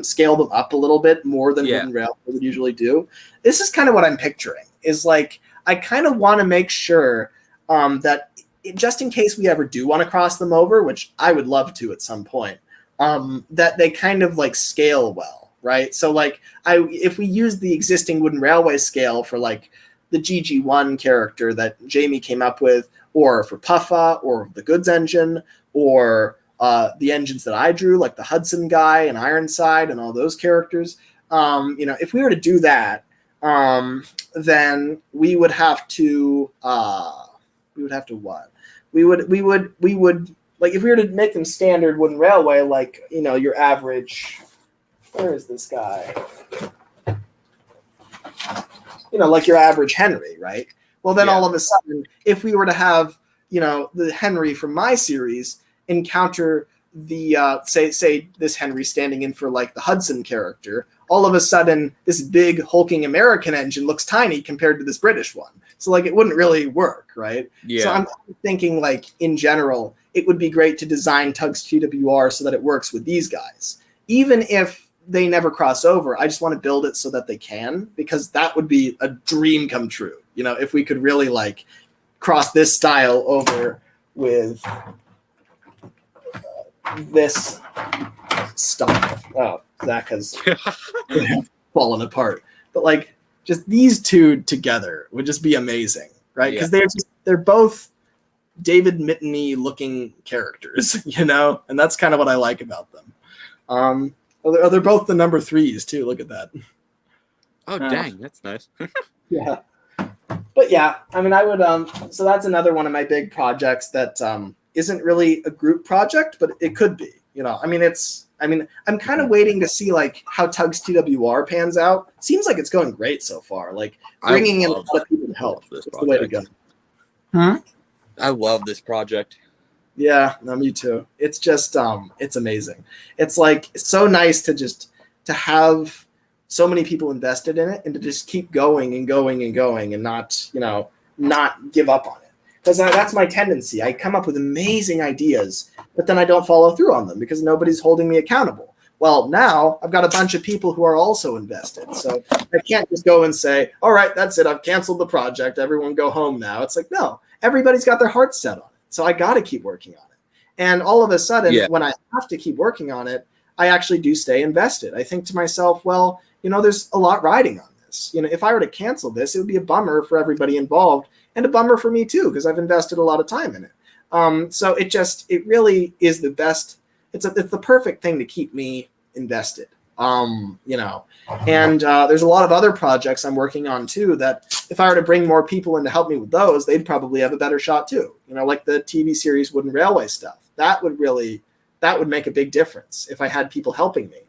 scale them up a little bit more than Wooden Railway would usually do. This is kind of what I'm picturing, is like, I kind of want to make sure that just in case we ever do want to cross them over, which I would love to at some point, that they kind of like scale well. Right. So like if we use the existing Wooden Railway scale for like the GG1 character that Jamie came up with, or for Puffa or the goods engine, or the engines that I drew, like the Hudson guy and Ironside and all those characters, if we were to do that, then we would have to what? We would like, if we were to make them standard Wooden Railway, like, your average. Where is this guy? Like your average Henry, right? Well, then all of a sudden, if we were to have, the Henry from my series encounter the, say this Henry standing in for like the Hudson character, all of a sudden this big hulking American engine looks tiny compared to this British one. So like it wouldn't really work, right? Yeah. So I'm thinking like in general, it would be great to design TUGS TWR so that it works with these guys. Even if they never cross over, I just want to build it so that they can, because that would be a dream come true. You know, if we could really like cross this style over with this style. Oh, Zach has fallen apart. But like just these two together would just be amazing, right? Because they're both David Mitteny looking characters, you know, and that's kind of what I like about them. They're both the number 3s too. Look at that. Oh dang, that's nice. Yeah. But yeah, I mean, I would. So that's another one of my big projects that isn't really a group project, but it could be. You know, I mean, I'm kind of waiting to see like how TUGS TWR pans out. Seems like it's going great so far. Like bringing in a lot of people to help. That's the way to go. I love this project. Yeah, no, me too. It's just it's amazing. It's like it's so nice to have so many people invested in it and to just keep going and going and going and not give up on it. Because that's my tendency. I come up with amazing ideas, but then I don't follow through on them because nobody's holding me accountable. Well, now I've got a bunch of people who are also invested. So I can't just go and say, all right, that's it. I've canceled the project. Everyone go home now. It's like, no, everybody's got their heart set on it. So I got to keep working on it. And all of a sudden, when I have to keep working on it, I actually do stay invested. I think to myself, well, you know, there's a lot riding on this. You know, if I were to cancel this, it would be a bummer for everybody involved and a bummer for me too, because I've invested a lot of time in it. So it really is the best. It's the perfect thing to keep me invested. You know, and there's a lot of other projects I'm working on too that if I were to bring more people in to help me with those, they'd probably have a better shot too. You know, like the TV series Wooden Railway stuff. That would make a big difference if I had people helping me.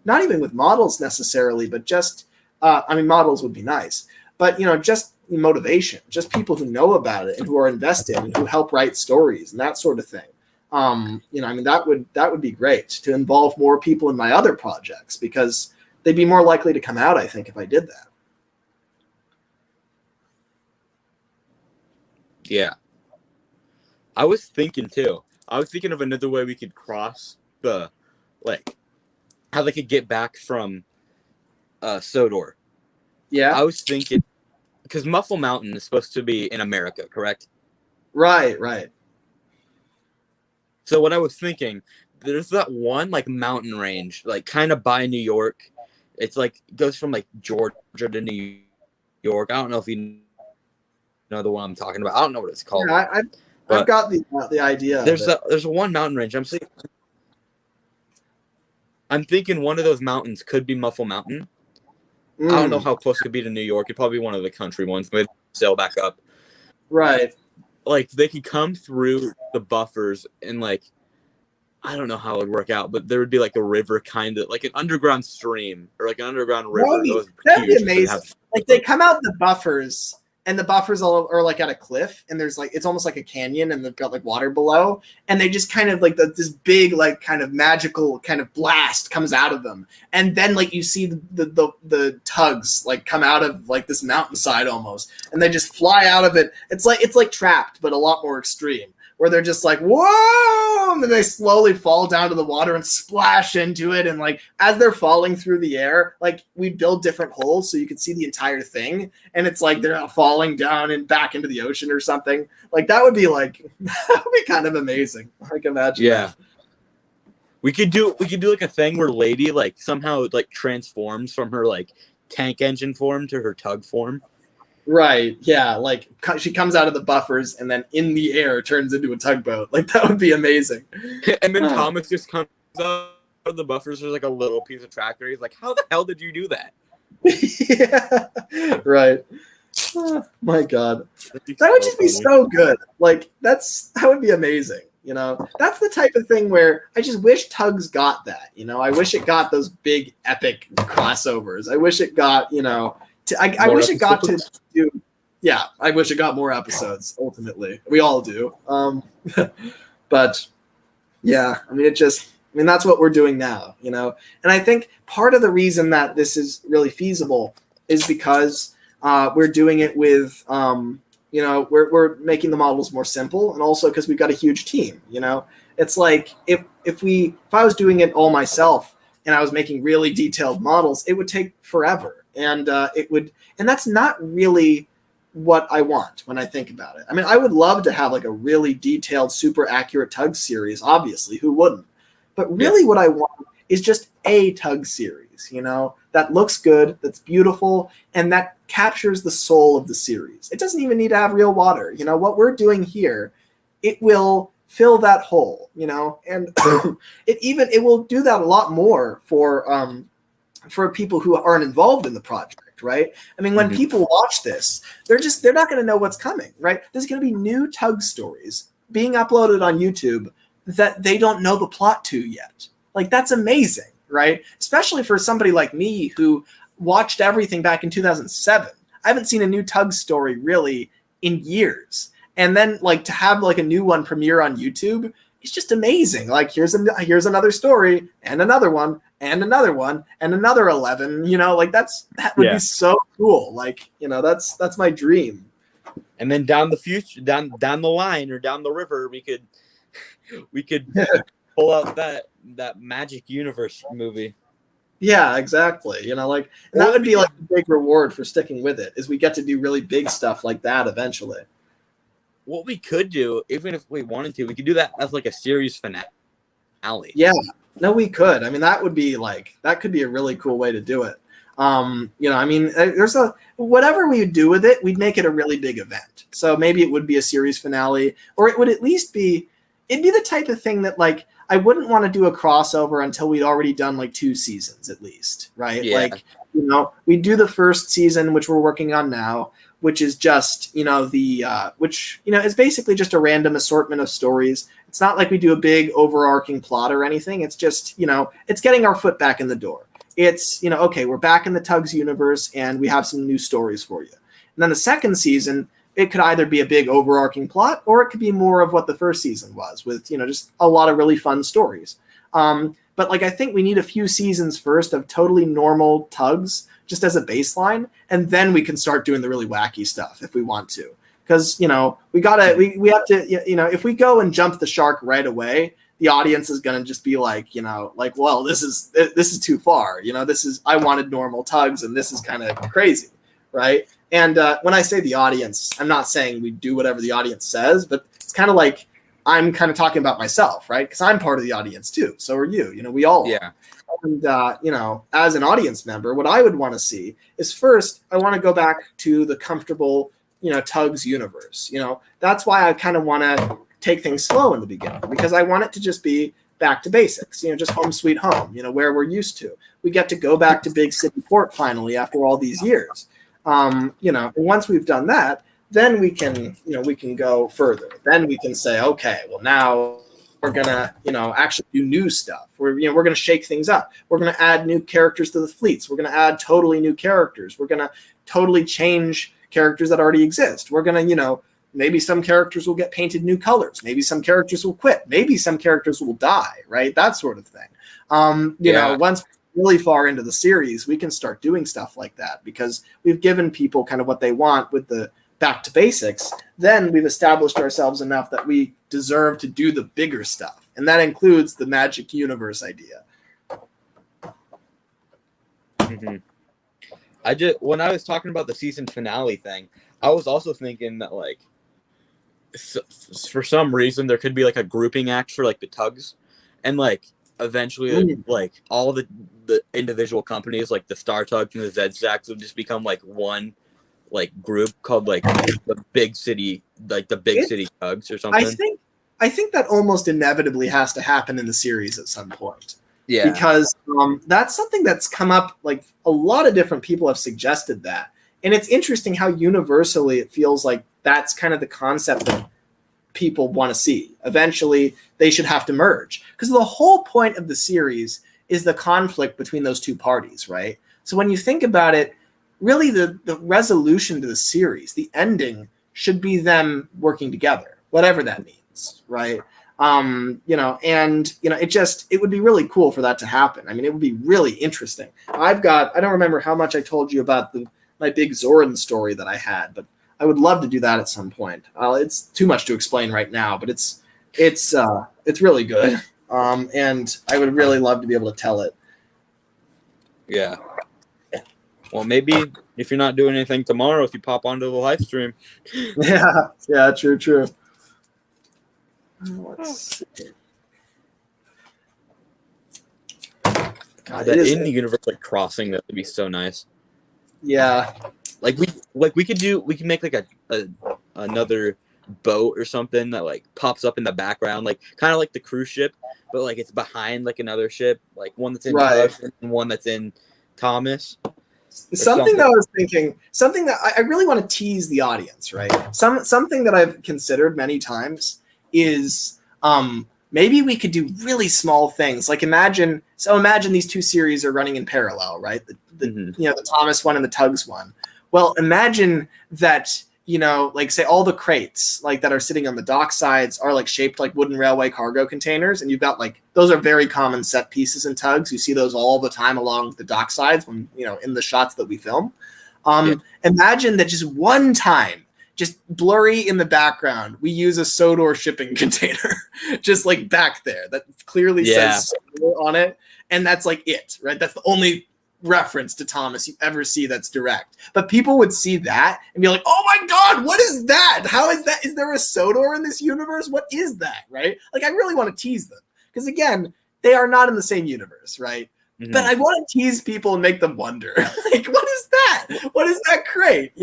Not even with models necessarily, but just, models would be nice, but, you know, just motivation, just people who know about it and who are invested and who help write stories and that sort of thing. You know, I mean, that would be great to involve more people in my other projects because they'd be more likely to come out, I think, if I did that. Yeah. I was thinking too. I was thinking of another way we could cross the, like, how they could get back from Sodor. Yeah. I was thinking, because Muffle Mountain is supposed to be in America, correct? Right. So what I was thinking, there's that one like mountain range, like kind of by New York. It's like goes from like Georgia to New York. I don't know if you know the one I'm talking about. I don't know what it's called. Yeah, I've got the idea. There's one mountain range. I'm thinking one of those mountains could be Muffle Mountain. I don't know how close it could be to New York. It'd probably be one of the country ones. Maybe sail back up. Right. Like they could come through the buffers and like I don't know how it would work out, but there would be like a river, kind of like an underground stream or like an underground river. That'd be amazing. Like they come out the buffers. And the buffers are like at a cliff, and there's like it's almost like a canyon, and they've got like water below, and they just kind of like this big like kind of magical kind of blast comes out of them, and then like you see the tugs like come out of like this mountainside almost, and they just fly out of it. It's like Trapped, but a lot more extreme, where they're just like whoa, and then they slowly fall down to the water and splash into it, and like as they're falling through the air, like we build different holes so you can see the entire thing, and it's like they're not falling down and back into the ocean or something. Like that would be kind of amazing. Like imagine. Yeah. That. We could do like a thing where Lady like somehow like transforms from her like tank engine form to her tug form. Right. Yeah. Like she comes out of the buffers and then in the air turns into a tugboat. Like that would be amazing. And then Thomas just comes out of the buffers. There's like a little piece of tractor. He's like, "How the hell did you do that?" Yeah. Right. Oh, my God. That would just be so good. Like that would be amazing. You know, that's the type of thing where I just wish Tugs got that. You know, I wish it got those big epic crossovers. I wish it got, you know, I wish it got to do. Yeah, I wish it got more episodes. Ultimately, we all do. But yeah, I mean, it I mean, that's what we're doing now, you know? And I think part of the reason that this is really feasible is because we're doing it with, you know, we're making the models more simple, and also because we've got a huge team, you know? It's like if I was doing it all myself and I was making really detailed models, it would take forever. And and that's not really what I want when I think about it. I mean, I would love to have like a really detailed, super accurate TUGS series, obviously, who wouldn't? But really what I want is just a TUGS series, you know, that looks good, that's beautiful, and that captures the soul of the series. It doesn't even need to have real water. You know, what we're doing here, it will fill that hole, you know, and it will do that a lot more for people who aren't involved in the project. Right? I mean, when people watch this, they're not going to know what's coming, right? There's going to be new TUGS stories being uploaded on YouTube that they don't know the plot to yet. Like, that's amazing, right? Especially for somebody like me who watched everything back in 2007. I haven't seen a new TUGS story really in years. And then like to have like a new one premiere on YouTube, it's just amazing. Like, here's another story, and another one, and another one, and another 11, you know, like that would be so cool. Like, you know, that's my dream. And then down the line or down the river, we could pull out that Magic Universe movie. Yeah, exactly. You know, like, and that would be like a big reward for sticking with it, is we get to do really big stuff like that eventually. What we could do, even if we wanted to, we could do that as like a series finale. Yeah, no, we could. I mean, that could be a really cool way to do it. You know, I mean, whatever we would do with it, we'd make it a really big event. So maybe it would be a series finale, or it would at least it'd be the type of thing that, like, I wouldn't want to do a crossover until we'd already done like 2 seasons at least, right? Yeah. Like, you know, we do the first season, which we're working on now, which is just, you know, which, you know, is basically just a random assortment of stories. It's not like we do a big overarching plot or anything. It's just, you know, it's getting our foot back in the door. It's, you know, okay, we're back in the TUGS universe and we have some new stories for you. And then the second season, it could either be a big overarching plot, or it could be more of what the first season was, with, you know, just a lot of really fun stories. But like, I think we need a few seasons first of totally normal TUGS just as a baseline, and then we can start doing the really wacky stuff if we want to. Because, you know, we have to, you know, if we go and jump the shark right away, the audience is going to just be like, you know, like, well, this is too far. You know, I wanted normal TUGS, and this is kind of crazy, right? And when I say the audience, I'm not saying we do whatever the audience says, but it's kind of like I'm kind of talking about myself, right? Because I'm part of the audience too. So are you. You know, we all are. And, you know, as an audience member, what I would want to see is, first, I want to go back to the comfortable, you know, TUGS universe. You know, that's why I kind of want to take things slow in the beginning, because I want it to just be back to basics, you know, just home sweet home, you know, where we're used to. We get to go back to Big City Port finally after all these years. You know, and once we've done that, then we can go further. Then we can say, okay, well, now we're gonna, you know, actually do new stuff. We're gonna shake things up. We're gonna add new characters to the fleets. We're gonna add totally new characters. We're gonna totally change characters that already exist. We're gonna, you know, maybe some characters will get painted new colors. Maybe some characters will quit. Maybe some characters will die, right? That sort of thing. You know, once really far into the series, we can start doing stuff like that, because we've given people kind of what they want with the back to basics. Then we've established ourselves enough that we deserve to do the bigger stuff. And that includes the Magic Universe idea. Mm-hmm. When I was talking about the season finale thing, I was also thinking that, like, for some reason there could be like a grouping act for like the TUGS, and like eventually like all the individual companies, like the Star TUGS and the Z-Stacks, would just become like one like group called like the Big City TUGS or something. I think that almost inevitably has to happen in the series at some point. Yeah, because that's something that's come up. Like, a lot of different people have suggested that, and it's interesting how universally it feels like that's kind of the concept that people want to see. Eventually, they should have to merge, because the whole point of the series is the conflict between those two parties, right? So when you think about it, really the resolution to the series, the ending, should be them working together, whatever that means, right? It would be really cool for that to happen. I mean, it would be really interesting. I don't remember how much I told you about my big Zoran story that I had, but I would love to do that at some point. It's too much to explain right now, but it's really good. And I would really love to be able to tell it. Yeah. Well, maybe if you're not doing anything tomorrow, if you pop onto the live stream. Yeah, true. Let's see. God, that in the universe like crossing, that would be so nice. Yeah. We could make like another boat or something that like pops up in the background, like kind of like the cruise ship, but like it's behind like another ship, like one that's in Tugs and one that's in Thomas. Something that I was thinking, something that I really want to tease the audience, right? Something that I've considered many times is maybe we could do really small things. Like imagine these two series are running in parallel, right? The Thomas one and the Tugs one. Well, imagine that, like say all the crates like that are sitting on the dock sides are like shaped like wooden railway cargo containers. And you've got like, those are very common set pieces in Tugs. You see those all the time along the dock sides when, in the shots that we film. Imagine that just one time, just blurry in the background, we use a Sodor shipping container just like back there that clearly says Sodor on it. And that's like it, right? That's the only reference to Thomas you ever see that's direct. But people would see that and be like, oh my God, what is that? How is that? Is there a Sodor in this universe? What is that, right? Like, I really want to tease them. Because again, they are not in the same universe, right? Mm-hmm. But I want to tease people and make them wonder, like, what is that? What is that crate?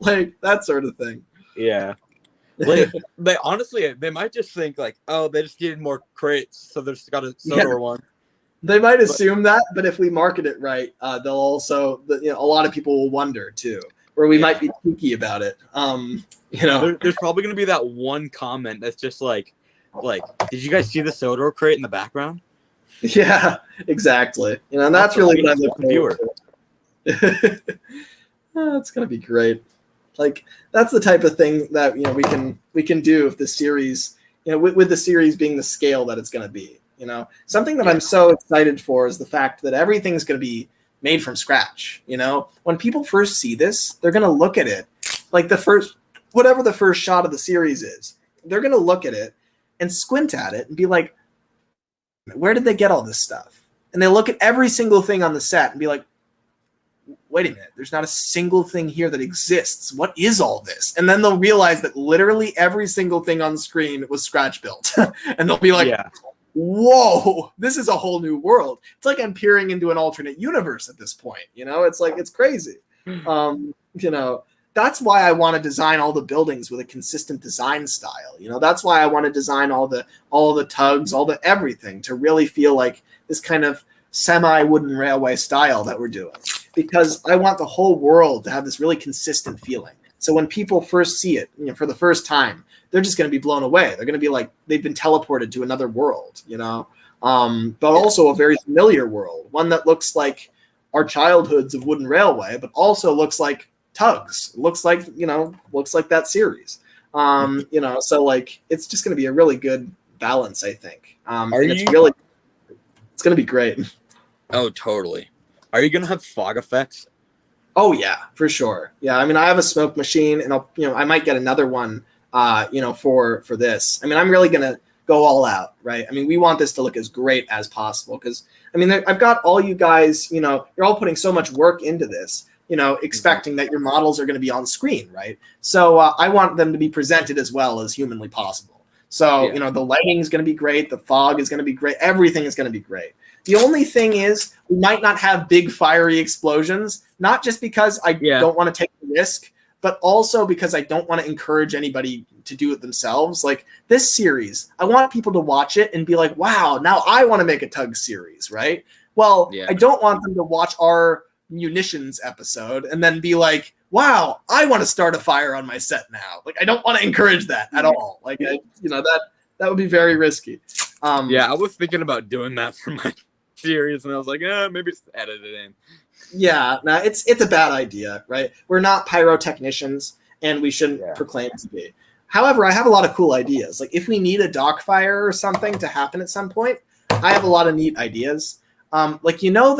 Like that sort of thing. Yeah. Like, they might just think like, oh, they just needed more crates, so they just got a Sodor one. They might assume that, but if we market it right, they'll also, a lot of people will wonder too, or we might be cheeky about it. There's probably going to be that one comment that's just like, did you guys see the Sodor crate in the background? Yeah, exactly. And that's really what I'm looking for. It's going to be great. Like, that's the type of thing that, we can do if the series, with the series being the scale that it's going to be. Something that I'm so excited for is the fact that everything's going to be made from scratch. When people first see this, they're going to look at it like whatever the first shot of the series is, they're going to look at it and squint at it and be like, where did they get all this stuff? And they look at every single thing on the set and be like, wait a minute, there's not a single thing here that exists. What is all this? And then they'll realize that literally every single thing on screen was scratch built. And they'll be like, whoa, this is a whole new world. It's like I'm peering into an alternate universe at this point. It's like, it's crazy. That's why I want to design all the buildings with a consistent design style. That's why I want to design all the tugs, all the everything to really feel like this kind of semi-wooden railway style that we're doing, because I want the whole world to have this really consistent feeling. So when people first see it, for the first time, they're just going to be blown away. They're going to be like, they've been teleported to another world, but also a very familiar world, one that looks like our childhoods of wooden railway, but also looks like Tugs, looks like that series. So like, it's just going to be a really good balance, I think. It's going to be great. Oh, totally. Are you going to have fog effects? Oh yeah, for sure. Yeah. I mean, I have a smoke machine and I might get another one, for this. I mean, I'm really going to go all out, right? I mean, we want this to look as great as possible because, I mean, I've got all you guys, you're all putting so much work into this, expecting that your models are going to be on screen, right? So I want them to be presented as well as humanly possible. So, the lighting is going to be great. The fog is going to be great. Everything is going to be great. The only thing is we might not have big fiery explosions, not just because I don't want to take the risk, but also because I don't want to encourage anybody to do it themselves. Like this series, I want people to watch it and be like, wow, now I want to make a Tug series, right? Well, I don't want them to watch our munitions episode and then be like, wow, I want to start a fire on my set now. Like, I don't want to encourage that at all. Like, that would be very risky. I was thinking about doing that for my series, and I was like, maybe just edit it in. Yeah, no, it's a bad idea, right? We're not pyrotechnicians, and we shouldn't proclaim to be. However, I have a lot of cool ideas. Like if we need a dock fire or something to happen at some point, I have a lot of neat ideas. Like you know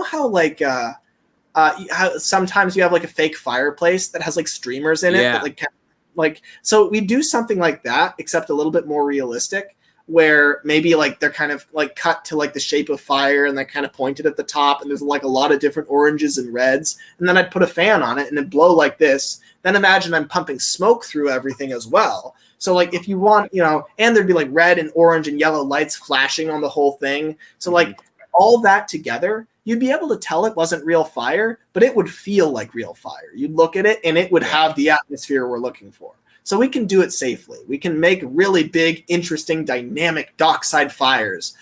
how like how sometimes you have like a fake fireplace that has like streamers in it Yeah. that like so we do something like that except a little bit more realistic, where maybe like they're kind of like cut to like the shape of fire and they're kind of pointed at the top and there's like a lot of different oranges and reds, and then I'd put a fan on it and it'd blow like this. Then imagine I'm pumping smoke through everything as well. So like if you want, you know, and there'd be like red and orange and yellow lights flashing on the whole thing. So like all that together, you'd be able to tell it wasn't real fire, but it would feel like real fire. You'd look at it and it would have the atmosphere we're looking for. So we can do it safely. We can make really big, interesting, dynamic dockside fires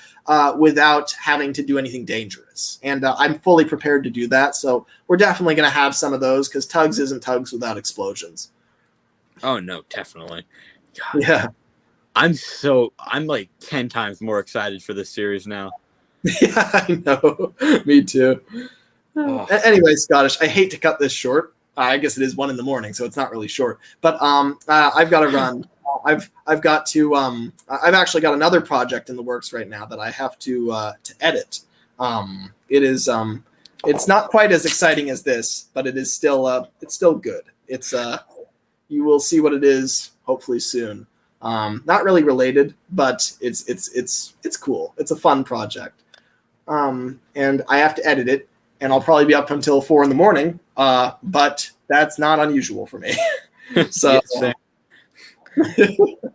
without having to do anything dangerous. And I'm fully prepared to do that. So we're definitely going to have some of those because Tugs isn't Tugs without explosions. Oh no, definitely. God. Yeah. I'm like 10 times more excited for this series now. Yeah, I know. Me too. Oh. Anyway, Scottish, I hate to cut this short. I guess it is 1 a.m, so it's not really short. But I've got to run. I've got to. I've actually got another project in the works right now that I have to edit. It is. It's not quite as exciting as this, but it is still. It's still good. It's. You will see what it is hopefully soon. Not really related, but it's cool. It's a fun project. And I have to edit it, and I'll probably be up until 4 a.m. But that's not unusual for me. So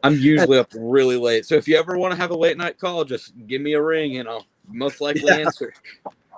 I'm usually up really late. So if you ever want to have a late night call, just give me a ring and I'll most likely answer.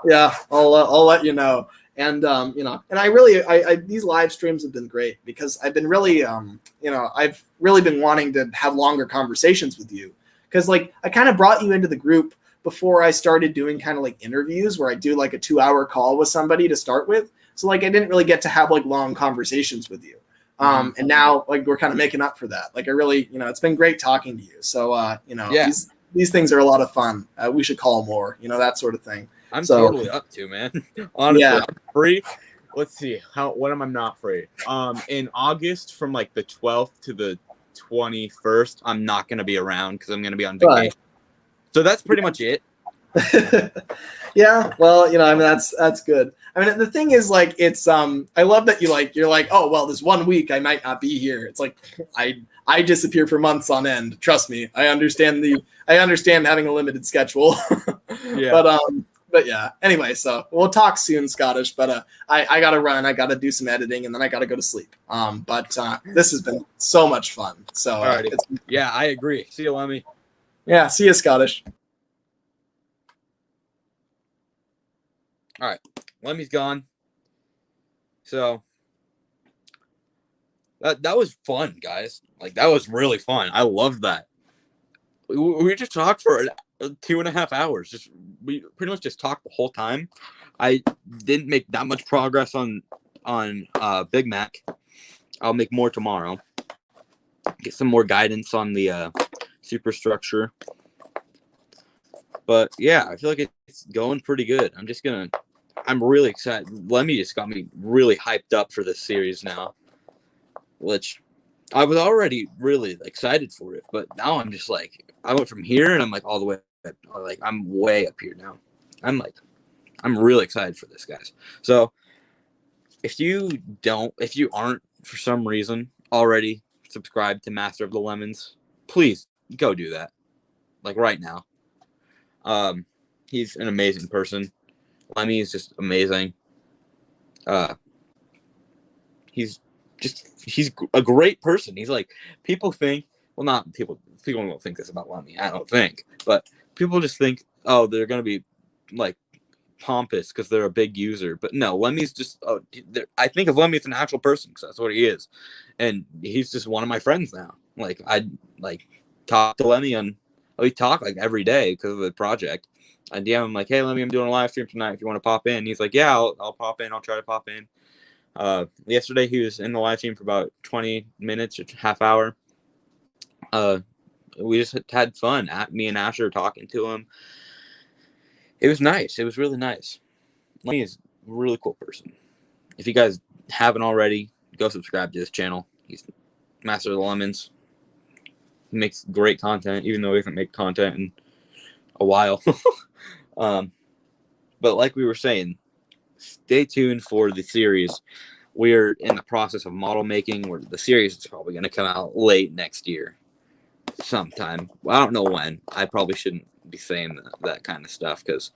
Yeah, I'll let you know. And you know, and I these live streams have been great because I've been really you know, I've really been wanting to have longer conversations with you, because like I kind of brought you into the group before I started doing kind of like interviews where I do like a 2-hour call with somebody to start with. So like I didn't really get to have like long conversations with you. And now like we're kind of making up for that. Like I really, you know, it's been great talking to you. So you know, these things are a lot of fun. We should call more, you know, that sort of thing. I'm totally up to, man. Honestly, I'm free. Let's see. When am I not free? In August from like the 12th to the 21st, I'm not going to be around because I'm going to be on vacation. Right. So that's pretty much it. Yeah, well, you know, I mean, that's good. I mean, the thing is, like, it's I love that you're like, oh, well, this 1 week I might not be here. It's like I disappear for months on end. Trust me, I understand having a limited schedule. Yeah. But yeah. Anyway, so we'll talk soon, Scottish. But I gotta run. I gotta do some editing, and then I gotta go to sleep. But this has been so much fun. So yeah, I agree. See you, Lemmy. Yeah, see you, Scottish. All right, Lemmy's gone. So that was fun, guys. Like that was really fun. I loved that. We just talked for 2.5 hours. We pretty much just talked the whole time. I didn't make that much progress on Big Mac. I'll make more tomorrow. Get some more guidance on the Superstructure. But yeah, I feel like it's going pretty good. I'm really excited. Lemmy just got me really hyped up for this series now, which I was already really excited for it. But now I'm just like, I went from here and I'm like all the way up, like I'm way up here now. I'm really excited for this, guys. So if you aren't for some reason already subscribed to Master of the Lemons, please go do that. Like right now. He's an amazing person. Lemmy is just amazing. He's a great person. He's like, people think, well, not people don't think this about Lemmy, I don't think, but people just think, oh, they're gonna be like pompous because they're a big user. But no, Lemmy's just I think of Lemmy as an actual person because that's what he is, and he's just one of my friends now. Like I talk to Lemmy and we talk like every day because of the project. I DM him like, hey, Lemmy, I'm doing a live stream tonight if you want to pop in. He's like, yeah, I'll pop in. I'll try to pop in. Yesterday he was in the live stream for about 20 minutes or half hour. We just had fun. Me and Asher talking to him. It was nice. It was really nice. Lemmy is a really cool person. If you guys haven't already, go subscribe to this channel. He's Master of the Lemons. He makes great content, even though he hasn't made content in a while. But like we were saying, stay tuned for the series. We're in the process of model making, where the series is probably going to come out late next year sometime. I don't know when. I probably shouldn't be saying that kind of stuff because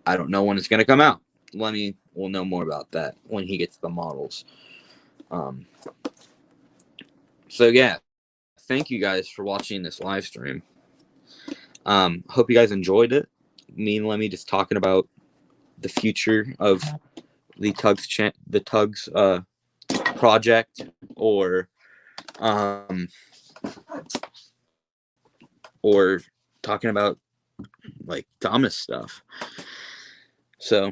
I don't know when it's going to come out. Lemmy will know more about that when he gets the models. So yeah, thank you guys for watching this live stream. Hope you guys enjoyed it. Me and Lemmy just talking about the future of the TUGS project, or talking about like Thomas stuff. So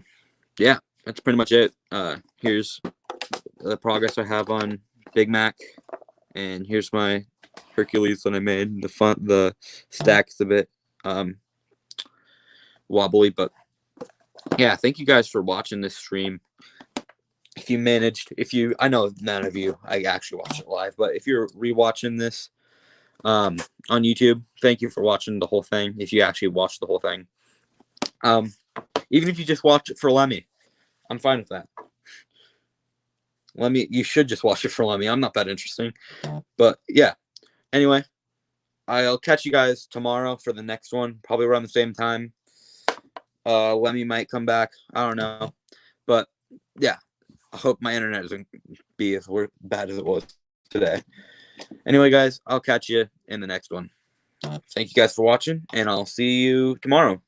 yeah, that's pretty much it. Here's the progress I have on Big Mac, and here's my Hercules that I made. The stack's a bit wobbly, but yeah, thank you guys for watching this stream. If you managed, I know none of you I actually watched it live, but if you're rewatching this on YouTube, thank you for watching the whole thing. If you actually watched the whole thing, even if you just watch it for Lemmy, I'm fine with that. Lemmy, you should just watch it for Lemmy. I'm not that interesting, but yeah. Anyway, I'll catch you guys tomorrow for the next one, probably around the same time. Lemmy might come back. I don't know, but yeah. I hope my internet doesn't be as bad as it was today. Anyway, guys, I'll catch you in the next one. Thank you guys for watching, and I'll see you tomorrow.